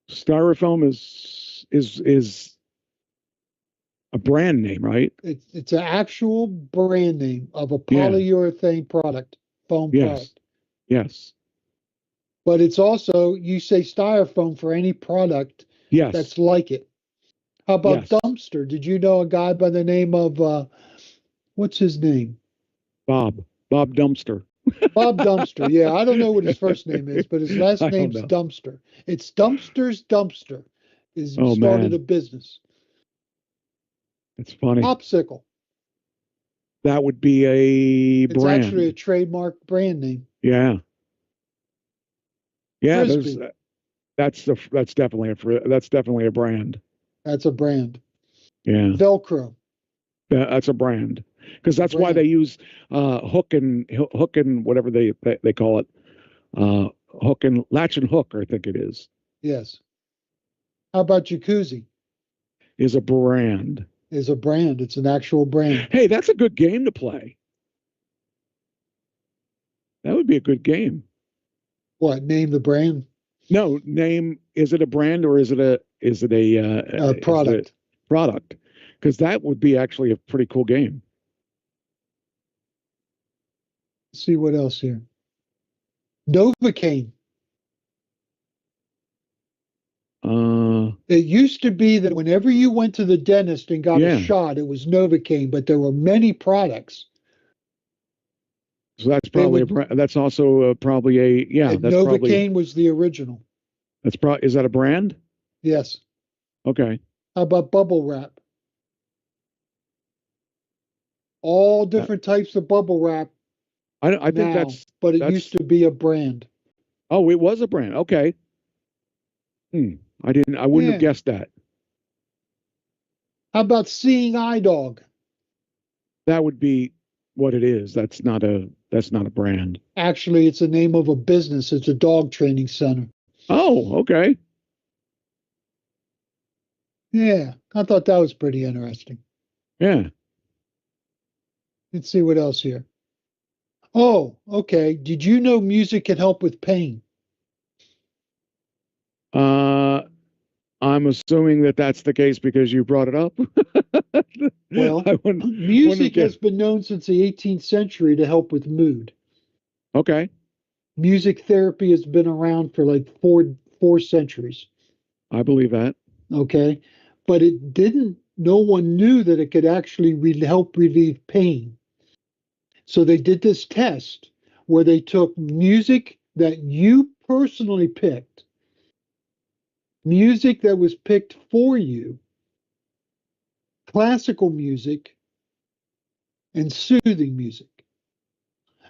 Styrofoam is a brand name, right? It's an actual brand name of a Yeah. polyurethane product, foam Yes. product. Yes. But it's also, you say styrofoam for any product Yes. that's like it. How about Yes. dumpster? Did you know a guy by the name of what's his name? Bob Dumpster. Bob Dumpster. Yeah, I don't know what his first name is, but his last I don't name's know. Dumpster. It's Dumpster's Dumpster. Is Oh, started man. a business. It's funny. Popsicle. That would be a It's brand. actually a trademark brand name. Yeah. Yeah, Frisbee. that's definitely a brand. That's a brand. Yeah. Velcro. That's a brand. Because that's why brand. they use hook and whatever they call it. Hook and latch and hook, I think it is Yes. How about jacuzzi? a brand. Is a brand. It's an actual brand. Hey, that's a good game to play. That would be a good game. What? Name the brand? No, name, is it a brand or is it a Product. Product? Because that would be actually a pretty cool game. Let's see what else here. Novocaine. It used to be that whenever you went to the dentist and got Yeah. a shot, it was Novocaine, but there were many products. So that's probably that's also probably a And that's probably Novocaine was the original. that's probably, is that a brand? Yes. Okay. How about bubble wrap? All different types of bubble wrap I think now, but it used to be a brand. Oh, it was a brand. Okay. I wouldn't have guessed that. How about seeing eye dog? That would be what it is. That's not a brand. Actually, it's the name of a business. It's a dog training center. Oh, okay. Yeah, I thought that was pretty interesting. Yeah. Let's see what else here. Oh, okay. Did you know music can help with pain? I'm assuming that that's the case because you brought it up. Well, music has been known since the 18th century to help with mood. Okay. Music therapy has been around for like four centuries. I believe that. Okay. But no one knew that it could actually help relieve pain. So they did this test where they took music that you personally picked, music that was picked for you, classical music, and soothing music.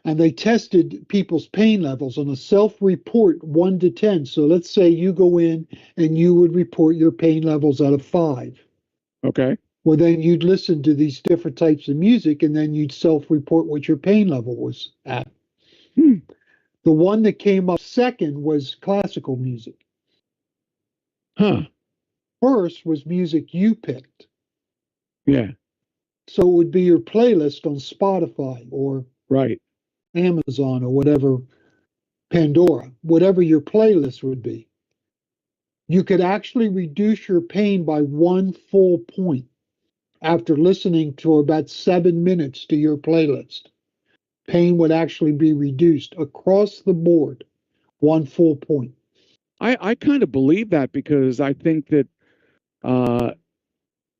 And they tested people's pain levels on a self-report 1 to 10. So let's say you go in and you would report your pain levels out of 5. Okay. Well, then you'd listen to these different types of music and then you'd self-report what your pain level was at. The one that came up second was classical music. Huh. First was music you picked. Yeah. So it would be your playlist on Spotify or Right. Amazon or whatever, Pandora, whatever your playlist would be. You could actually reduce your pain by 1 full point after listening to about 7 minutes to your playlist. Pain would actually be reduced across the board, 1 full point. I kind of believe that because I think that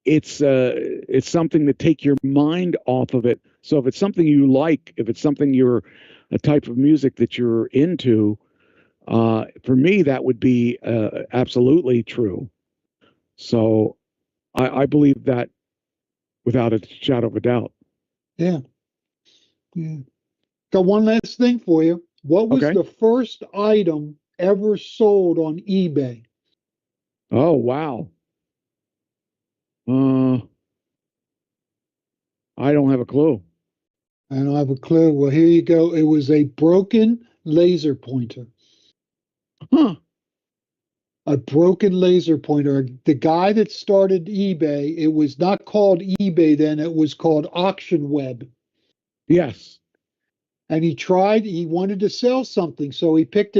it's something to take your mind off of it. So if it's something you like, if it's something a type of music that you're into, for me that would be absolutely true. So I believe that without a shadow of a doubt. Yeah. Yeah. Got one last thing for you. What was Okay. the first item ever sold on eBay? Oh, wow. I don't have a clue. I don't have a clue. Well, here you go. It was a broken laser pointer. Huh. A broken laser pointer. The guy that started eBay, it was not called eBay then, it was called Auction Web. Yes. And he wanted to sell something, so he picked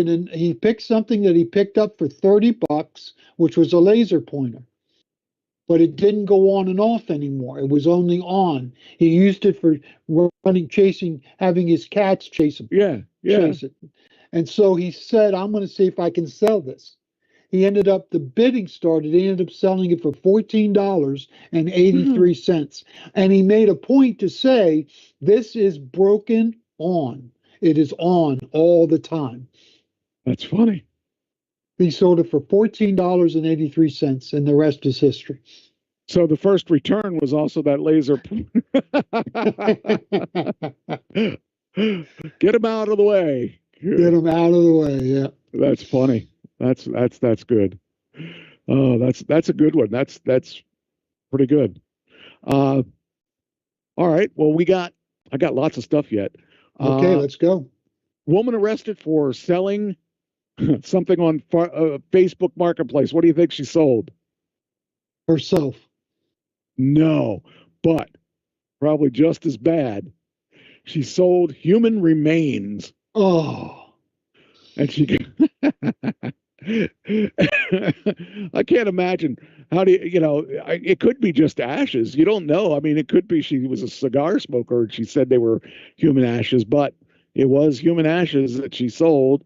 something that he picked up for $30, which was a laser pointer. But it didn't go on and off anymore. It was only on. He used it for having his cats chase him. Yeah. Chase it. And so he said, I'm going to see if I can sell this. He ended up, the bidding started, he ended up selling it for $14.83. And he made a point to say, this is broken on. It is on all the time. That's funny. He sold it for $14.83, and the rest is history. So the first return was also that laser. Get him out of the way. Get him out of the way. Yeah. That's funny. That's good. Oh, that's a good one. That's pretty good. All right. Well, I got lots of stuff yet. Okay, let's go. Woman arrested for selling something on Facebook Marketplace. What do you think she sold? Herself. No, but probably just as bad. She sold human remains. Oh. And she I can't imagine. How do you, it could be just ashes. You don't know. I mean, it could be she was a cigar smoker and she said they were human ashes, but it was human ashes that she sold.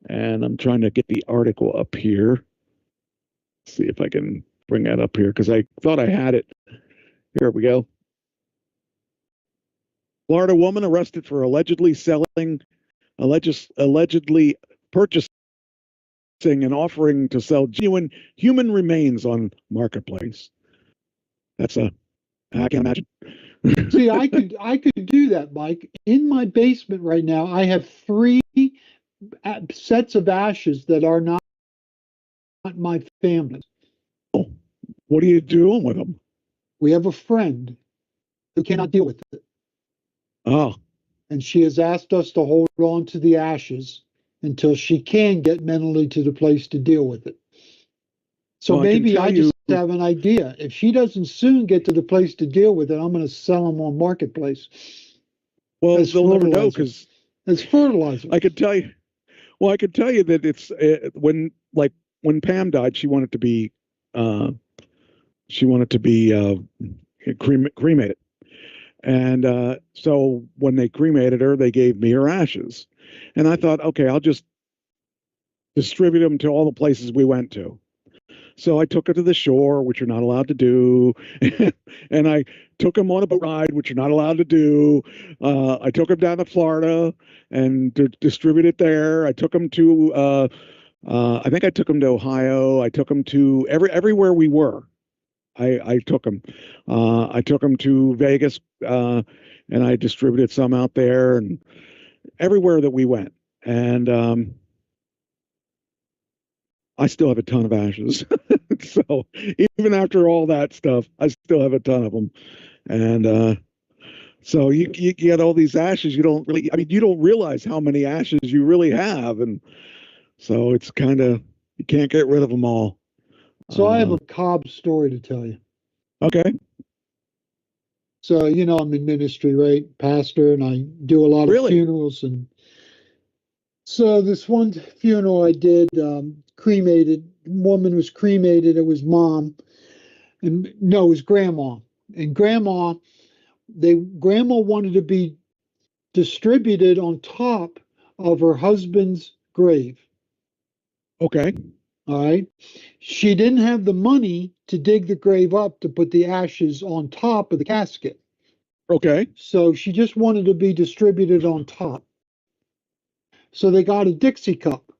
And I'm trying to get the article up here. See if I can bring that up here because I thought I had it. Here we go. Florida woman arrested for allegedly purchasing and offering to sell genuine human remains on Marketplace. I can't imagine. See, I could do that, Mike. In my basement right now, I have 3 sets of ashes that are not my family. What are you doing with them? We have a friend who cannot deal with it. Oh. And she has asked us to hold on to the ashes until she can get mentally to the place to deal with it. So well, maybe I just have an idea. If she doesn't soon get to the place to deal with it, I'm going to sell them on Marketplace. Well, they'll never know because it's fertilizer. I could tell you. Well, I could tell you that it's when Pam died, she wanted to be cremated. And so when they cremated her, they gave me her ashes. And I thought, okay, I'll just distribute them to all the places we went to. So I took her to the shore, which you're not allowed to do. And I took them on a boat ride, which you're not allowed to do. I took them down to Florida and distribute it there. I took them to, I think I took them to Ohio. I took them to everywhere we were. I took them. I took them to Vegas, and I distributed some out there and everywhere that we went. And I still have a ton of ashes. So even after all that stuff, I still have a ton of them. And so you get all these ashes. You don't realize how many ashes you really have. And so it's kind of, you can't get rid of them all. So I have a Cobb story to tell you. Okay. So, I'm in ministry, right? Pastor, and I do a lot of funerals. And so this one funeral I did, cremated, woman was cremated. It was mom. And no, it was grandma. And grandma wanted to be distributed on top of her husband's grave. Okay. All right. She didn't have the money to dig the grave up to put the ashes on top of the casket. Okay. So she just wanted to be distributed on top. So they got a Dixie cup.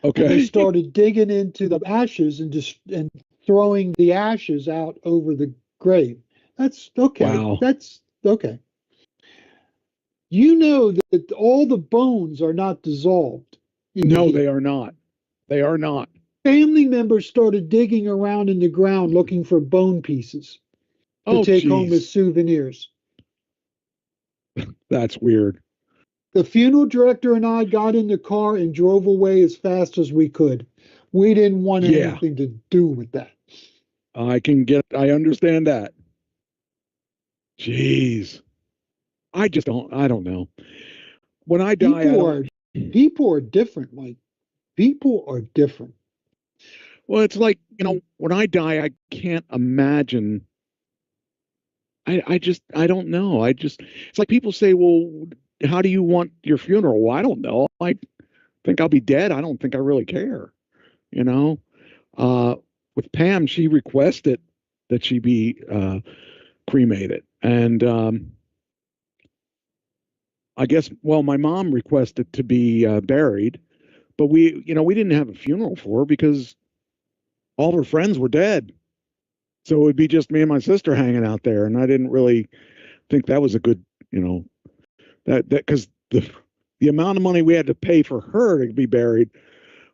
Okay. And they started digging into the ashes and throwing the ashes out over the grave. That's okay. Wow. That's okay. You know that all the bones are not dissolved in the No, heat. they are not. They are not. Family members started digging around in the ground looking for bone pieces to Oh, take home as geez. souvenirs. That's weird. The funeral director and I got in the car and drove away as fast as we could. We didn't want Yeah, anything to do with that. I understand that. Jeez. I don't know. When I die, I don't. People are different, Mike. People are different. Well, it's like, when I die, I can't imagine. I don't know. It's like people say, well, how do you want your funeral? Well, I don't know. I think I'll be dead. I don't think I really care. You know, with Pam, she requested that she be cremated. And I guess, well, my mom requested to be buried, but we didn't have a funeral for her because all of her friends were dead. So it would be just me and my sister hanging out there. And I didn't really think that was a good, that because the amount of money we had to pay for her to be buried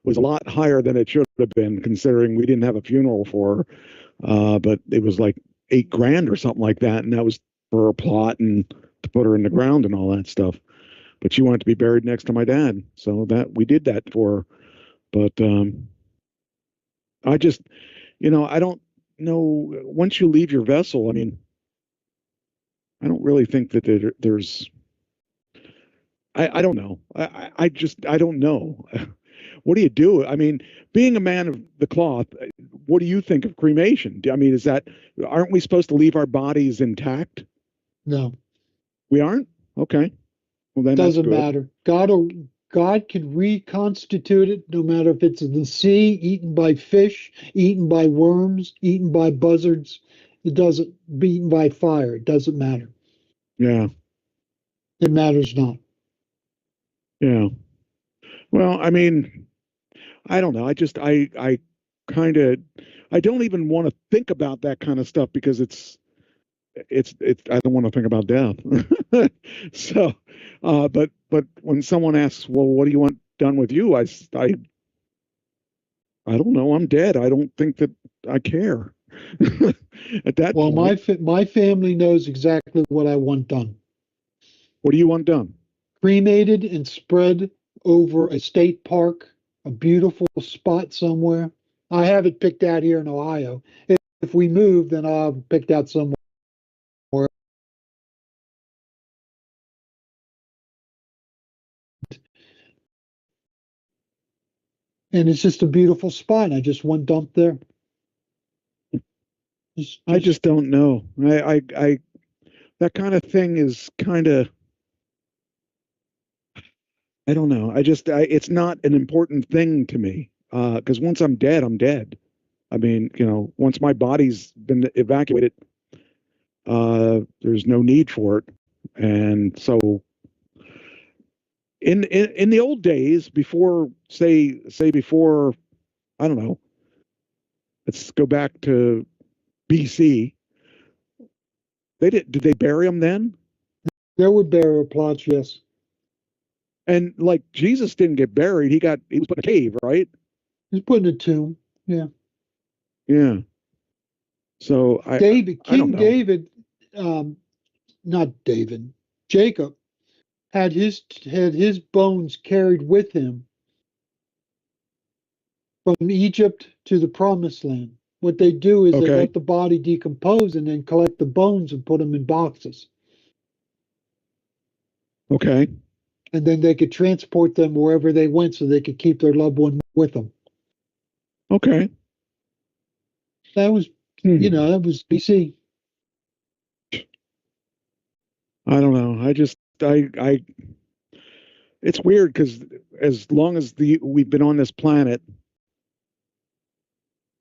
was a lot higher than it should have been, considering we didn't have a funeral for her. But it was like $8,000 or something like that, and that was for a plot and to put her in the ground and all that stuff. But she wanted to be buried next to my dad, so that we did that for her. But I just, I don't know. Once you leave your vessel, I mean, I don't really think that there's. I don't know. I don't know. What do you do? I mean, being a man of the cloth, what do you think of cremation? I mean, aren't we supposed to leave our bodies intact? No, We aren't? Okay. Well, then doesn't that's matter. God can reconstitute it no matter if it's in the sea, eaten by fish, eaten by worms, eaten by buzzards. It doesn't be eaten by fire. It doesn't matter. Yeah. It matters not. Yeah. Well, I mean, I don't know. I kind of, I don't even want to think about that kind of stuff because I don't want to think about death. So, but when someone asks, well, what do you want done with you? I don't know. I'm dead. I don't think that I care. At that Well, point, my family knows exactly what I want done. what do you want done? Cremated and spread over a state park, a beautiful spot somewhere. I have it picked out here in Ohio. If we move, then I'll have it picked out somewhere. And it's just a beautiful spot. I just want dumped there. I just don't know. I that kind of thing is kind of, I don't know. It's not an important thing to me. Because once I'm dead, I'm dead. I mean, once my body's been evacuated, there's no need for it. And so in the old days, before before, I don't know, let's go back to BC. Did they bury them then? There were burial plots, yes. And like Jesus didn't get buried, he was put in a cave, right? He was put in a tomb. Yeah. Yeah. So King David, not David, Jacob had his bones carried with him from Egypt to the promised land. What they do is they let the body decompose and then collect the bones and put them in boxes. Okay. And then they could transport them wherever they went so they could keep their loved one with them. Okay. That was, that was BC. I don't know. It's weird because as long as we've been on this planet,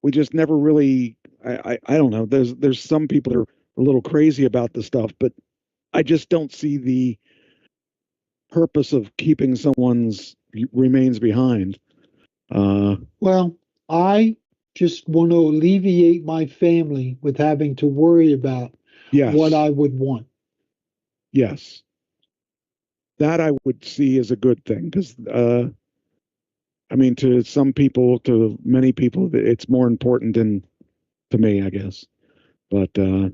we just never really, I don't know. There's some people that are a little crazy about this stuff, but I just don't see the purpose of keeping someone's remains behind. Well, I just want to alleviate my family with having to worry about Yes. what I would want. Yes. That I would see as a good thing because, I mean, to some people, to many people, it's more important than to me, I guess. But I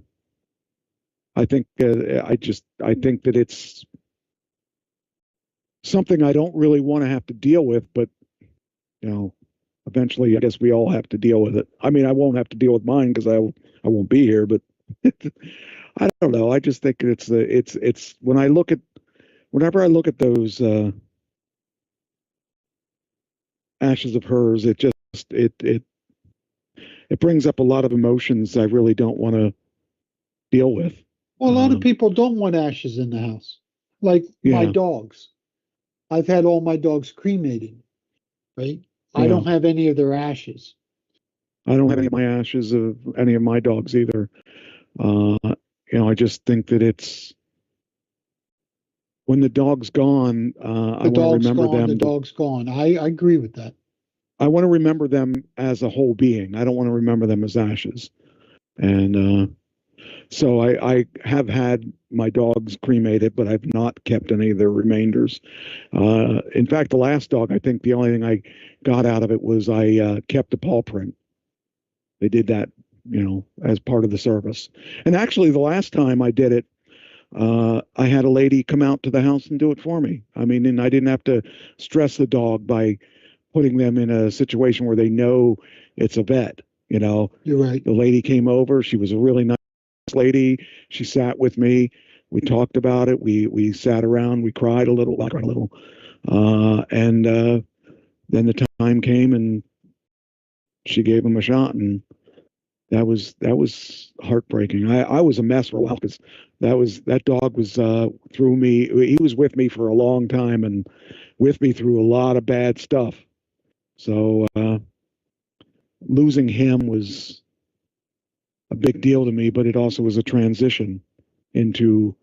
think I think that it's something I don't really want to have to deal with, but you know, eventually, I guess we all have to deal with it. I mean, I won't have to deal with mine because I won't be here, but I don't know. I just think it's when I look at whenever I look at those ashes of hers, it just it brings up a lot of emotions I really don't want to deal with. Well, a lot of people don't want ashes in the house, like my Yeah. dogs. I've had all my dogs cremated, right? I Yeah. don't have any of their ashes. I don't have any of my ashes of any of my dogs either. You know, I just think that it's when the dog's gone, I want to remember them. The dog's gone. I agree with that. I want to remember them as a whole being. I don't want to remember them as ashes. And so I have had my dogs cremated, but I've not kept any of their remainders. In fact, the last dog, I think the only thing I got out of it was I kept the paw print. They did that, you know, as part of the service. And actually, the last time I did it, I had a lady come out to the house and do it for me. I mean, and I didn't have to stress the dog by putting them in a situation where they know it's a vet. You know, You're right. The lady came over. She was a really nice lady. She sat with me. We talked about it. We sat around. We cried a little. I cried a little. And then the time came, and she gave him a shot, and that was heartbreaking. I was a mess for a while because that dog was through me. He was with me for a long time and with me through a lot of bad stuff. So losing him was a big deal to me, but it also was a transition into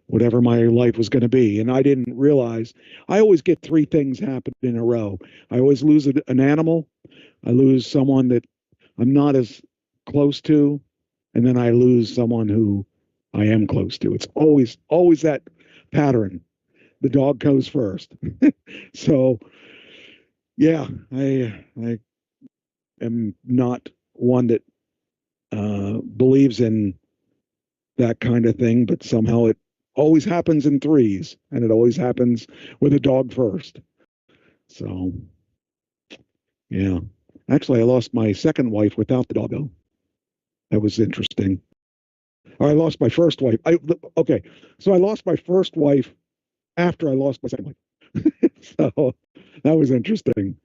whatever my life was going to be. And I didn't realize I always get three things happen in a row. I always lose an animal. I lose someone that I'm not as close to, and then I lose someone who I am close to. It's always that pattern. The dog goes first. So yeah, I am not one that believes in that kind of thing, but somehow it always happens in threes, and it always happens with a dog first. So yeah, actually I lost my second wife without the doggo. That was interesting. Or I lost my first wife. Okay, so I lost my first wife after I lost my second wife. So that was interesting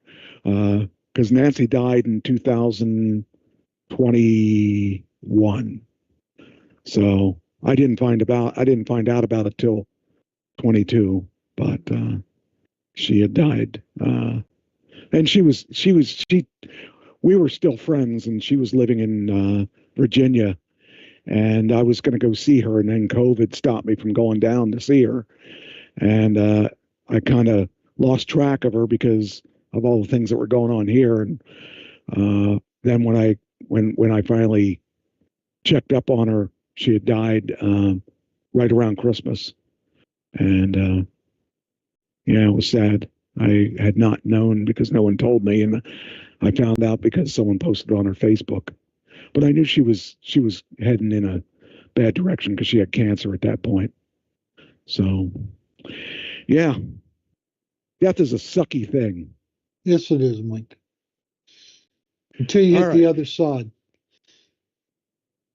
because Nancy died in 2021. So I didn't find out about it till 22, but she had died, and we were still friends, and she was living in Virginia, and I was going to go see her, and then COVID stopped me from going down to see her, and I kind of lost track of her because of all the things that were going on here, and then when I finally checked up on her, she had died right around Christmas, and yeah, it was sad. I had not known because no one told me, and I found out because someone posted on her Facebook. But I knew she was heading in a bad direction because she had cancer at that point. So, yeah, death is a sucky thing. Yes, it is, Mike. Until you hit the other side.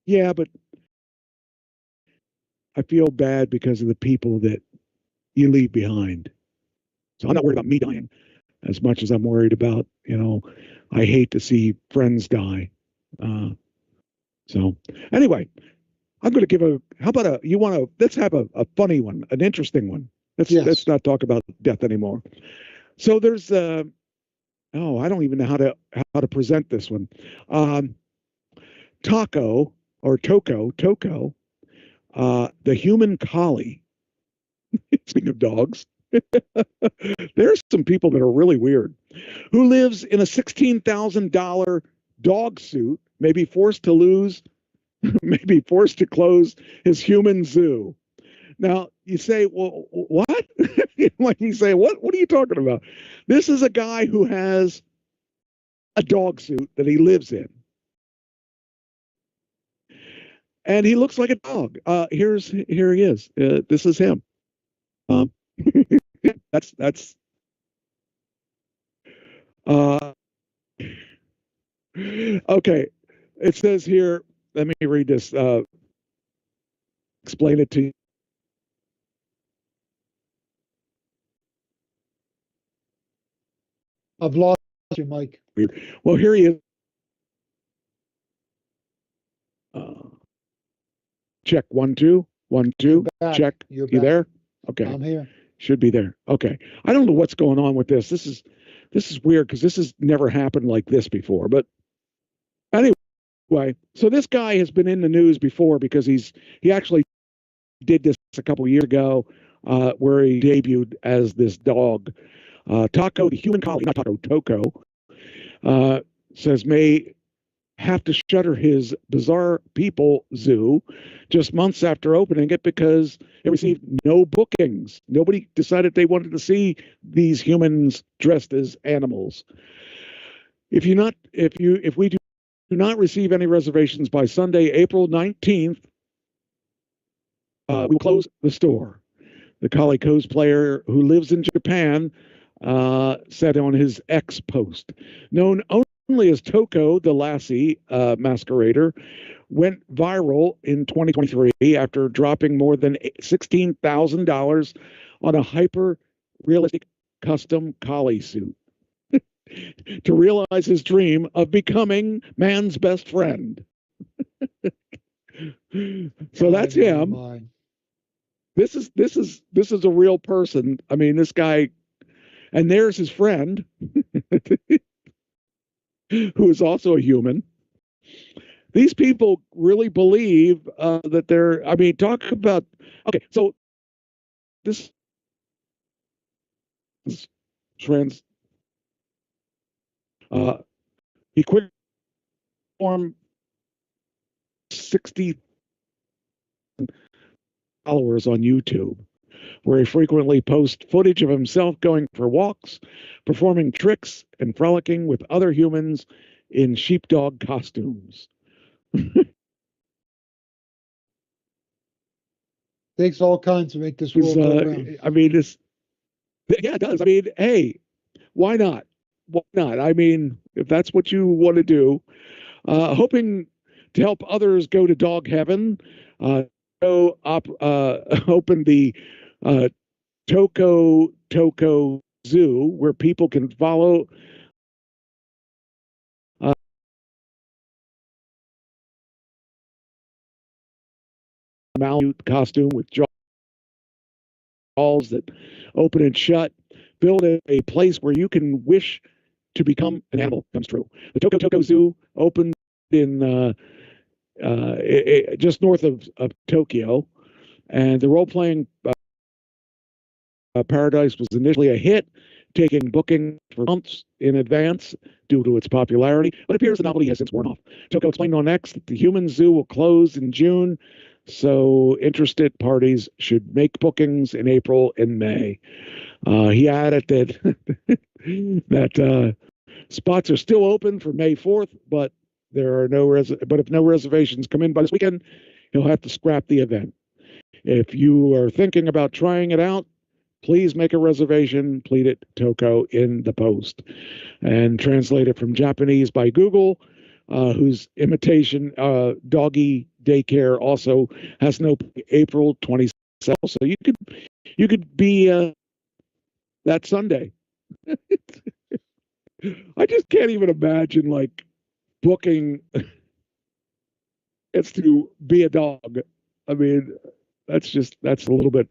Yeah, but I feel bad because of the people that you leave behind. So I'm not worried about me dying as much as I'm worried about, you know, I hate to see friends die. So anyway, I'm going to give let's have a funny one, an interesting one. Let's not talk about death anymore. So there's, I don't even know how to present this one. Toko, the human collie. Speaking of dogs, there's some people that are really weird, who lives in a $16,000 dog suit, may be forced to lose may be forced to close his human zoo. Now you say, well, what? Like you say, what are you talking about? This is a guy who has a dog suit that he lives in. And he looks like a dog. Here he is. This is him. That's okay. It says here, let me read this, explain it to you. I've lost you, Mike. Well, here he is. Check 1 2 1 2. Check. You're you back. There? Okay. I'm here. Should be there. Okay. I don't know what's going on with this. This is weird because this has never happened like this before. But anyway, so this guy has been in the news before because he actually did this a couple years ago, where he debuted as this dog. Taco, the human collie, not Taco, Toko, says may have to shutter his Bizarre People Zoo just months after opening it because it received no bookings. Nobody decided they wanted to see these humans dressed as animals. If we do not receive any reservations by Sunday, April 19th, we will close the store. The Collie cosplayer who lives in Japan said on his X post. Known only as Toko the Lassie masquerader, went viral in 2023 after dropping more than $16,000 on a hyper-realistic custom collie suit to realize his dream of becoming man's best friend. So that's him. This is a real person. I mean, this guy, and there's his friend, who is also a human. These people really believe that they're. I mean, talk about. Okay, so this is trans. He quit form 60 followers on YouTube, where he frequently posts footage of himself going for walks, performing tricks, and frolicking with other humans in sheepdog costumes. Takes all kinds to make this world go around. I mean, yeah, it does. I mean, hey, why not? Why not? I mean, if that's what you want to do, hoping to help others go to dog heaven, open the Toko Zoo, where people can follow Malamute costume with jaws that open and shut. Build a place where you can wish to become an animal comes true. The Toko Zoo opened in just north of Tokyo, and the role-playing Paradise was initially a hit, taking booking for months in advance due to its popularity, but it appears the novelty has since worn off. Toko explained on X that the human zoo will close in June, so interested parties should make bookings in April and May. He added that spots are still open for May 4th, but there are if no reservations come in by this weekend, he'll have to scrap the event. If you are thinking about trying it out, please make a reservation. Plead it, Toko, in the post. And translated from Japanese by Google, whose imitation doggy daycare also has no April 27th. So you could be that Sunday. I just can't even imagine like booking it's to be a dog. I mean, that's a little bit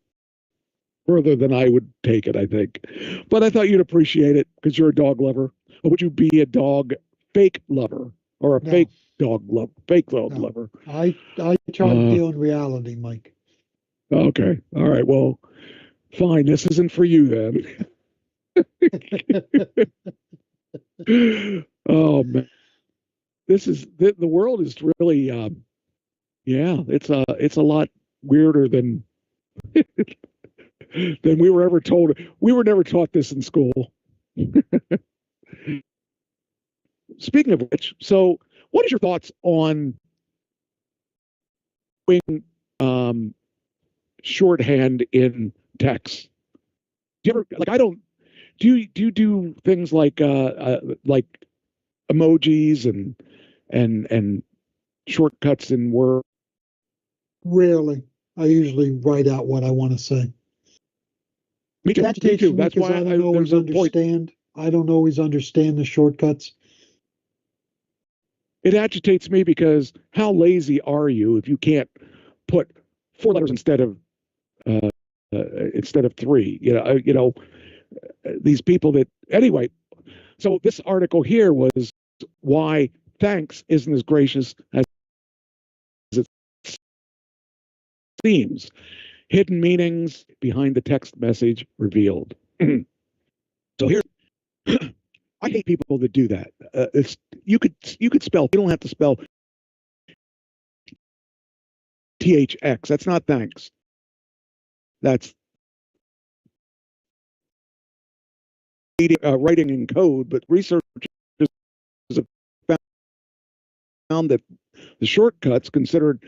further than I would take it, I think. But I thought you'd appreciate it because you're a dog lover. Or would you be a dog fake lover or a fake dog lover? I try to deal in reality, Mike. Okay. All right. Well, fine. This isn't for you then. Oh man, the world is really Yeah, it's a lot weirder than than we were ever told. We were never taught this in school. Speaking of which, so what is your thoughts on doing shorthand in text? Do you ever like? I don't. Do you do things like emojis and shortcuts in Word? Rarely. I usually write out what I want to say. Me too. Me too. That's why I don't always understand. I don't always understand the shortcuts. It agitates me because how lazy are you if you can't put 4 letters instead of 3? These people that anyway. So this article here was why thanks isn't as gracious as it seems. Hidden meanings behind the text message revealed. So here, I hate people that do that. You could spell. You don't have to spell THX. That's not thanks. That's writing in code. But researchers have found that the shortcuts considered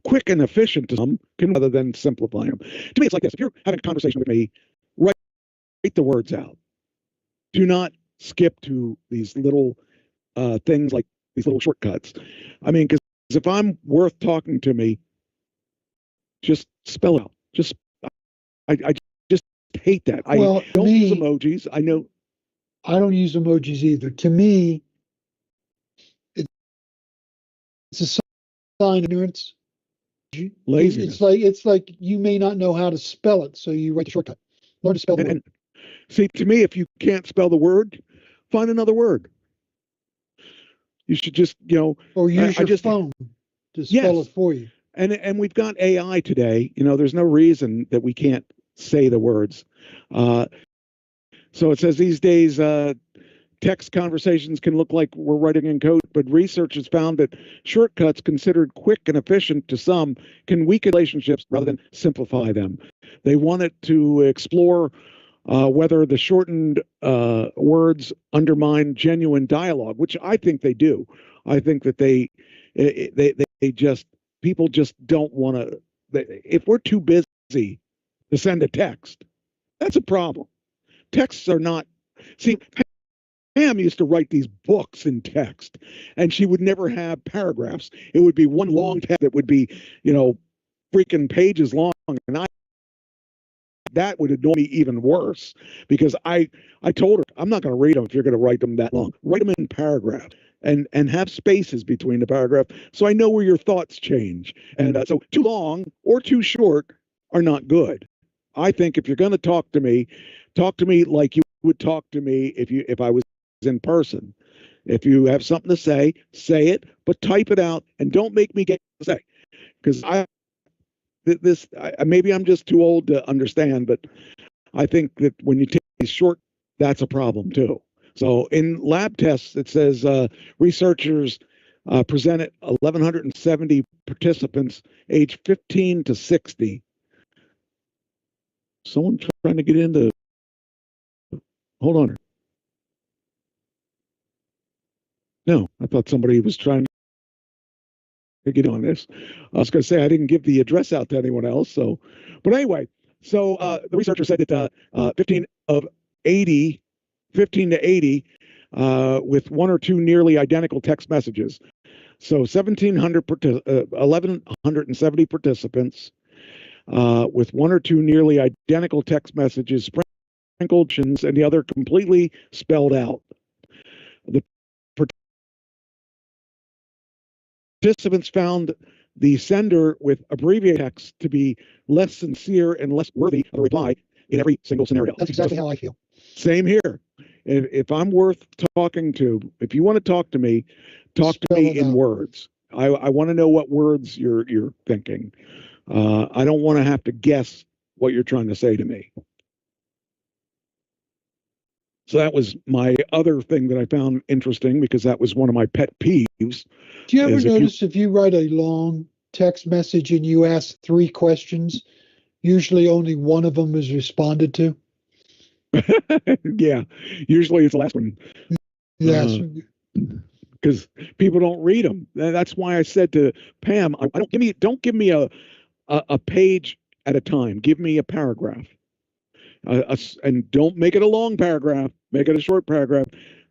quick and efficient to some can rather than simplify them. To me, it's like this: if you're having a conversation with me, write the words out. Do not skip to these little things like these little shortcuts. I mean, because if I'm worth talking to me, just spell out. Just I just hate that. I don't use emojis. I know. I don't use emojis either. To me, it's a sign of ignorance. Laziness. It's like you may not know how to spell it, so you write the shortcut. Learn to spell the word. See, to me, if you can't spell the word, find another word. You should just, or use your phone to spell it for you. And we've got AI today. There's no reason that we can't say the words. So it says these days, text conversations can look like we're writing in code, but research has found that shortcuts considered quick and efficient to some can weaken relationships rather than simplify them. They wanted to explore whether the shortened words undermine genuine dialogue, which I think they do. I think that they just, people just don't want to, if we're too busy to send a text, that's a problem. Texts are not, see, Pam used to write these books in text, and she would never have paragraphs. It would be one long text that would be, freaking pages long, and that would annoy me even worse because I told her, I'm not going to read them if you're going to write them that long. Write them in paragraphs and have spaces between the paragraph so I know where your thoughts change. And so too long or too short are not good. I think if you're going to talk to me like you would talk to me if I was in person. If you have something to say it, but type it out and don't make me get to say, because maybe I'm just too old to understand, but I think that when you take these short, that's a problem too. So in lab tests, it says researchers presented 1,170 participants aged 15 to 60. Someone trying to get into, hold on. No, I thought somebody was trying to get on this. I was going to say I didn't give the address out to anyone else. So, but anyway, so the researcher said that 15 to 80 with one or two nearly identical text messages. So 1,170 participants with one or two nearly identical text messages sprinkled and the other completely spelled out. The participants found the sender with abbreviated text to be less sincere and less worthy of a reply in every single scenario. That's exactly how I feel. Same here. If I'm worth talking to, if you want to talk to me in words. I want to know what words you're thinking. I don't want to have to guess what you're trying to say to me. So that was my other thing that I found interesting because that was one of my pet peeves. Do you ever notice if you write a long text message and you ask 3 questions, usually only one of them is responded to? Yeah, usually it's the last one. Yes. Because people don't read them. That's why I said to Pam, I don't give me a page at a time. Give me a paragraph, and don't make it a long paragraph. Make it a short paragraph,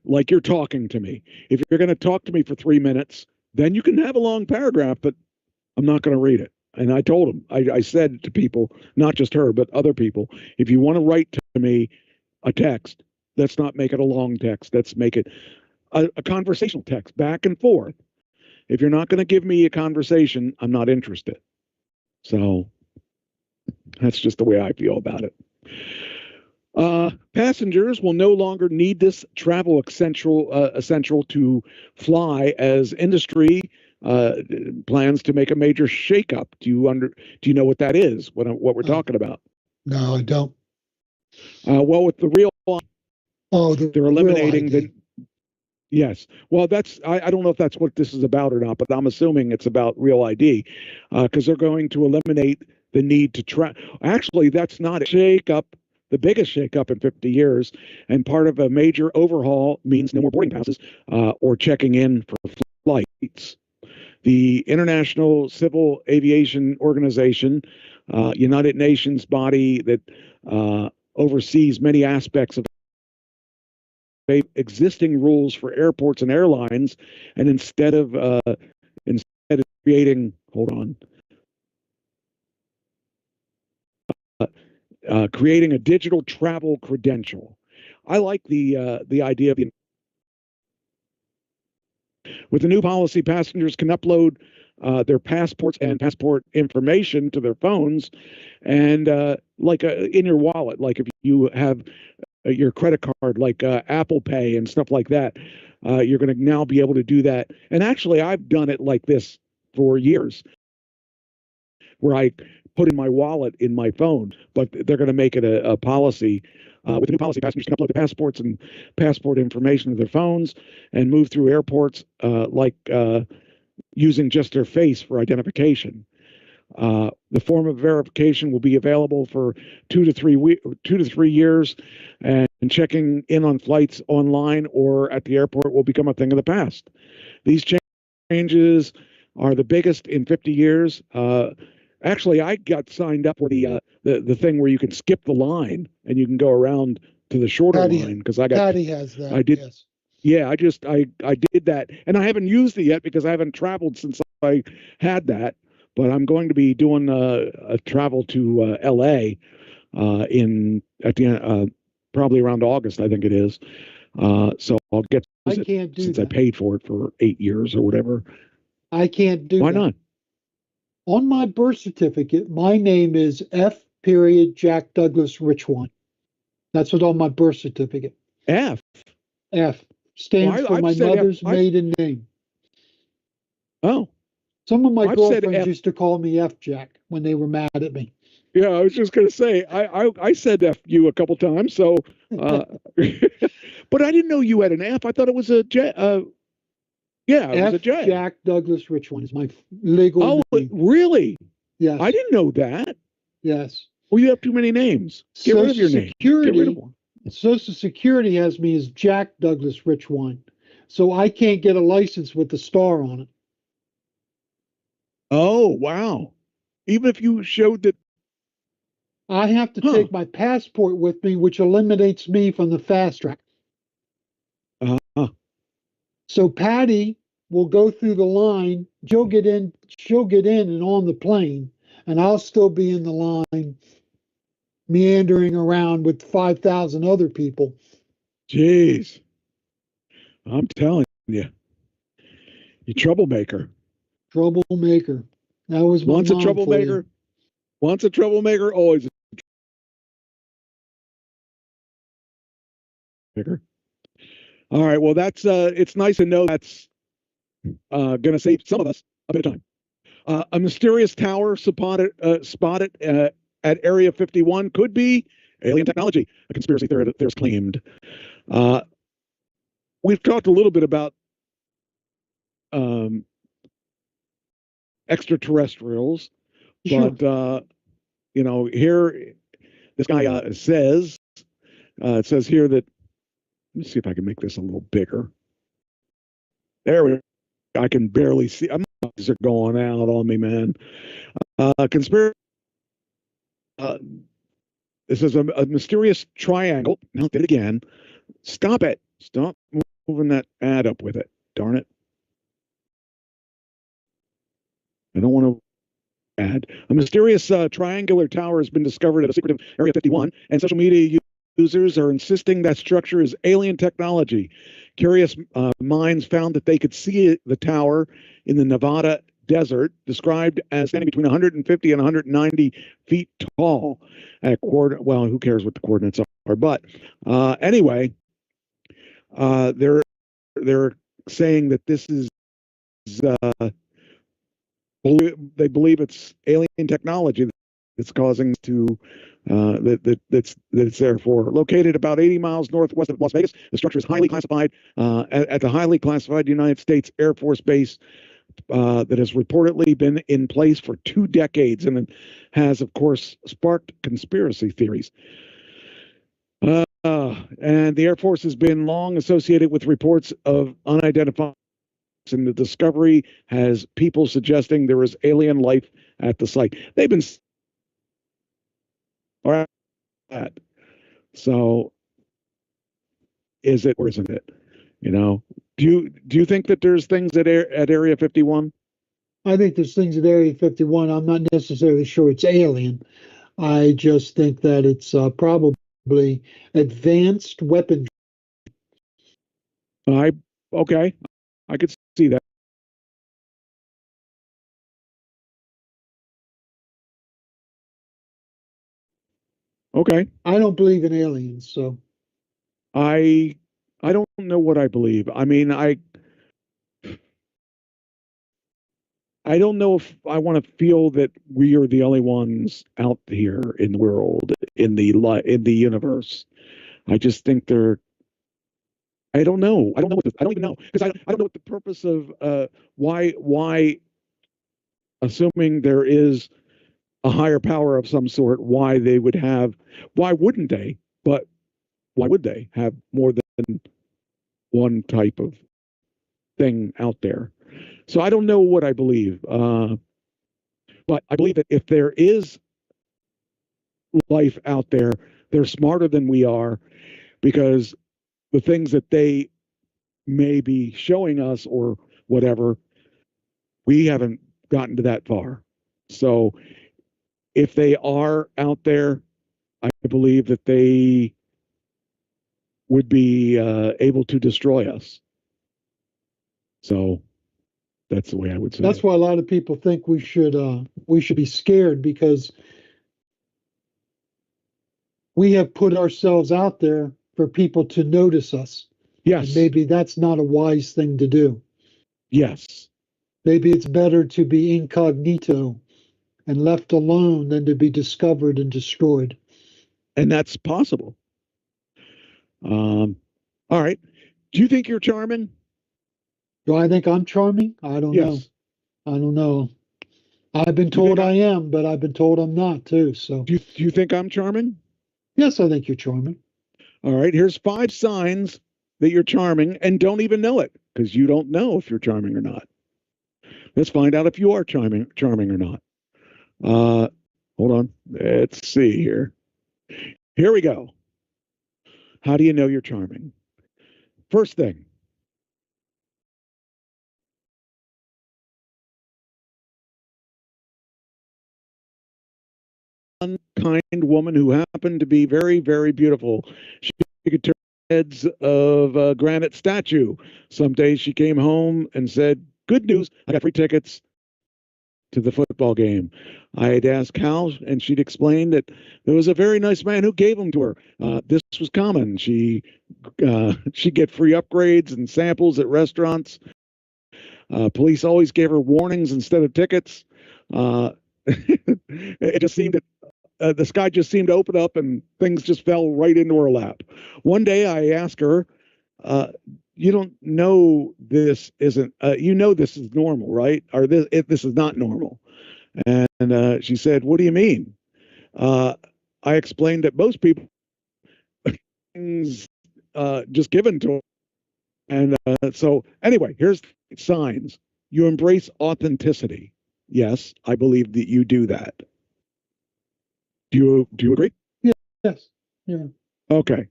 like you're talking to me. If you're going to talk to me for 3 minutes, then you can have a long paragraph, but I'm not going to read it. And I told him, I said to people, not just her, but other people, if you want to write to me a text, let's not make it a long text. Let's make it a conversational text, back and forth. If you're not going to give me a conversation, I'm not interested. So that's just the way I feel about it. Passengers will no longer need this travel essential to fly, as industry plans to make a major shakeup. Do you know what that is? What we're talking about? No, I don't. Well, with the real, they're eliminating the. Yes. Well, I don't know if that's what this is about or not, but I'm assuming it's about Real ID, because they're going to eliminate the need to Actually, that's not a shakeup. The biggest shakeup in 50 years, and part of a major overhaul means no more boarding passes or checking in for flights. The International Civil Aviation Organization, United Nations body that oversees many aspects of existing rules for airports and airlines, and instead of creating, creating a digital travel credential. I like the idea of with the new policy, passengers can upload their passports and passport information to their phones, and in your wallet, like if you have your credit card, like Apple Pay and stuff like that, you're going to now be able to do that. And actually, I've done it like this for years, where I put in my wallet in my phone, but they're going to make it a policy. With the new policy, passengers can upload the passports and passport information to their phones and move through airports using just their face for identification. The form of verification will be available for 2 to 3 years, and checking in on flights online or at the airport will become a thing of the past. These changes are the biggest in 50 years. Actually, I got signed up for the thing where you can skip the line and you can go around to the shorter line, because Patty has that. I did. Yes. Yeah, I did that, and I haven't used it yet because I haven't traveled since I had that. But I'm going to be doing a travel to LA at the end, probably around August, I think it is. So I'll get I can't do since that. I paid for it for 8 years or whatever. I can't do Why that. not? On my birth certificate, my name is F. Jack Douglas Richwine. That's what on my birth certificate. F stands for my mother's maiden name. Oh. Some of my I've said girlfriends F. used to call me F Jack when they were mad at me. Yeah, I was just going to say, I said F you a couple times, so, but I didn't know you had an F. I thought it was a J. Yeah, it was a J. Jack Douglas Richwine is my legal name. Really? Yes. I didn't know that. Yes. Well, you have too many names. Get rid of your name. Get rid of one. Social Security has me as Jack Douglas Richwine, so I can't get a license with the star on it. Oh, wow. Even if you showed that. I have to take my passport with me, which eliminates me from the fast track. So Patty will go through the line. She'll get in and on the plane, and I'll still be in the line, meandering around with 5,000 other people. Jeez. I'm telling you. You troublemaker. Troublemaker. That was my once a troublemaker. Once a troublemaker, always a troublemaker. All right. Well, that's it's nice to know that's going to save some of us a bit of time. A mysterious tower spotted at Area 51 could be alien technology. A conspiracy theorist claimed. We've talked a little bit about extraterrestrials. Sure. But here this guy says it says here that, let me see if I can make this a little bigger. There we go. I can barely see. These are going out on me, man. Conspiracy. This is a mysterious triangle. Now did it again. Stop it. Stop moving that ad up with it. Darn it. I don't want to add. A mysterious triangular tower has been discovered at a secretive Area 51, and social media users are insisting that structure is alien technology. Curious minds found that they could see the tower in the Nevada desert, described as standing between 150 and 190 feet tall. Well, who cares what the coordinates are? But anyway, they're saying that this is they believe it's alien technology that's causing that's therefore located about 80 miles northwest of Las Vegas. The structure is highly classified at the highly classified United States Air Force Base that has reportedly been in place for 2 decades and has, of course, sparked conspiracy theories. And the Air Force has been long associated with reports of unidentified, and the discovery has people suggesting there is alien life at the site. They've been all right. So is it or isn't it? Do you think that there's things at Area 51? I think there's things at Area 51. I'm not necessarily sure it's alien. I just think that it's probably advanced weaponry. Okay. I could see that. Okay. I don't believe in aliens, so I don't know what I believe. I mean, I don't know if I want to feel that we are the only ones out here in the world, in the universe. I just think I don't know. I don't even know, because I don't know what the purpose of why, assuming there is a higher power of some sort, why wouldn't they? But why would they have more than one type of thing out there? So I don't know what I believe, but I believe that if there is life out there, they're smarter than we are, because the things that they may be showing us or whatever, we haven't gotten to that far. So if they are out there, I believe that they would be able to destroy us. So that's the way I would say. That's why a lot of people think we should be scared, because we have put ourselves out there for people to notice us. Yes. And maybe that's not a wise thing to do. Yes. Maybe it's better to be incognito and left alone than to be discovered and destroyed. And that's possible. All right. Do you think you're charming? Do I think I'm charming? I don't know. I don't know. I've been told I am, but I've been told I'm not too. So do you think I'm charming? Yes, I think you're charming. All right. Here's 5 signs that you're charming and don't even know it, because you don't know if you're charming or not. Let's find out if you are charming or not. Hold on. Let's see here. Here we go. How do you know you're charming? First thing. Kind woman who happened to be very, very beautiful. She could turn heads of a granite statue. Some days she came home and said, "Good news, I got free tickets to the football game." I'd ask how, and she'd explain that there was a very nice man who gave them to her. This was common. She'd get free upgrades and samples at restaurants. Police always gave her warnings instead of tickets. It just seemed that the sky just seemed to open up and things just fell right into her lap. One day I asked her you don't know this isn't, you know, this is normal, right? Or this is not normal. And she said, what do you mean? I explained that most people things just given to them. And so anyway, here's signs. You embrace authenticity. Yes, I believe that you do that. Do you agree? Yes. Yeah. Okay.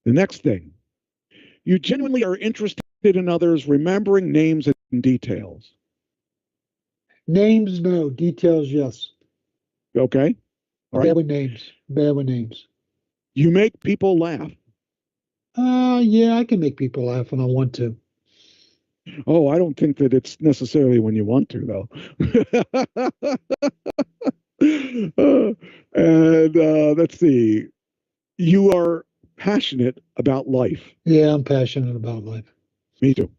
The next thing. You genuinely are interested in others, remembering names and details. Names, no. Details, yes. Okay. All right. Bad with names. Bad with names. You make people laugh. Yeah, I can make people laugh when I want to. Oh, I don't think that it's necessarily when you want to, though. And let's see. You are passionate about life. Yeah, I'm passionate about life. Me too.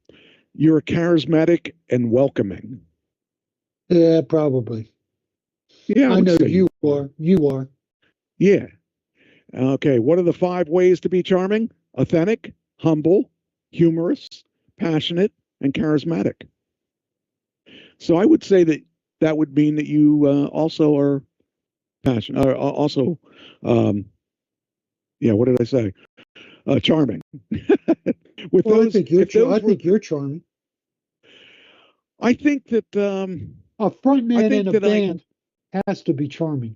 You're charismatic and welcoming. Yeah, probably. Yeah, I know you are. You are. Yeah. Okay. What are the 5 ways to be charming? Authentic, humble, humorous, passionate, and charismatic. So I would say that that would mean that you also are passionate, or also, yeah. What did I say? Charming. With Well, those, I think you're charming. I think that A front man in a band has to be charming.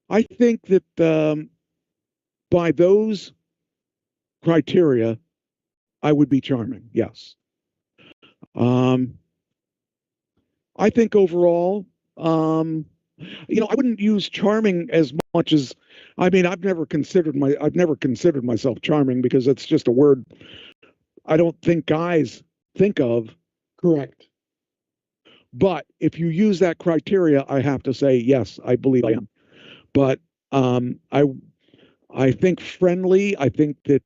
I think that by those criteria, I would be charming. Yes. I think overall, you know, I wouldn't use charming as much as, I mean, I've never considered myself charming, because it's just a word I don't think guys think of. Correct. But if you use that criteria, I have to say, yes, I believe I am. But I think friendly. I think that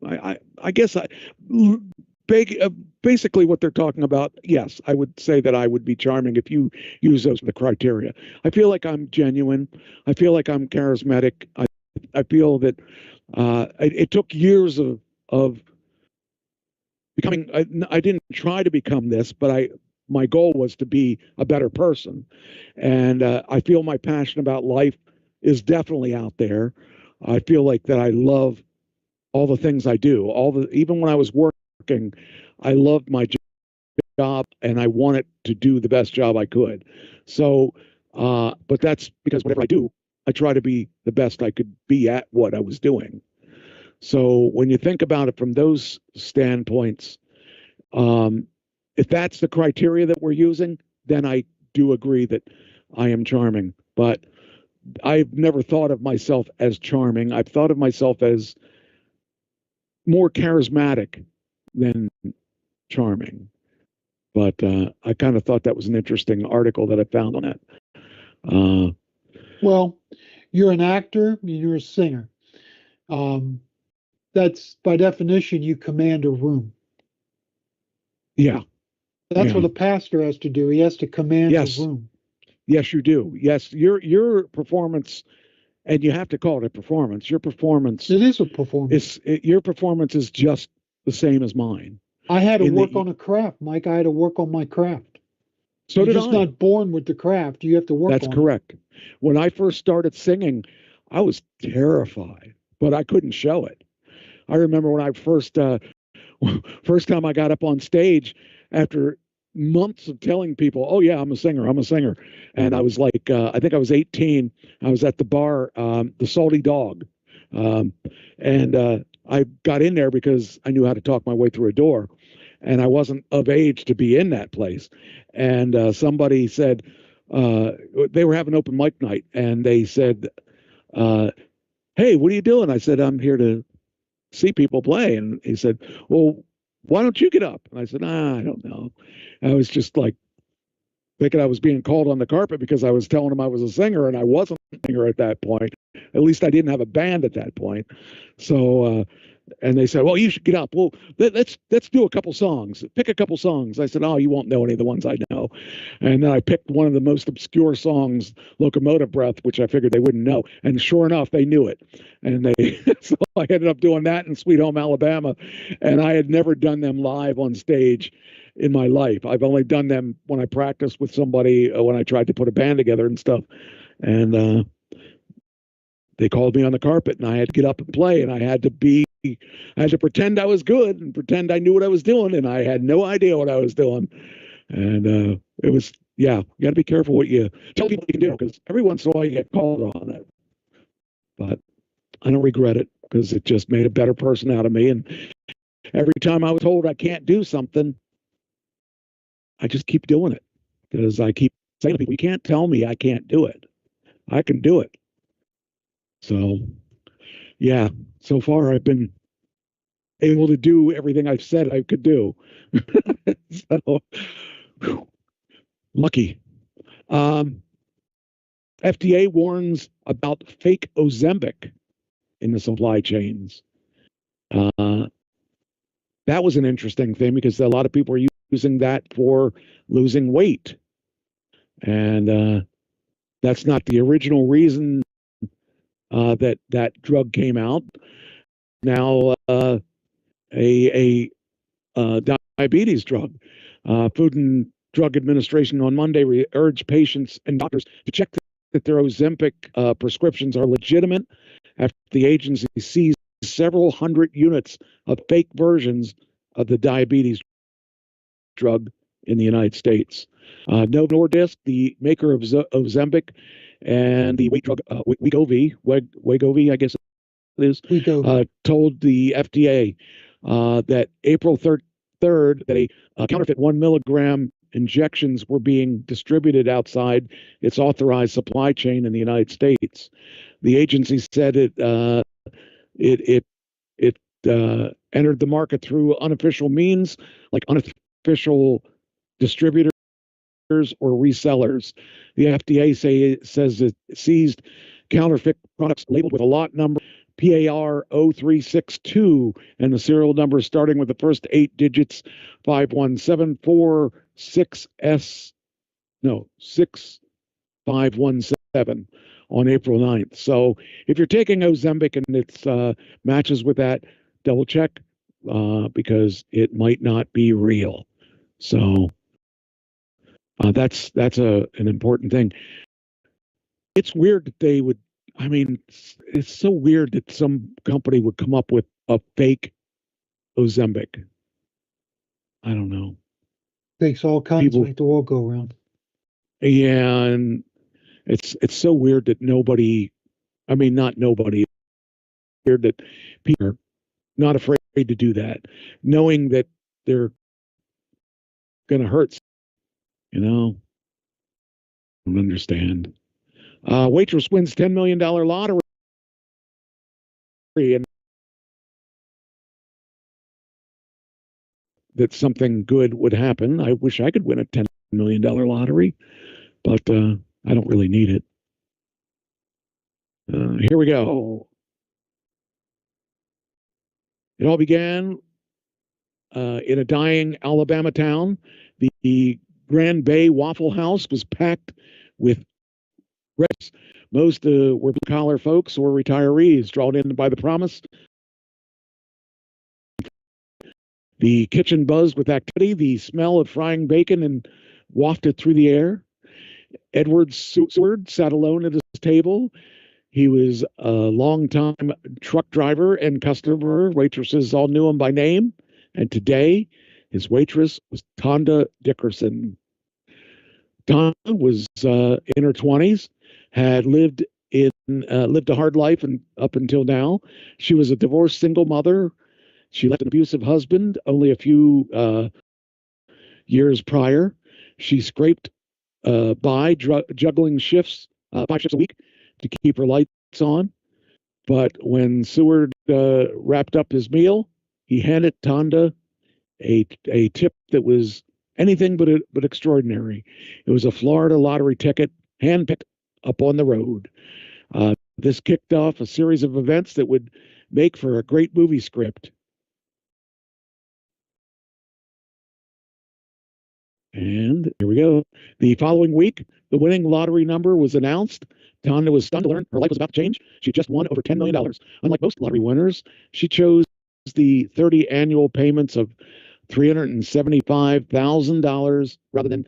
I guess basically what they're talking about. Yes, I would say that I would be charming if you use those the criteria. I feel like I'm genuine. I feel like I'm charismatic. I feel that it took years of becoming. I didn't try to become this, but my goal was to be a better person, and I feel my passion about life is definitely out there. I feel like that I love all the things I do. Even when I was working, I loved my job and I wanted to do the best job I could. So, but that's because whatever I do, I try to be the best I could be at what I was doing. So when you think about it from those standpoints, if that's the criteria that we're using, then I do agree that I am charming. But I've never thought of myself as charming. I've thought of myself as more charismatic than charming. But I kind of thought that was an interesting article that I found on it. Well, you're an actor, you're a singer. That's by definition, you command a room. Yeah. That's what a pastor has to do. He has to command the room. Yes, you do. Yes, your performance, and you have to call it a performance. Your performance. It is a performance. Your performance is just the same as mine. I had to work on a craft, Mike. I had to work on my craft. So You're just not born with the craft. You have to work on it. That's correct. When I first started singing, I was terrified, but I couldn't show it. I remember when I first time I got up on stage after months of telling people, oh yeah, I'm a singer. And I was like, I think I was 18. I was at the bar, the Salty Dog. And I got in there because I knew how to talk my way through a door, and I wasn't of age to be in that place. And somebody said, they were having open mic night, and they said, hey, what are you doing? I said, I'm here to see people play. And he said, well, why don't you get up? And I said, I don't know. I was just like thinking I was being called on the carpet because I was telling him I was a singer, and I wasn't a singer at that point. At least I didn't have a band at that point. So and they said, "Well, you should get up. Well, let's do a couple songs. Pick a couple songs." I said, "Oh, you won't know any of the ones I know." And then I picked one of the most obscure songs, "Locomotive Breath," which I figured they wouldn't know. And sure enough, they knew it. And they so I ended up doing that in Sweet Home Alabama. And I had never done them live on stage in my life. I've only done them when I practiced with somebody when I tried to put a band together and stuff. And they called me on the carpet, and I had to get up and play, and I had to pretend I was good and pretend I knew what I was doing, and I had no idea what I was doing. And it was, yeah, you got to be careful what you tell people you can do, because every once in a while you get called on it. But I don't regret it, because it just made a better person out of me. And every time I was told I can't do something, I just keep doing it, because I keep saying to people, you can't tell me I can't do it. I can do it. So, yeah, so far I've been able to do everything I've said I could do. So, whew, lucky. FDA warns about fake Ozempic in the supply chains. That was an interesting thing, because a lot of people are using that for losing weight. And that's not the original reason that drug came out. Now, a diabetes drug. Food and Drug Administration on Monday urged patients and doctors to check that their Ozempic prescriptions are legitimate after the agency seized several hundred units of fake versions of the diabetes drug in the United States. Novo Nordisk, the maker of Ozempic, and the weight drug Wegovy, I guess it is, told the FDA that April 3rd that a counterfeit 1 milligram injections were being distributed outside its authorized supply chain in the United States. The agency said it entered the market through unofficial means, like unofficial distributors or resellers. The FDA says it seized counterfeit products labeled with a lot number PAR 0362 and the serial number starting with the first 8 digits 6517 on April 9th. So if you're taking Ozempic and it matches with that, double check because it might not be real. So that's an important thing. It's weird that they would. I mean, it's so weird that some company would come up with a fake Ozempic. I don't know. Takes all kinds to make the world go round. Yeah, and it's so weird that nobody. I mean, not nobody. Weird that people are not afraid to do that, knowing that they're going to hurt. You know, I don't understand. Waitress wins $10 million lottery, and that something good would happen. I wish I could win a $10 million lottery, but I don't really need it. Here we go. It all began in a dying Alabama town. The Grand Bay Waffle House was packed with residents. Most were blue-collar folks or retirees drawn in by the promise. The kitchen buzzed with activity, the smell of frying bacon and wafted through the air. Edward Seward sat alone at his table. He was a long-time truck driver and customer. Waitresses all knew him by name. And today, his waitress was Tonda Dickerson. Tonda was in her 20s, had lived a hard life and up until now. She was a divorced single mother. She left an abusive husband only a few years prior. She scraped by juggling shifts, 5 shifts a week to keep her lights on. But when Seward wrapped up his meal, he handed Tonda a tip that was anything but extraordinary. It was a Florida lottery ticket, handpicked up on the road. This kicked off a series of events that would make for a great movie script. And here we go. The following week, the winning lottery number was announced. Tonda was stunned to learn her life was about to change. She just won over $10 million. Unlike most lottery winners, she chose the 30 annual payments of $375,000 rather than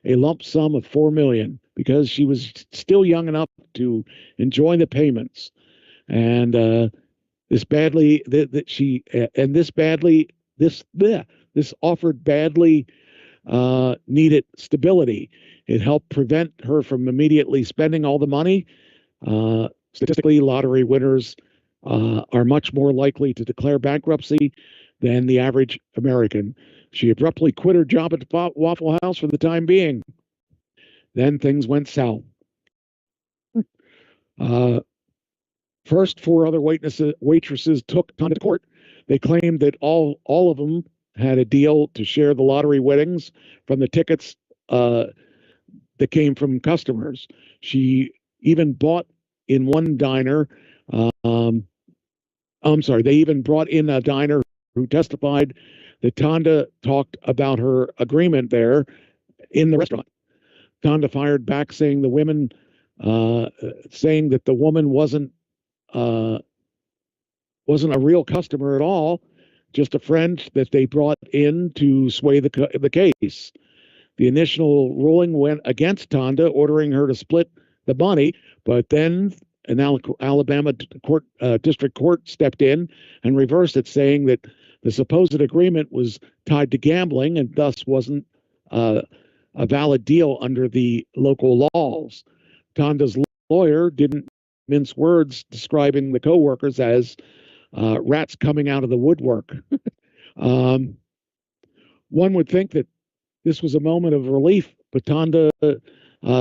a lump sum of $4 million because she was still young enough to enjoy the payments. And this offered badly needed stability. It helped prevent her from immediately spending all the money. Statistically, lottery winners are much more likely to declare bankruptcy than the average American. She abruptly quit her job at the Waffle House for the time being. Then things went south. First, 4 other waitresses took Tonda to court. They claimed that all of them had a deal to share the lottery winnings from the tickets that came from customers. She even bought in one diner. They even brought in a diner who testified that Tonda talked about her agreement there in the restaurant. Tonda fired back, saying that the woman wasn't a real customer at all, just a friend that they brought in to sway the case. The initial ruling went against Tonda, ordering her to split the money, but then an Alabama district court stepped in and reversed it, saying that the supposed agreement was tied to gambling and thus wasn't a valid deal under the local laws. Tonda's lawyer didn't mince words, describing the co-workers as rats coming out of the woodwork. One would think that this was a moment of relief, but Tonda,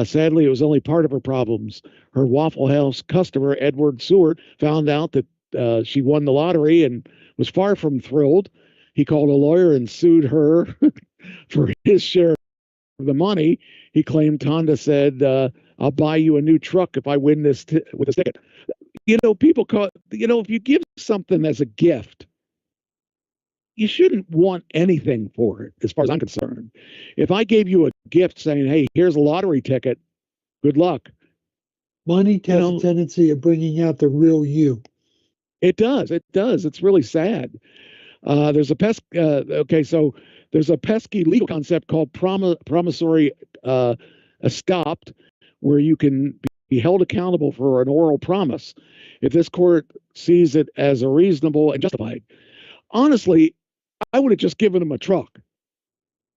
sadly, it was only part of her problems. Her Waffle House customer, Edward Seward, found out that she won the lottery and was far from thrilled. He called a lawyer and sued her for his share of the money. He claimed Tonda said, "I'll buy you a new truck if I win this with this ticket." People call if you give something as a gift, you shouldn't want anything for it, as far as I'm concerned. If I gave you a gift saying, "Hey, here's a lottery ticket, good luck." Money has a tendency of bringing out the real you. It does. It's really sad. There's a pesky legal concept called promissory estoppel, where you can be held accountable for an oral promise if this court sees it as a reasonable and justified. Honestly, I would have just given him a truck.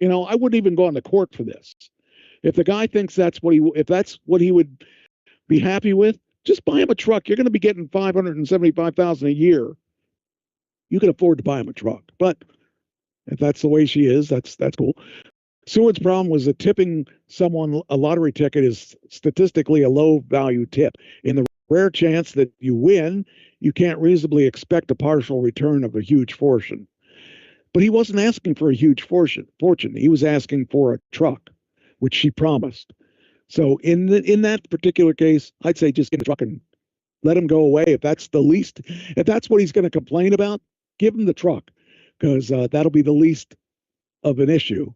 I wouldn't even go on to court for this. If the guy thinks that's what he would be happy with, just buy him a truck. You're going to be getting $575,000 a year. You can afford to buy him a truck. But if that's the way she is, that's cool. Seward's problem was that tipping someone a lottery ticket is statistically a low value tip. In the rare chance that you win, you can't reasonably expect a partial return of a huge fortune. But he wasn't asking for a huge fortune. He was asking for a truck, which she promised. So in that particular case, I'd say just get a truck and let him go away. If that's what he's going to complain about, give him the truck, because that'll be the least of an issue.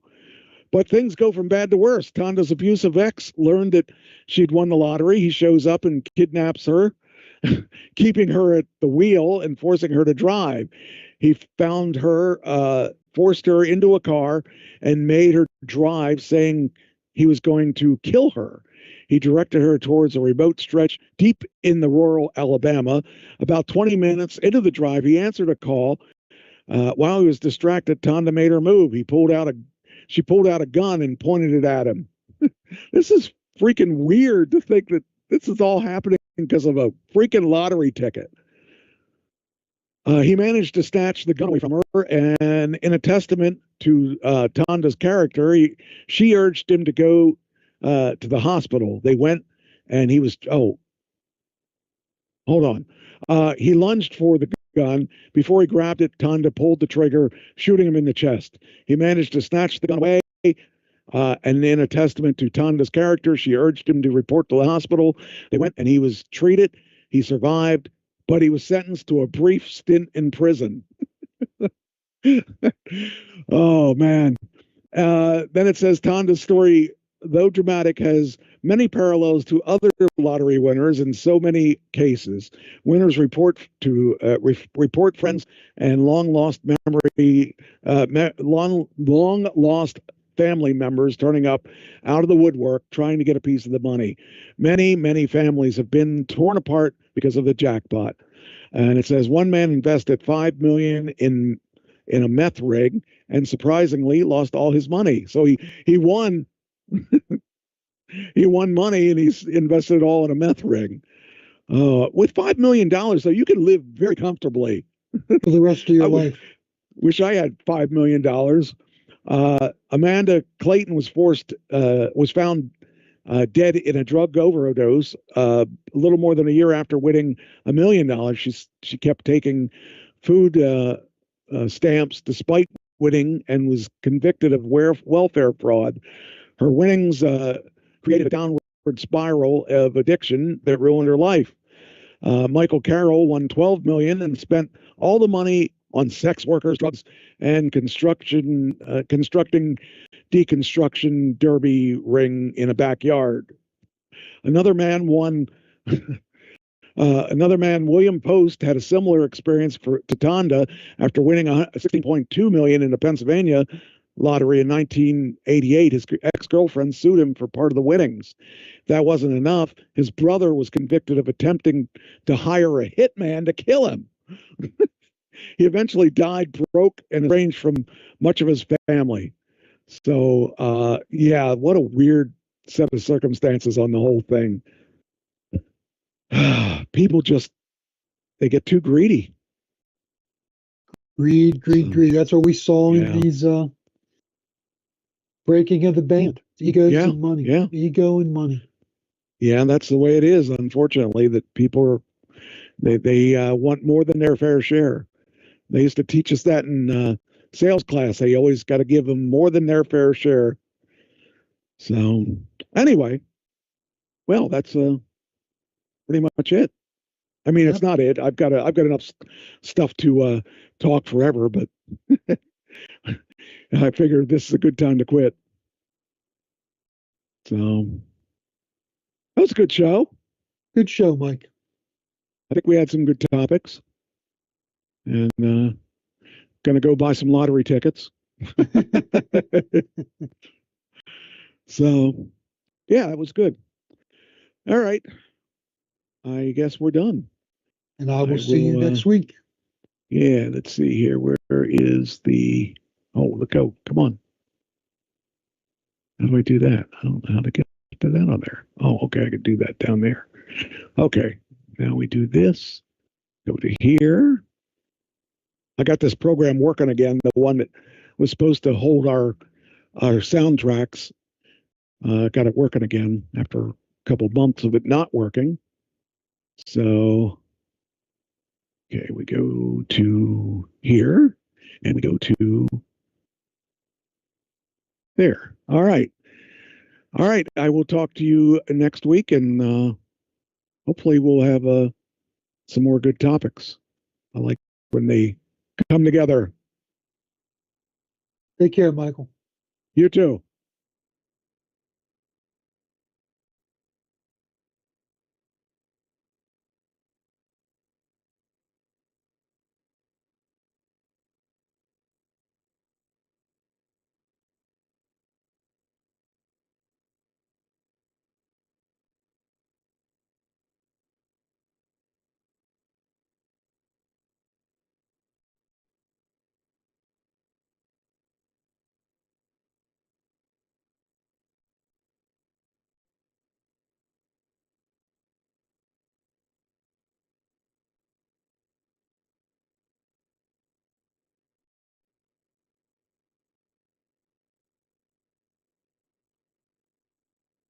But things go from bad to worse. Tonda's abusive ex learned that she'd won the lottery. He shows up and kidnaps her, keeping her at the wheel and forcing her to drive. He found her, forced her into a car and made her drive, saying he was going to kill her. He directed her towards a remote stretch deep in the rural Alabama. About 20 minutes into the drive, he answered a call. While he was distracted, Tonda made her move. She pulled out a gun and pointed it at him. This is freaking weird to think that this is all happening because of a freaking lottery ticket. He managed to snatch the gun away from her, and in a testament to Tonda's character, she urged him to go to the hospital. They went, and he was, hold on. He lunged for the gun. Before he grabbed it, Tonda pulled the trigger, shooting him in the chest. He managed to snatch the gun away, and in a testament to Tonda's character, she urged him to report to the hospital. They went, and he was treated. He survived, but he was sentenced to a brief stint in prison. Oh, man. Then it says Tonda's story, though dramatic, has many parallels to other lottery winners in so many cases. Winners report friends and long lost family members turning up out of the woodwork trying to get a piece of the money. Many families have been torn apart because of the jackpot. And it says one man invested $5 million in a meth rig and surprisingly lost all his money. So he won he won money and he's invested it all in a meth rig. With $5 million, though, you can live very comfortably For the rest of your life. Wish I had $5 million. Amanda Clayton was found dead in a drug overdose a little more than a year after winning $1 million. She kept taking food stamps despite winning and was convicted of welfare fraud. Her winnings created a downward spiral of addiction that ruined her life. Michael Carroll won $12 million and spent all the money on sex workers, drugs, and constructing deconstruction derby ring in a backyard. Another man, William Post, had a similar experience to Tonda after winning $16.2 million in the Pennsylvania lottery in 1988. His ex-girlfriend sued him for part of the winnings. If that wasn't enough, his brother was convicted of attempting to hire a hitman to kill him. He eventually died broke and estranged from much of his family. So, yeah, what a weird set of circumstances on the whole thing. People they get too greedy. Greed. That's what we saw in these breaking of the band. Egos and money. Yeah. Ego and money. Yeah, that's the way it is, unfortunately, that people they want more than their fair share. They used to teach us that in sales class. They always got to give them more than their fair share. So anyway, well, that's pretty much it. I mean, it's not it. I've got enough stuff to talk forever, but I figured this is a good time to quit. So that was a good show. Good show, Mike. I think we had some good topics. And gonna go buy some lottery tickets. So yeah, it was good. All right. I guess we're done. And I will see you next week. Yeah, let's see here. Where is the look out. Come on. How do I do that? I don't know how to get to that on there. Oh, okay, I could do that down there. Okay. Now we do this. Go to here. I got this program working again, the one that was supposed to hold our soundtracks. Got it working again after a couple months of it not working. So, okay, we go to here and we go to there. All right. I will talk to you next week, and hopefully we'll have some more good topics. I like when they come together. Take care, Michael. You too.